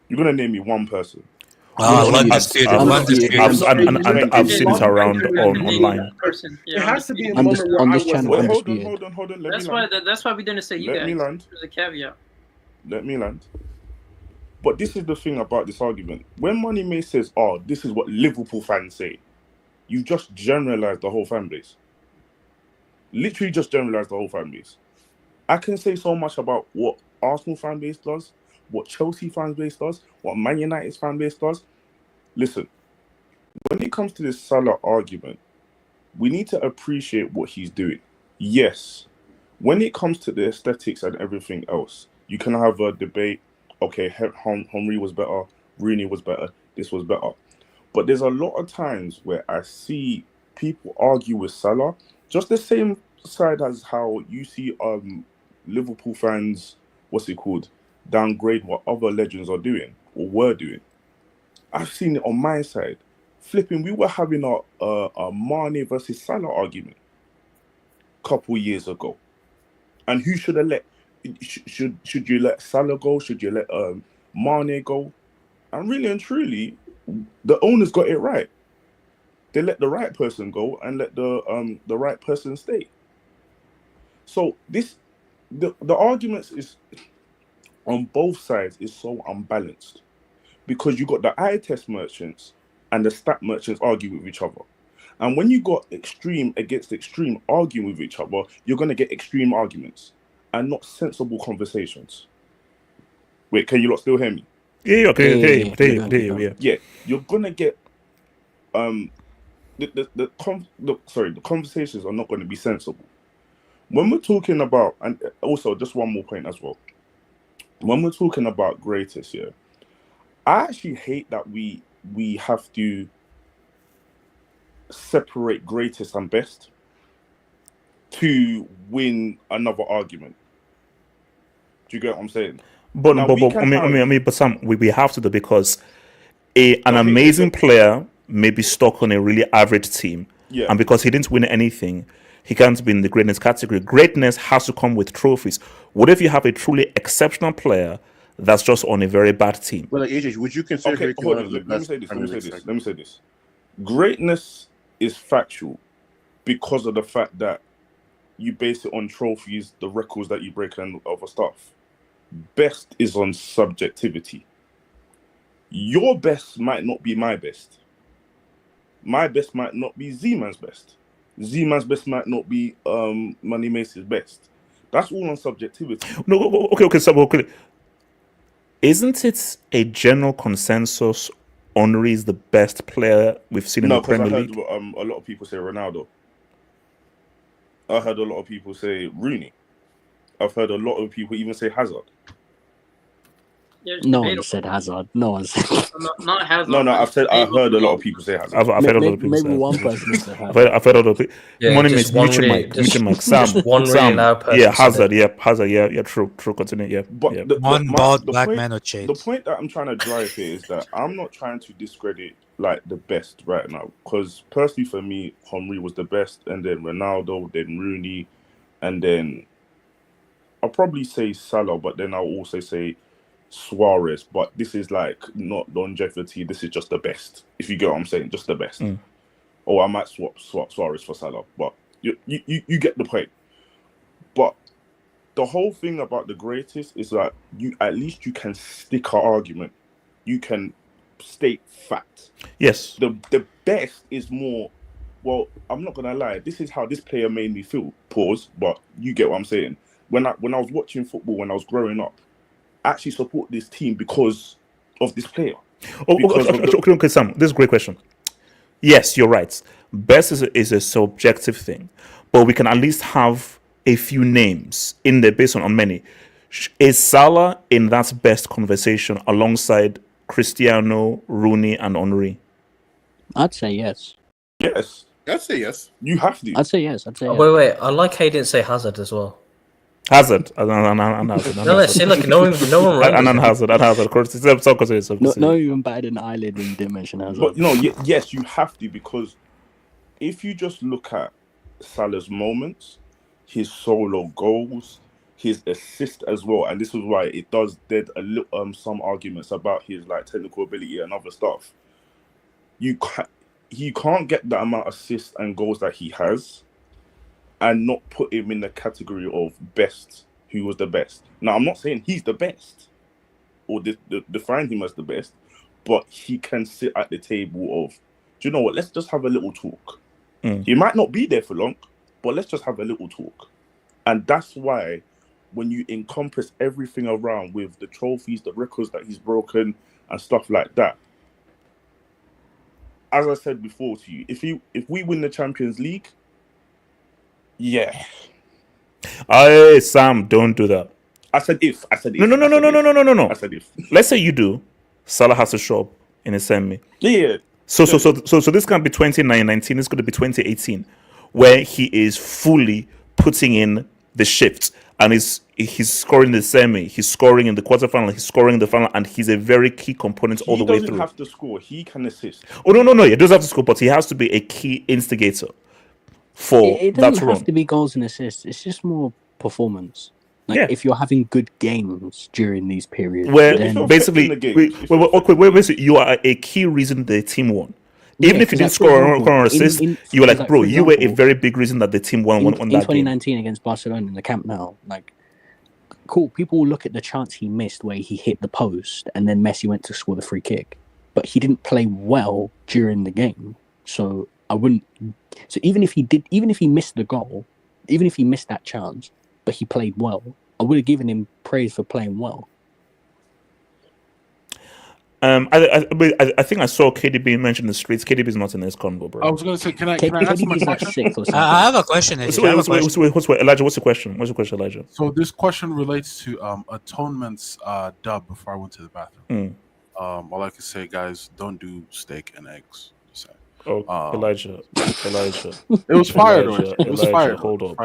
You're going to name me one person. I've seen it around online. It has to be a moment where on I this was. channel. Hold on. That's why we didn't say you Let guys. me land. There's a caveat. Let me land. But this is the thing about this argument. When Money May says, "Oh, this is what Liverpool fans say," you just generalized the whole fan base. Literally, just generalized the whole fan base. I can say so much about what Arsenal fan base does, what Chelsea fan base does, what Man United fan base does. Listen, when it comes to this Salah argument, we need to appreciate what he's doing. Yes, when it comes to the aesthetics and everything else, you can have a debate. Okay, Henry was better, Rooney was better, this was better. But there's a lot of times where I see people argue with Salah, just the same side as how you see Liverpool fans, downgrade what other legends are doing or were doing. I've seen it on my side. Flipping, we were having a Mane versus Salah argument a couple years ago. And who should have let... Should you let Salah go? Should you let Mane go? And really and truly, the owners got it right. They let the right person go and let the right person stay. So the arguments is on both sides is so unbalanced because you got the eye test merchants and the stat merchants argue with each other. And when you got extreme against extreme arguing with each other, you're going to get extreme arguments and not sensible conversations. Wait, can you lot still hear me? Yeah, okay, yeah. You're going to get the conversations are not going to be sensible. When we're talking about, and also just one more point as well. When we're talking about greatest, yeah, I actually hate that we have to separate greatest and best to win another argument. Do you get what I'm saying? But Now, but Sam, we have to do, because an amazing player may be stuck on a really average team, Yeah. and because he didn't win anything, he can't be in the greatness category. Greatness has to come with trophies. What if you have a truly exceptional player that's just on a very bad team? Well, like AJ, would you consider Okay, Ricky hold one on. of the Let me best say this. Premier Let me say League this. Let me say this. Greatness is factual because of the fact that you base it on trophies, the records that you break, and other stuff. Best is on subjectivity. Your best might not be my best. My best might not be Z-Man's best. Z-Man's best might not be Money Mace's best. That's all on subjectivity. No, okay, so okay. Isn't it a general consensus Henry is the best player we've seen in No, the because I Premier heard League? a lot of people say Ronaldo. I heard a lot of people say Rooney. I've heard a lot of people even say Hazard. There's No one debatable. said Hazard. No one said. Not Hazard. No, but I it's heard debatable. a lot of people say Hazard. I've heard a lot of people say Maybe one Hazard. person said Hazard. I've heard a lot of people. Yeah, Money just Mace, one mute your really- mic, just- mute your mic. Sam, just one really Sam, loud person yeah, said Hazard, it. Hazard, yeah, true, continue, yeah. But yeah. One bald black point, man with shades. The point that I'm trying to drive here is that I'm not trying to discredit like the best right now, because personally for me, Henry was the best, and then Ronaldo, then Rooney, and then I'll probably say Salah, but then I'll also say Suarez. But this is like not longevity. This is just the best. If you get what I'm saying, just the best. Or I might swap Suarez for Salah, but you get the point. But the whole thing about the greatest is that you at least you can stick an argument. You can state facts. Yes. The best is more, well, I'm not gonna lie, this is how this player made me feel. Pause, but you get what I'm saying. When I was watching football when I was growing up, I actually support this team because of this player. Okay, Sam, this is a great question. Yes, you're right. Best is a subjective thing, but we can at least have a few names in there based on many. Is Salah in that best conversation alongside Cristiano, Rooney, and Henry? I'd say yes. Yes. I'd say yes. You have to. I'd say yes. I'd say yes. Wait. I like how you didn't say Hazard as well. Hazard and Hazard. No, see, look, no one and Hazard. Of course, it's No, even batted an eyelid when you didn't mention Hazard. But yes, you have to, because if you just look at Salah's moments, his solo goals, his assist as well, and this is why it does dead a little some arguments about his like technical ability and other stuff. You can't get the amount of assists and goals that he has and not put him in the category of best, who was the best. Now, I'm not saying he's the best or define him as the best, but he can sit at the table of, do you know what, let's just have a little talk. He might not be there for long, but let's just have a little talk. And that's why when you encompass everything around with the trophies, the records that he's broken and stuff like that, as I said before to you, if we win the Champions League, yeah. Hey, Sam, don't do that. I said if. No. I said if. Let's say you do. Salah has to show up in a semi. Yeah. So this can't be 2019. It's going to be 2018, where he is fully putting in the shift, and he's scoring the semi, he's scoring in the quarterfinal, he's scoring in the final, and he's a very key component all the way through. He doesn't have to score. He can assist. Oh no, he doesn't have to score, but he has to be a key instigator for It that doesn't role. have to be goals and assists. It's just more performance. Like if you're having good games during these periods, Where then basically, you are a key reason the team won. Even if you didn't score or assist, you were like, bro, you were a very big reason that the team won in that game. 2019 against Barcelona in the Camp Nou. Like, cool. People will look at the chance he missed where he hit the post and then Messi went to score the free kick. but he didn't play well during the game. So I wouldn't. So even if he missed the goal, even if he missed that chance, but he played well, I would have given him praise for playing well. I think I saw KDB mentioned in the streets. KDB is not in this convo, bro. I was going to say, can I answer my question? I have a question. Elijah, what's the question? What's the question, Elijah? So this question relates to Atonement's dub before I went to the bathroom. All I can say, guys, don't do steak and eggs. Oh, Elijah. It was fire, though. It was fire. Hold on.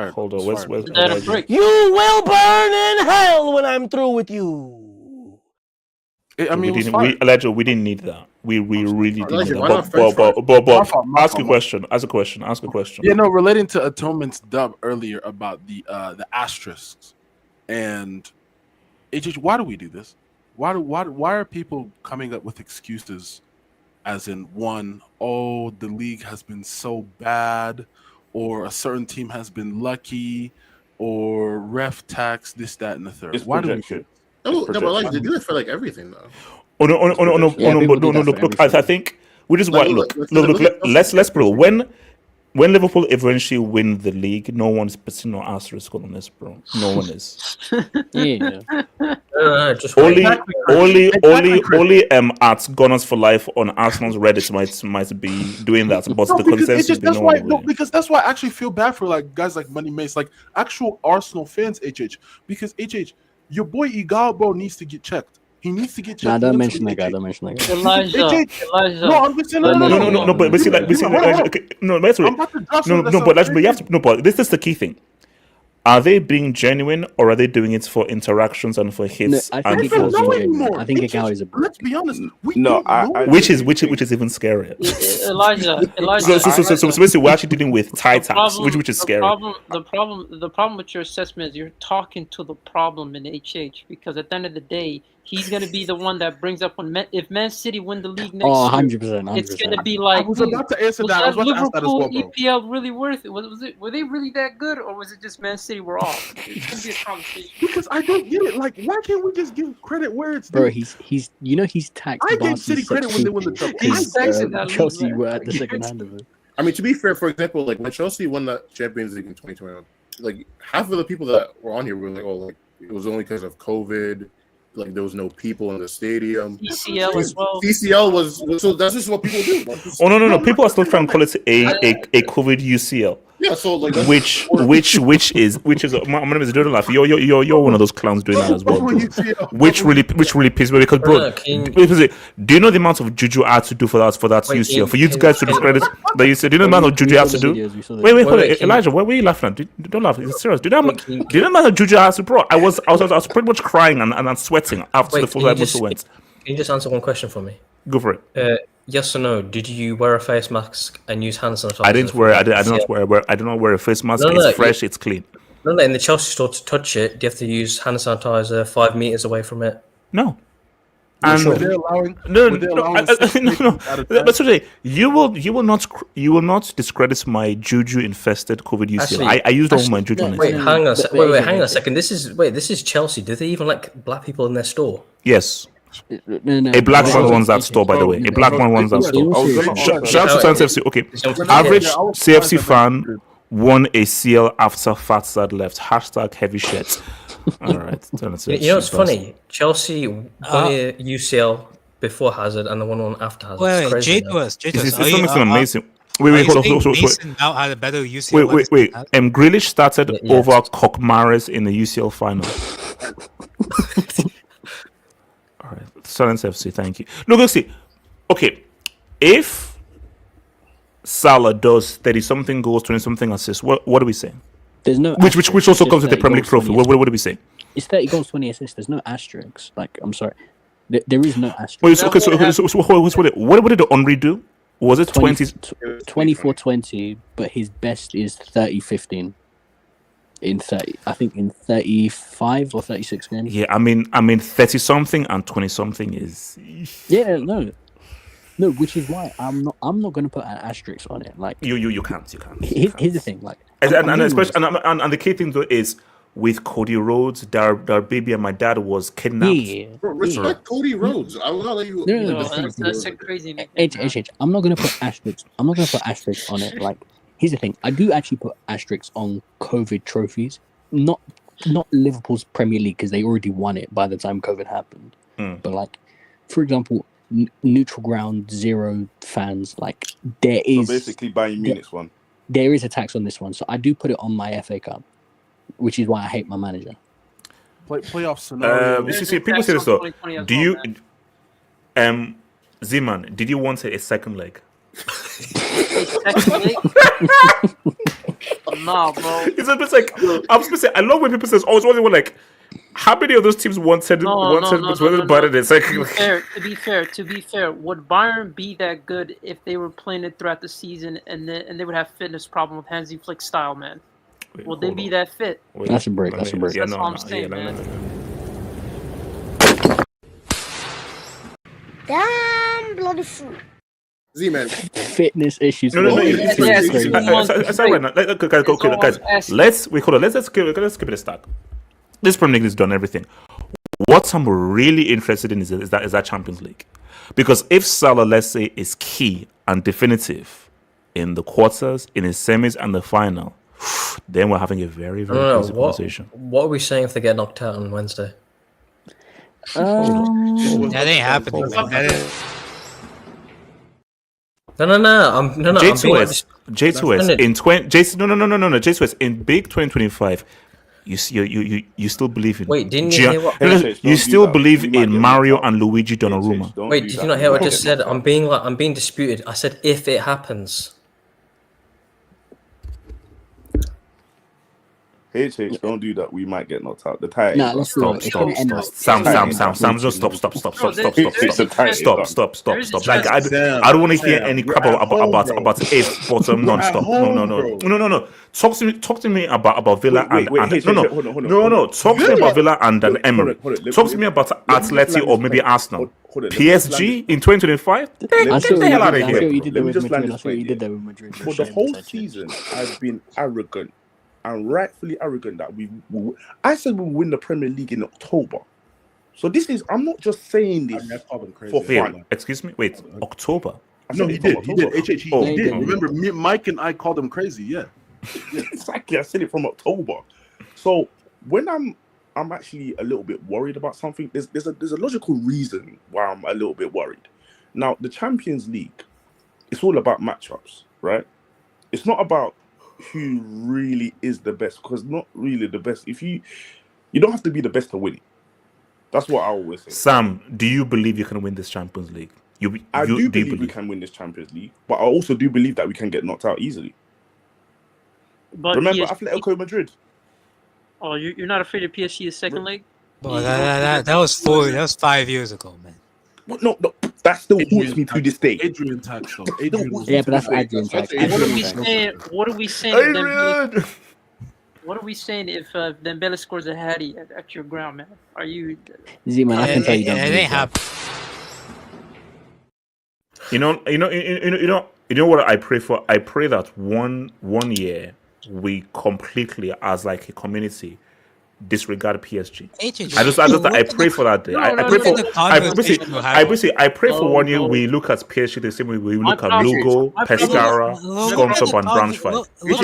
Where's Elijah? You will burn in hell when I'm through with you. Elijah, we didn't need that. We really didn't need that. But ask a question. Yeah, no, relating to Atonement's dub earlier about the asterisks and HH, why do we do this? Why are people coming up with excuses? As in, one, oh, the league has been so bad, or a certain team has been lucky, or ref tax, this, that, and the third. It's Why projection. No, but like they do it for like everything though. No. Look, I think we just look. Let's bro. When Liverpool eventually win the league, no one's putting no asterisk on this, bro. No one is. Yeah. Only at Gunners for Life on Arsenal's Reddit might be doing that, but the consensus is no one. Because that's why I actually feel bad for like guys like Money Mace, like actual Arsenal fans, because your boy Igalbo needs to get checked. He needs to get checked. Nah, don't mention that guy. Elijah. No, I'm just saying no. But you have to. No, but this is the key thing. Are they being genuine, or are they doing it for interactions and for hits? I think Igal is a. Let's be honest. Which is even scarier. Elijah. So basically, we're actually dealing with tie taps, which is scary. The problem with your assessment is you're talking to the problem in HH, because at the end of the day, he's going to be the one that brings up if Man City win the league next year. 100%. It's going to be like, I was about to answer that. I was about to ask that as well, bro. EPL really worth it? Were they really that good, or was it just Man City were off? It's going to be a conversation. Because I don't get it. Like, why can't we just give credit where it's due? Bro, he's taxed. I gave City credit when they won the trophy. Chelsea were at the second hand of it. I mean, to be fair, for example, like when Chelsea won the Champions League in 2021, like half of the people that were on here were like, "Oh, like it was only because of COVID." Like there was no people in the stadium. CCL as well. CCL was so that's just what people do. No. People are still trying to call it a COVID UCL. Yeah, so like which is my name is Jordan Laugh. You're one of those clowns doing that as well, bro. which really pisses me because, bro, do you know the amount of juju I had to do for that UCL? For you guys to discredit that you said, do you know the amount of juju I had to do? Wait, hold on, Elijah, why were you laughing at? Don't laugh. It's serious. Do you know the amount of juju I had to, bro? I was pretty much crying and sweating after the full time went. Can you just answer one question for me? Go for it. Yes or no? Did you wear a face mask and use hand sanitizer? I didn't wear. I do not wear a face mask. It's fresh. It's clean. No. In the Chelsea store, to touch it, do you have to use hand sanitizer 5 meters away from it? No. And no. But today you will not discredit my juju infested COVID UCL. I used all my juju on it. Wait, hang on a second. This is Chelsea. Do they even like black people in their store? Yes. A black man runs that store, by the way. A black man runs that store. Shout out to CFC. Okay, average CFC fan won a CL after Fatsad left. # heavy shit. All right. You know what's funny? Chelsea won a UCL before Hazard and the one after Hazard. Wait, J2S. It's amazing. Wait, hold on. Mason now had a better UCL. Wait. Grealish started over Kokmares in the UCL final. All right, Silence FC, thank you. Look, let's see. Okay, if Salah does 30-something goals, 20-something assists, what are we saying? There's no which also comes with the Premier League trophy. What are we saying? It's 30 goals, 20 assists. There's no asterisks. Like, I'm sorry, there is no asterisk. Wait, what did Henry do? Was it 24-20? But his best is 30-15. In 30, I think in 35 or 36 games. Yeah, I mean 30-something and 20-something is. Yeah, no, which is why I'm not going to put an asterisk on it. Like you can't. Here's the thing, like, and especially and the key thing though is with Cody Rhodes, Baby, and my dad was kidnapped. Yeah. Bro, respect Cody Rhodes. I will not let you. No, you no, know, no, defend That's a Cody Rhodes. crazy nickname. I'm not gonna put asterisks. I'm not gonna put asterisks on it. Like, here's the thing. I do actually put asterisks on COVID trophies. Not Liverpool's Premier League because they already won it by the time COVID happened. But like, for example, neutral ground 0 fans. Like, there is So basically, Bayern Munich's one. there is a tax on this one. So I do put it on my FA Cup, which is why I hate my manager. Playoff scenario. You see, people say this though. Do you, Z-Man, did you want a second leg? Nah, bro. It's like I was gonna say. I love when people say, "Oh, it's only one." Like, how many of those teams wanted better than second leg? To be fair, would Bayern be that good if they were playing it throughout the season and they would have fitness problem with Hansi Flick style, man? Would they be that fit? That's a break. That's a break. That's all I'm saying, man. Damn bloody fool. Z-Man. Fitness issues. No. Yes, Guys, let's keep it a stack. This Premier League has done everything. What I'm really interested in is that Champions League, because if Salah, let's say, is key and definitive in the quarters, in his semis, and the final, then we're having a very crazy conversation. What are we saying if they get knocked out on Wednesday? That ain't happening, man. No. J2S in 20. J2S in big 2025. You still believe in? Wait, didn't you hear what? You still believe in Mario and Luigi Donnarumma? Wait, did you not hear what I just said? I'm being disputed. I said if it happens. HH, don't do that. We might get knocked out. The tie. Nah, let's Sam, just stop. Like, I don't want to hear any crap about eighth bottom non-stop. No. Talk to me about Villa and no. Talk to me about Villa and Emery. Talk to me about Atleti or maybe Arsenal. PSG in 2025? Get the hell out of here. For the whole season, I've been arrogant. And rightfully arrogant that I said we'll win the Premier League in October. So this is, I'm not just saying this for fun. Excuse me? Wait, October? No, he did. He did. Remember, Mike and I called him crazy. Yeah. Exactly. I said it from October. So when I'm actually a little bit worried about something, there's a logical reason why I'm a little bit worried. Now, the Champions League, it's all about matchups, right? It's not about who really is the best, because not really the best. If you don't have to be the best to win it. That's what I always say. Sam, do you believe you can win this Champions League? I do believe we can win this Champions League, but I also do believe that we can get knocked out easily. But remember Atletico Madrid? Oh, you're not afraid of PSG's second leg? Bro, that was 5 years ago, man. No, that still haunts me to this day. Adrian tax, though. Yeah, but that's Adrian tax. What are we saying? What are we saying if Dembele scores a hattie at your ground, man? Are you? Z-Man, I can tell you it ain't happening. You know what I pray for? I pray that one year we completely, as like a community, disregard PSG. I pray for that day. I pray for 1 year we look at PSG the same way we look at Lugo, Pescara, Scunthorpe, and Braunschweig. You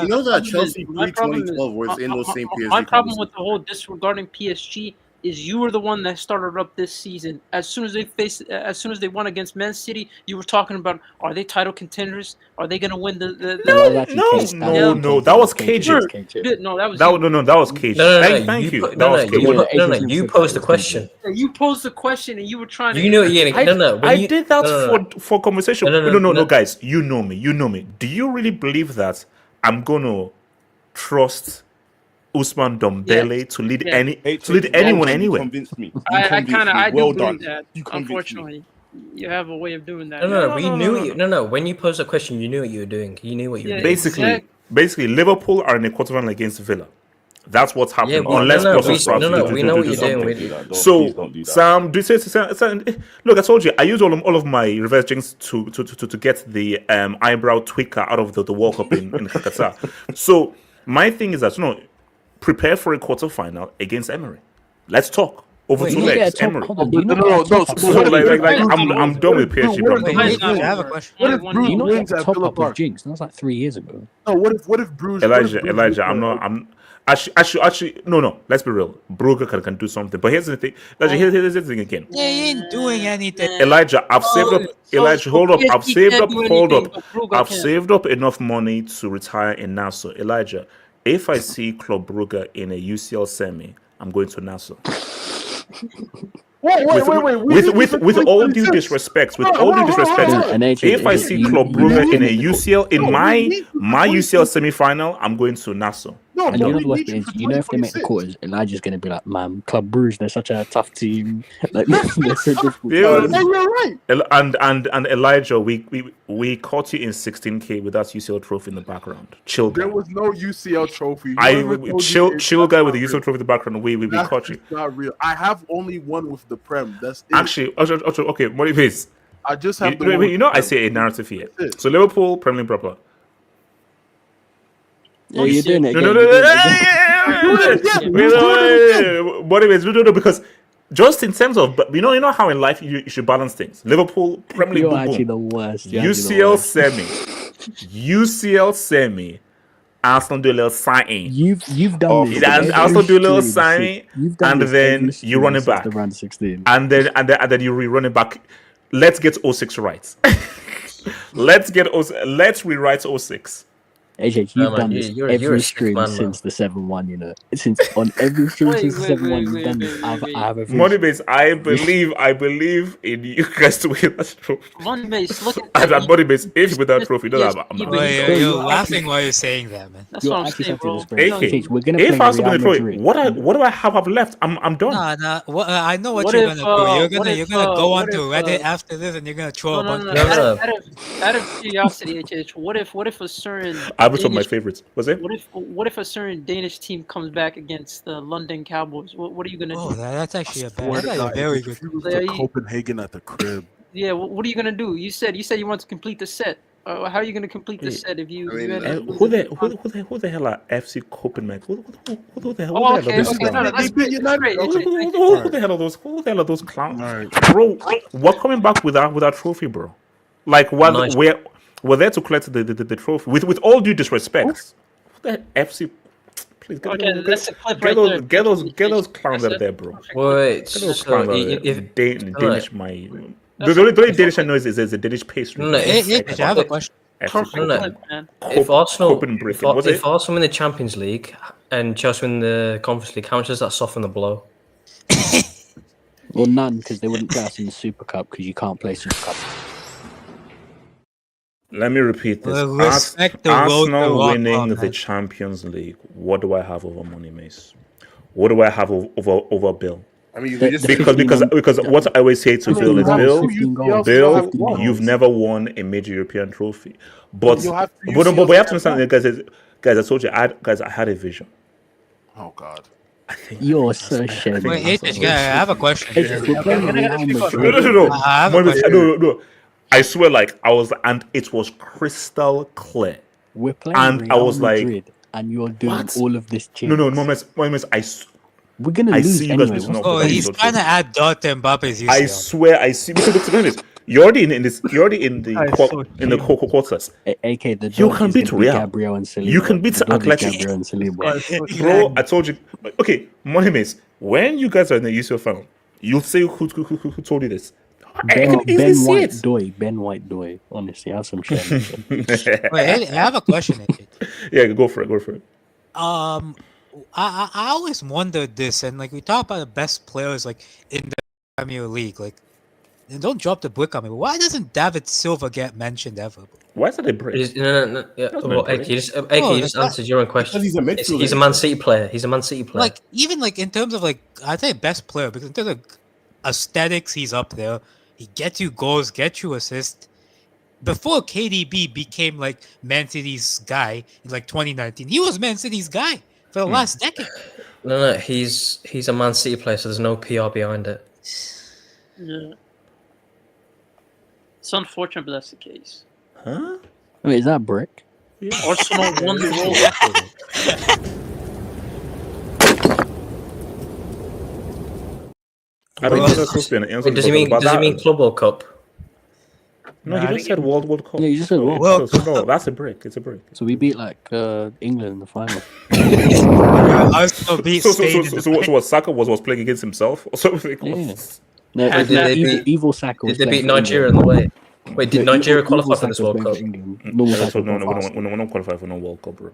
know that Chelsea pre-2012 was in those same PSG. My problem with the whole disregarding PSG is you were the one that started up this season. As soon as they won against Man City, you were talking about, are they title contenders? Are they going to win the No, that was KJ. That was KJ. Thank you. You posed the question. You posed the question, and you were trying to. You know, I did that for conversation. No, guys, you know me. Do you really believe that I'm gonna trust Ousmane Dembele to lead anyone anywhere? Convinced me. I do well believe done. that. Unfortunately, you have a way of doing that. No. When you posed a question, you knew what you were doing. You knew what you were doing. Basically, Liverpool are in a quarterfinal against Villa. That's what's happening. We know what you're doing. So, Sam, look, I told you, I used all of my reverse jinx to get the eyebrow tweaker out of the World Cup in Qatar. So, my thing is that, prepare for a quarterfinal against Emery. Let's talk. Over Wait, 2 you legs, get a top. Emery. Hold on, do you not No, get a top up So with Jinx? I'm done with PSG, bro. What if I have a question. What if Do Bruce you not get wins a at top Villa up with Park? Jinx? That was like 3 years ago. No, what if Bruce? Elijah, I'm actually no. Let's be real. Brugge can do something, but here's the thing. Elijah, here's the thing again. They ain't doing anything. Elijah, I've saved up. Elijah, hold up. I've saved up. Hold up. I've can. saved up enough money to retire in Nassau. Elijah, if I see Club Brugge in a UCL semi, I'm going to Nassau. Wait. With all due disrespect, if I see Club Brugge in a UCL in my UCL semi-final, I'm going to Nassau. And you know the worst is, you know, if they make the quarters, Elijah's gonna be like, "Man, Club Brugge, they're such a tough team. Like they're so difficult." You're right. And Elijah, we caught you in 16K with that UCL trophy in the background. Chill guy. There was no UCL trophy. Chill guy with the UCL trophy in the background. We caught you. That's not real. I have only one with the Prem. That's it. Actually, okay. What if it's? I just have the You know, I say a narrative here. So Liverpool, Premier League proper. Yeah, you're doing it. What if it's no, because just in terms of, you know how in life you should balance things. Liverpool, Premier League, You're boom, actually boom. the worst. UCL semi. Arsenal do a little signing. You've done this. Arsenal do a little signing, and then you run it back. The round 16. And then you rerun it back. Let's get 06 right. Let's rewrite 06. AJ, you've done this every stream since the 7-1, you know. Since on every stream since the 7-1, you've done this. I have a Moneybase, I believe in you guys to win that trophy. Moneybase, look at that. Moneybase, if with that trophy, You're laughing while you're saying that, man. That's what I'm saying, bro. If I was to win the trophy, what do I have left? I'm done. Nah. I know what you're gonna do. You're gonna go onto Reddit after this, and you're gonna throw a bunch. Out of curiosity, HH, what if a certain I was one of my favorites. Was it? What if a certain Danish team comes back against the London Cowboys? What are you gonna do? Oh, that's actually a very good. Copenhagen at the crib. Yeah, what are you gonna do? You said you want to complete the set. How are you gonna complete the set if you? Who the hell are FC Copenhagen? Who the hell? Who the hell are those clowns? Bro, we're coming back with our trophy, bro. Like what? We're there to collect the trophy. With all due disrespect, the FC. Please get those clowns out there, bro. Wait, get those clowns out there. Danish, the only Danish I know is a Danish pastry. I have a question. If Arsenal win the Champions League and Chelsea win the Conference League, how much does that soften the blow? Well, none, because they wouldn't play us in the Super Cup because you can't play Super Cup. Let me repeat this. Arsenal winning the Champions League. What do I have over Money Mace? What do I have over Bill? I mean, because what I always say to Bill is, Bill, you've never won a major European trophy. But you have to understand, guys, I told you, I had a vision. Oh God. You're so shit. Wait, I have a question. No. I swear, like I was, and it was crystal clear. We're playing and Real I was Madrid, like, and you're doing all of this change. No, moments. We're gonna lose anyway. He's trying to add dot to Mbappe's UCL. I swear, I see. Because you're already in this. You're already in the quarters. AK, you can beat Real. Gabriel and Saliba. You can beat Athletic. Gabriel and Saliba. Bro, I told you. Okay, Money Mace. When you guys are in the UCL final, you'll say who told you this. Ben White Doy. Honestly, I have some shit. Wait, I have a question. Yeah, go for it. I always wondered this, and like we talk about the best players like in the Premier League, like and don't drop the brick on me. But why doesn't David Silva get mentioned ever? Why is that a break? No. Yeah. Well, AK, you just answered your own question. He's a Man City player. Like even like in terms of like I think best player because in terms of aesthetics, he's up there. He gets you goals, gets you assists. Before KDB became like Man City's guy in like 2019, he was Man City's guy for the last decade. No, he's a Man City player, so there's no PR behind it. Yeah. It's unfortunate, but that's the case. Huh? Wait, is that a brick? Yeah. Arsenal won the World Cup. I don't think that's supposed to be an answer. Wait, does he mean Club World Cup? No, he just said World Cup. Yeah, you just said So World so no, that's a break. It's a break. So we beat like England in the final. So what Saka was playing against himself or something? Yeah. No, Did they evil Saka was Did they playing beat for Nigeria England. in the way? Wait, did No, Nigeria evil qualify for this Saka was World playing Cup? for England. Normal Saka was No, playing for we're not qualified for no World Cup, bro.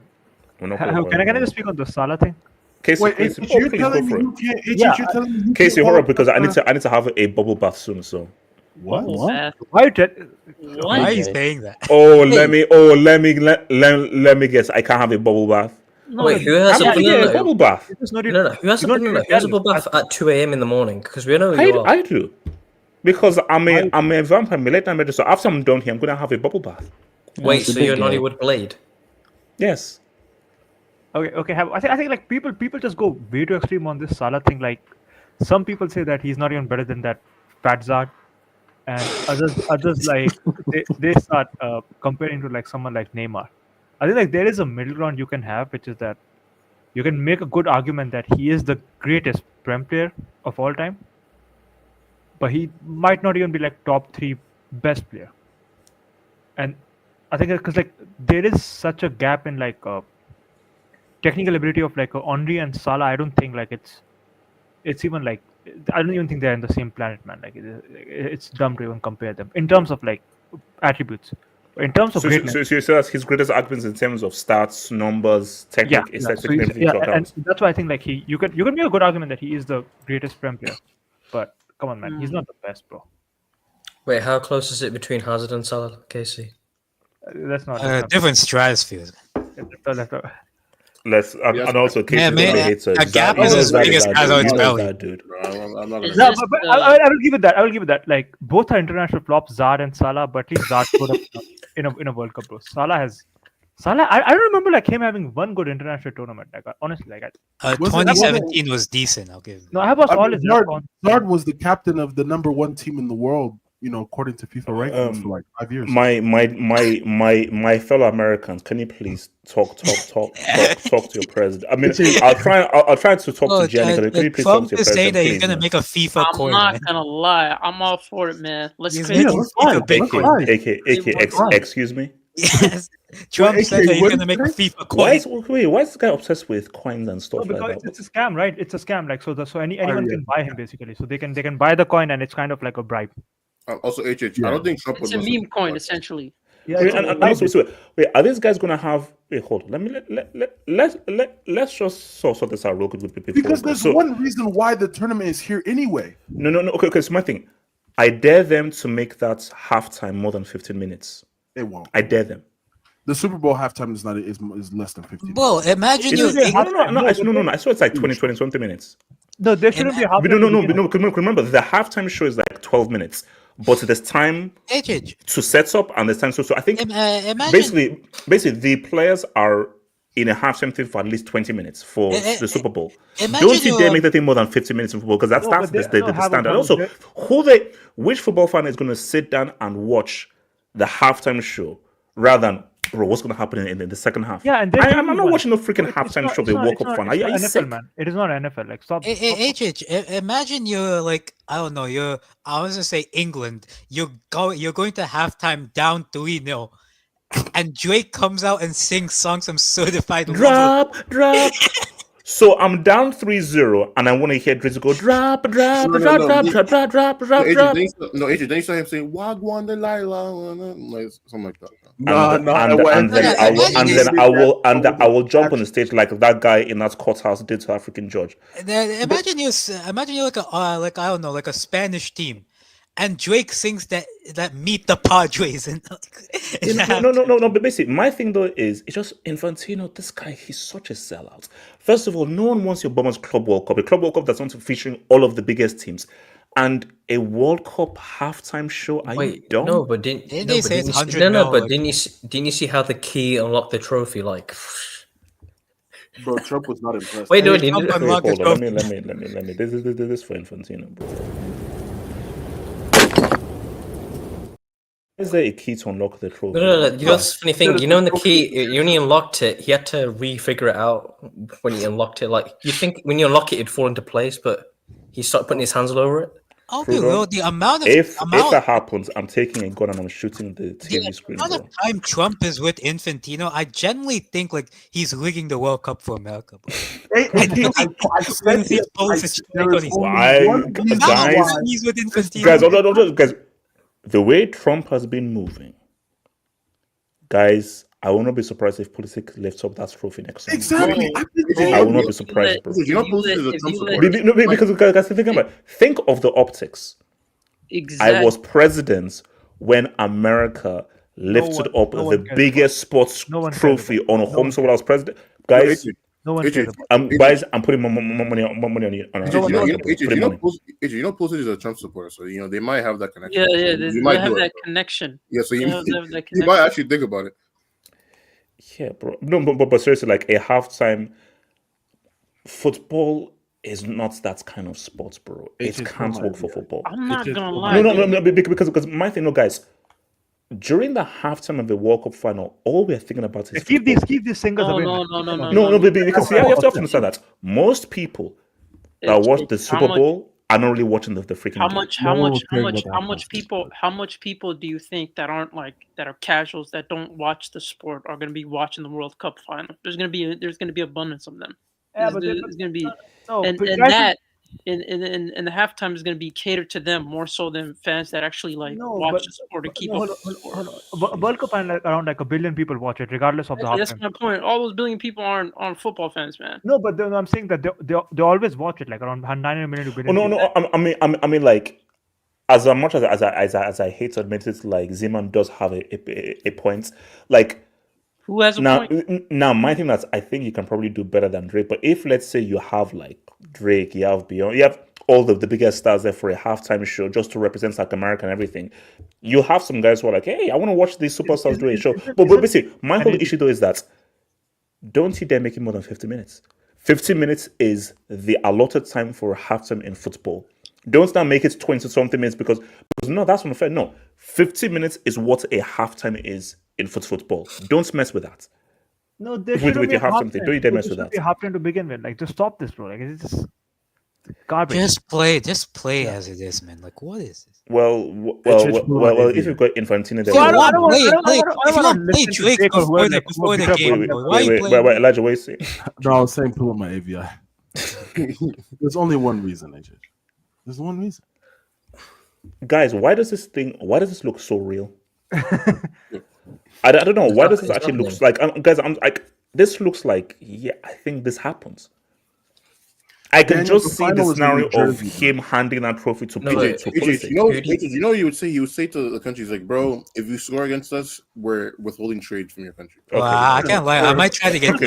We're not Can qualified. I just speak on the Salah thing? Casey, Wait, Casey, you're please telling go for me it. you can't? Yeah, You're telling me you Casey, can't hold up, because I qualify? need to have a bubble bath soon. So What? What? Why you te- Why are you saying that? let me guess. I can't have a bubble bath. Wait, who has a bubble bath? No, who has a banana? Who has a bubble bath at 2 a.m. in the morning? Because we know who you are. I do. Because I'm a vampire, late night medicine. So after I'm done here, I'm gonna have a bubble bath. Wait, so you're Nollywood Blade? Yes. Okay. I think like people just go way too extreme on this Salah thing. Like some people say that he's not even better than that Fadzard, and others like they start comparing to like someone like Neymar. I think like there is a middle ground you can have, which is that you can make a good argument that he is the greatest Prem player of all time, but he might not even be like top 3 best player. And I think because like there is such a gap in like technical ability of like Henry and Salah. I don't think like it's even like I don't even think they're in the same planet, man. Like it's dumb to even compare them in terms of like attributes. In terms of greatness, so you say that's his greatest arguments in terms of stats, numbers, technique, aesthetic, So everything. and that's why I think like you can make a good argument that he is the greatest Prem player. But come on, man, he's not the best, bro. Wait, how close is it between Hazard and Salah, Casey? That's not different stratospheres. And also Casey hates a gap is as big as Hazard's belly. Dude. I'm not No, but I will give it that. I will give it that. Like both are international flops, Zard and Salah, but at least Zard showed up in a World Cup, bro. Salah. I don't remember like him having one good international tournament. Like honestly, like 2017 was decent. I'll give. No, I have all his Zard was the captain of the #1 team in the world. You know, according to FIFA rankings for like 5 years. My fellow Americans, can you please talk to your president? I mean, I'll try to talk to Jenny. Can you please Trump talk to your is saying president? that he's please, gonna man? make a FIFA I'm coin. not man. gonna lie. I'm all for it, man. Let's He's create making FIFA Bitcoin. AK, excuse me. Yes, Trump said that he's gonna make a FIFA coin. Why is this guy obsessed with coins and stuff because like that? it's a scam, right? It's a scam. Like so anyone can buy him basically. So they can buy the coin and it's kind of like a bribe. Also, I don't think Trump It's a meme coin, essentially. Yeah, and also, wait, are these guys gonna have? Wait, hold on. Let's just sort this out real quick. Because there's one reason why the tournament is here anyway. No. Okay. So my thing, I dare them to make that halftime more than 15 minutes. It won't. I dare them. The Super Bowl halftime is less than 15. Well, imagine No. I saw it's like 20 minutes. No, there shouldn't be a halftime. No. Remember, the halftime show is like 12 minutes, but there's time to set up and there's time. So I think imagine, basically the players are in a halftime thing for at least 20 minutes for the Super Bowl. Imagine Don't you dare make the thing more than 50 minutes in football because that's the standard. And also, which football fan is going to sit down and watch the halftime show rather than, bro, what's going to happen in the second half? Yeah, and I'm not watching no freaking halftime show. They World Cup fan. Are you NFL, sick? man. It is not NFL. Like stop. Imagine you're like I don't know. I was gonna say England. You're going to halftime down 3-0, and Drake comes out and sings songs from Certified Drop. So I'm down 3-0 and I want to hear Drake go drop. No, AJ, then you saw him saying Wagwan the Lila, like something like that. And then I will jump on the stage like that guy in that courthouse did to African Judge. Imagine you're like I don't know, like a Spanish team, and Drake sings that Meet the Padres and No. But basically, my thing though is it's just Infantino. This guy, he's such a sellout. First of all, no one wants your Bombers Club World Cup, a Club World Cup that's not featuring all of the biggest teams. And a World Cup halftime show? Are you dumb? No, but didn't you see how the key unlocked the trophy? Like, bro, Trump was not impressed. Wait, hold on. Let me. This is for Infantino, bro. Is there a key to unlock the trophy? No. You know, that's the funny thing. You know, in the key, you only unlocked it. He had to re-figure it out when he unlocked it. Like, you think when you unlock it, it'd fall into place, but he started putting his hands all over it. I'll be real. The amount of if that happens, I'm taking a gun and I'm shooting the TV screen, amount of time Trump is with Infantino, I genuinely think like he's rigging the World Cup for America. He's with Infantino. Guys, the way Trump has been moving, guys, I will not be surprised if Pulisic lifts up that trophy next summer. Exactly. I will not be surprised, bro. Because guys, think of the optics. Exactly. I was president when America lifted up the biggest sports trophy on a home soil when I was president. Guys, I'm putting more money on you. You know, Pulisic is a Trump supporter, so they might have that connection. Yeah, so they might have that connection. Yeah, so you might actually think about it. Yeah, bro. No, but seriously, like a halftime football is not that kind of sport, bro. It can't work for football. I'm not gonna lie. No, because my thing, guys. During the halftime of the World Cup final, all we're thinking about is keep these singers away. No, because you have to understand that most people that watch the Super Bowl are not really watching the freaking. How much people do you think that aren't that are casuals that don't watch the sport are going to be watching the World Cup final? There's going to be abundance of them. Yeah, there's going to be, and the halftime is going to be catered to them more so than fans that actually watch the sport and keep up. World Cup and around 1 billion people watch it, regardless of the halftime. That's my point. All those billion people aren't football fans, man. No, but I'm saying that they always watch it, like around 900 million to billion. I mean, like, as much as I hate to admit it, like Zeman does have a point, like. Who has a point? Now, my thing is, I think you can probably do better than Drake. But if, let's say, you have like Drake, you have Beyonce, you have all the biggest stars there for a halftime show just to represent like America and everything, you have some guys who are like, hey, I want to watch these superstars do a show. But basically, my whole issue though is that don't you dare make it more than 50 minutes. 50 minutes is the allotted time for a halftime in football. Don't now make it 20-something minutes because no, that's unfair. No, 50 minutes is what a halftime is in football. Don't mess with that. No, there with shouldn't be your halftime thing. Don't you dare mess with that. Be halftime to begin with. Like, just stop this, bro. Like, it's just garbage. Just play as it is, man. Like, what is this? Well, if you've got Infantino, then I don't want to play Drake before the game. Wait, Elijah, what are you saying? No, I was saying pull up my AVI. There's only one reason, AJ. There's one reason. Guys, why does this look so real? I don't know. Why does this actually look like? Guys, I'm like, this looks like, yeah, I think this happens. I can just see the scenario of him handing that trophy to Pulisic. You would say to the countries like, bro, if you score against us, we're withholding trade from your country. Okay. Well, I can't lie. I might try to get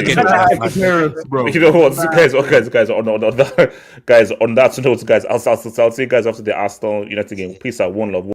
bro. You know what, guys? On that note, guys, I'll see you guys after the Arsenal United game. Peace out. One love.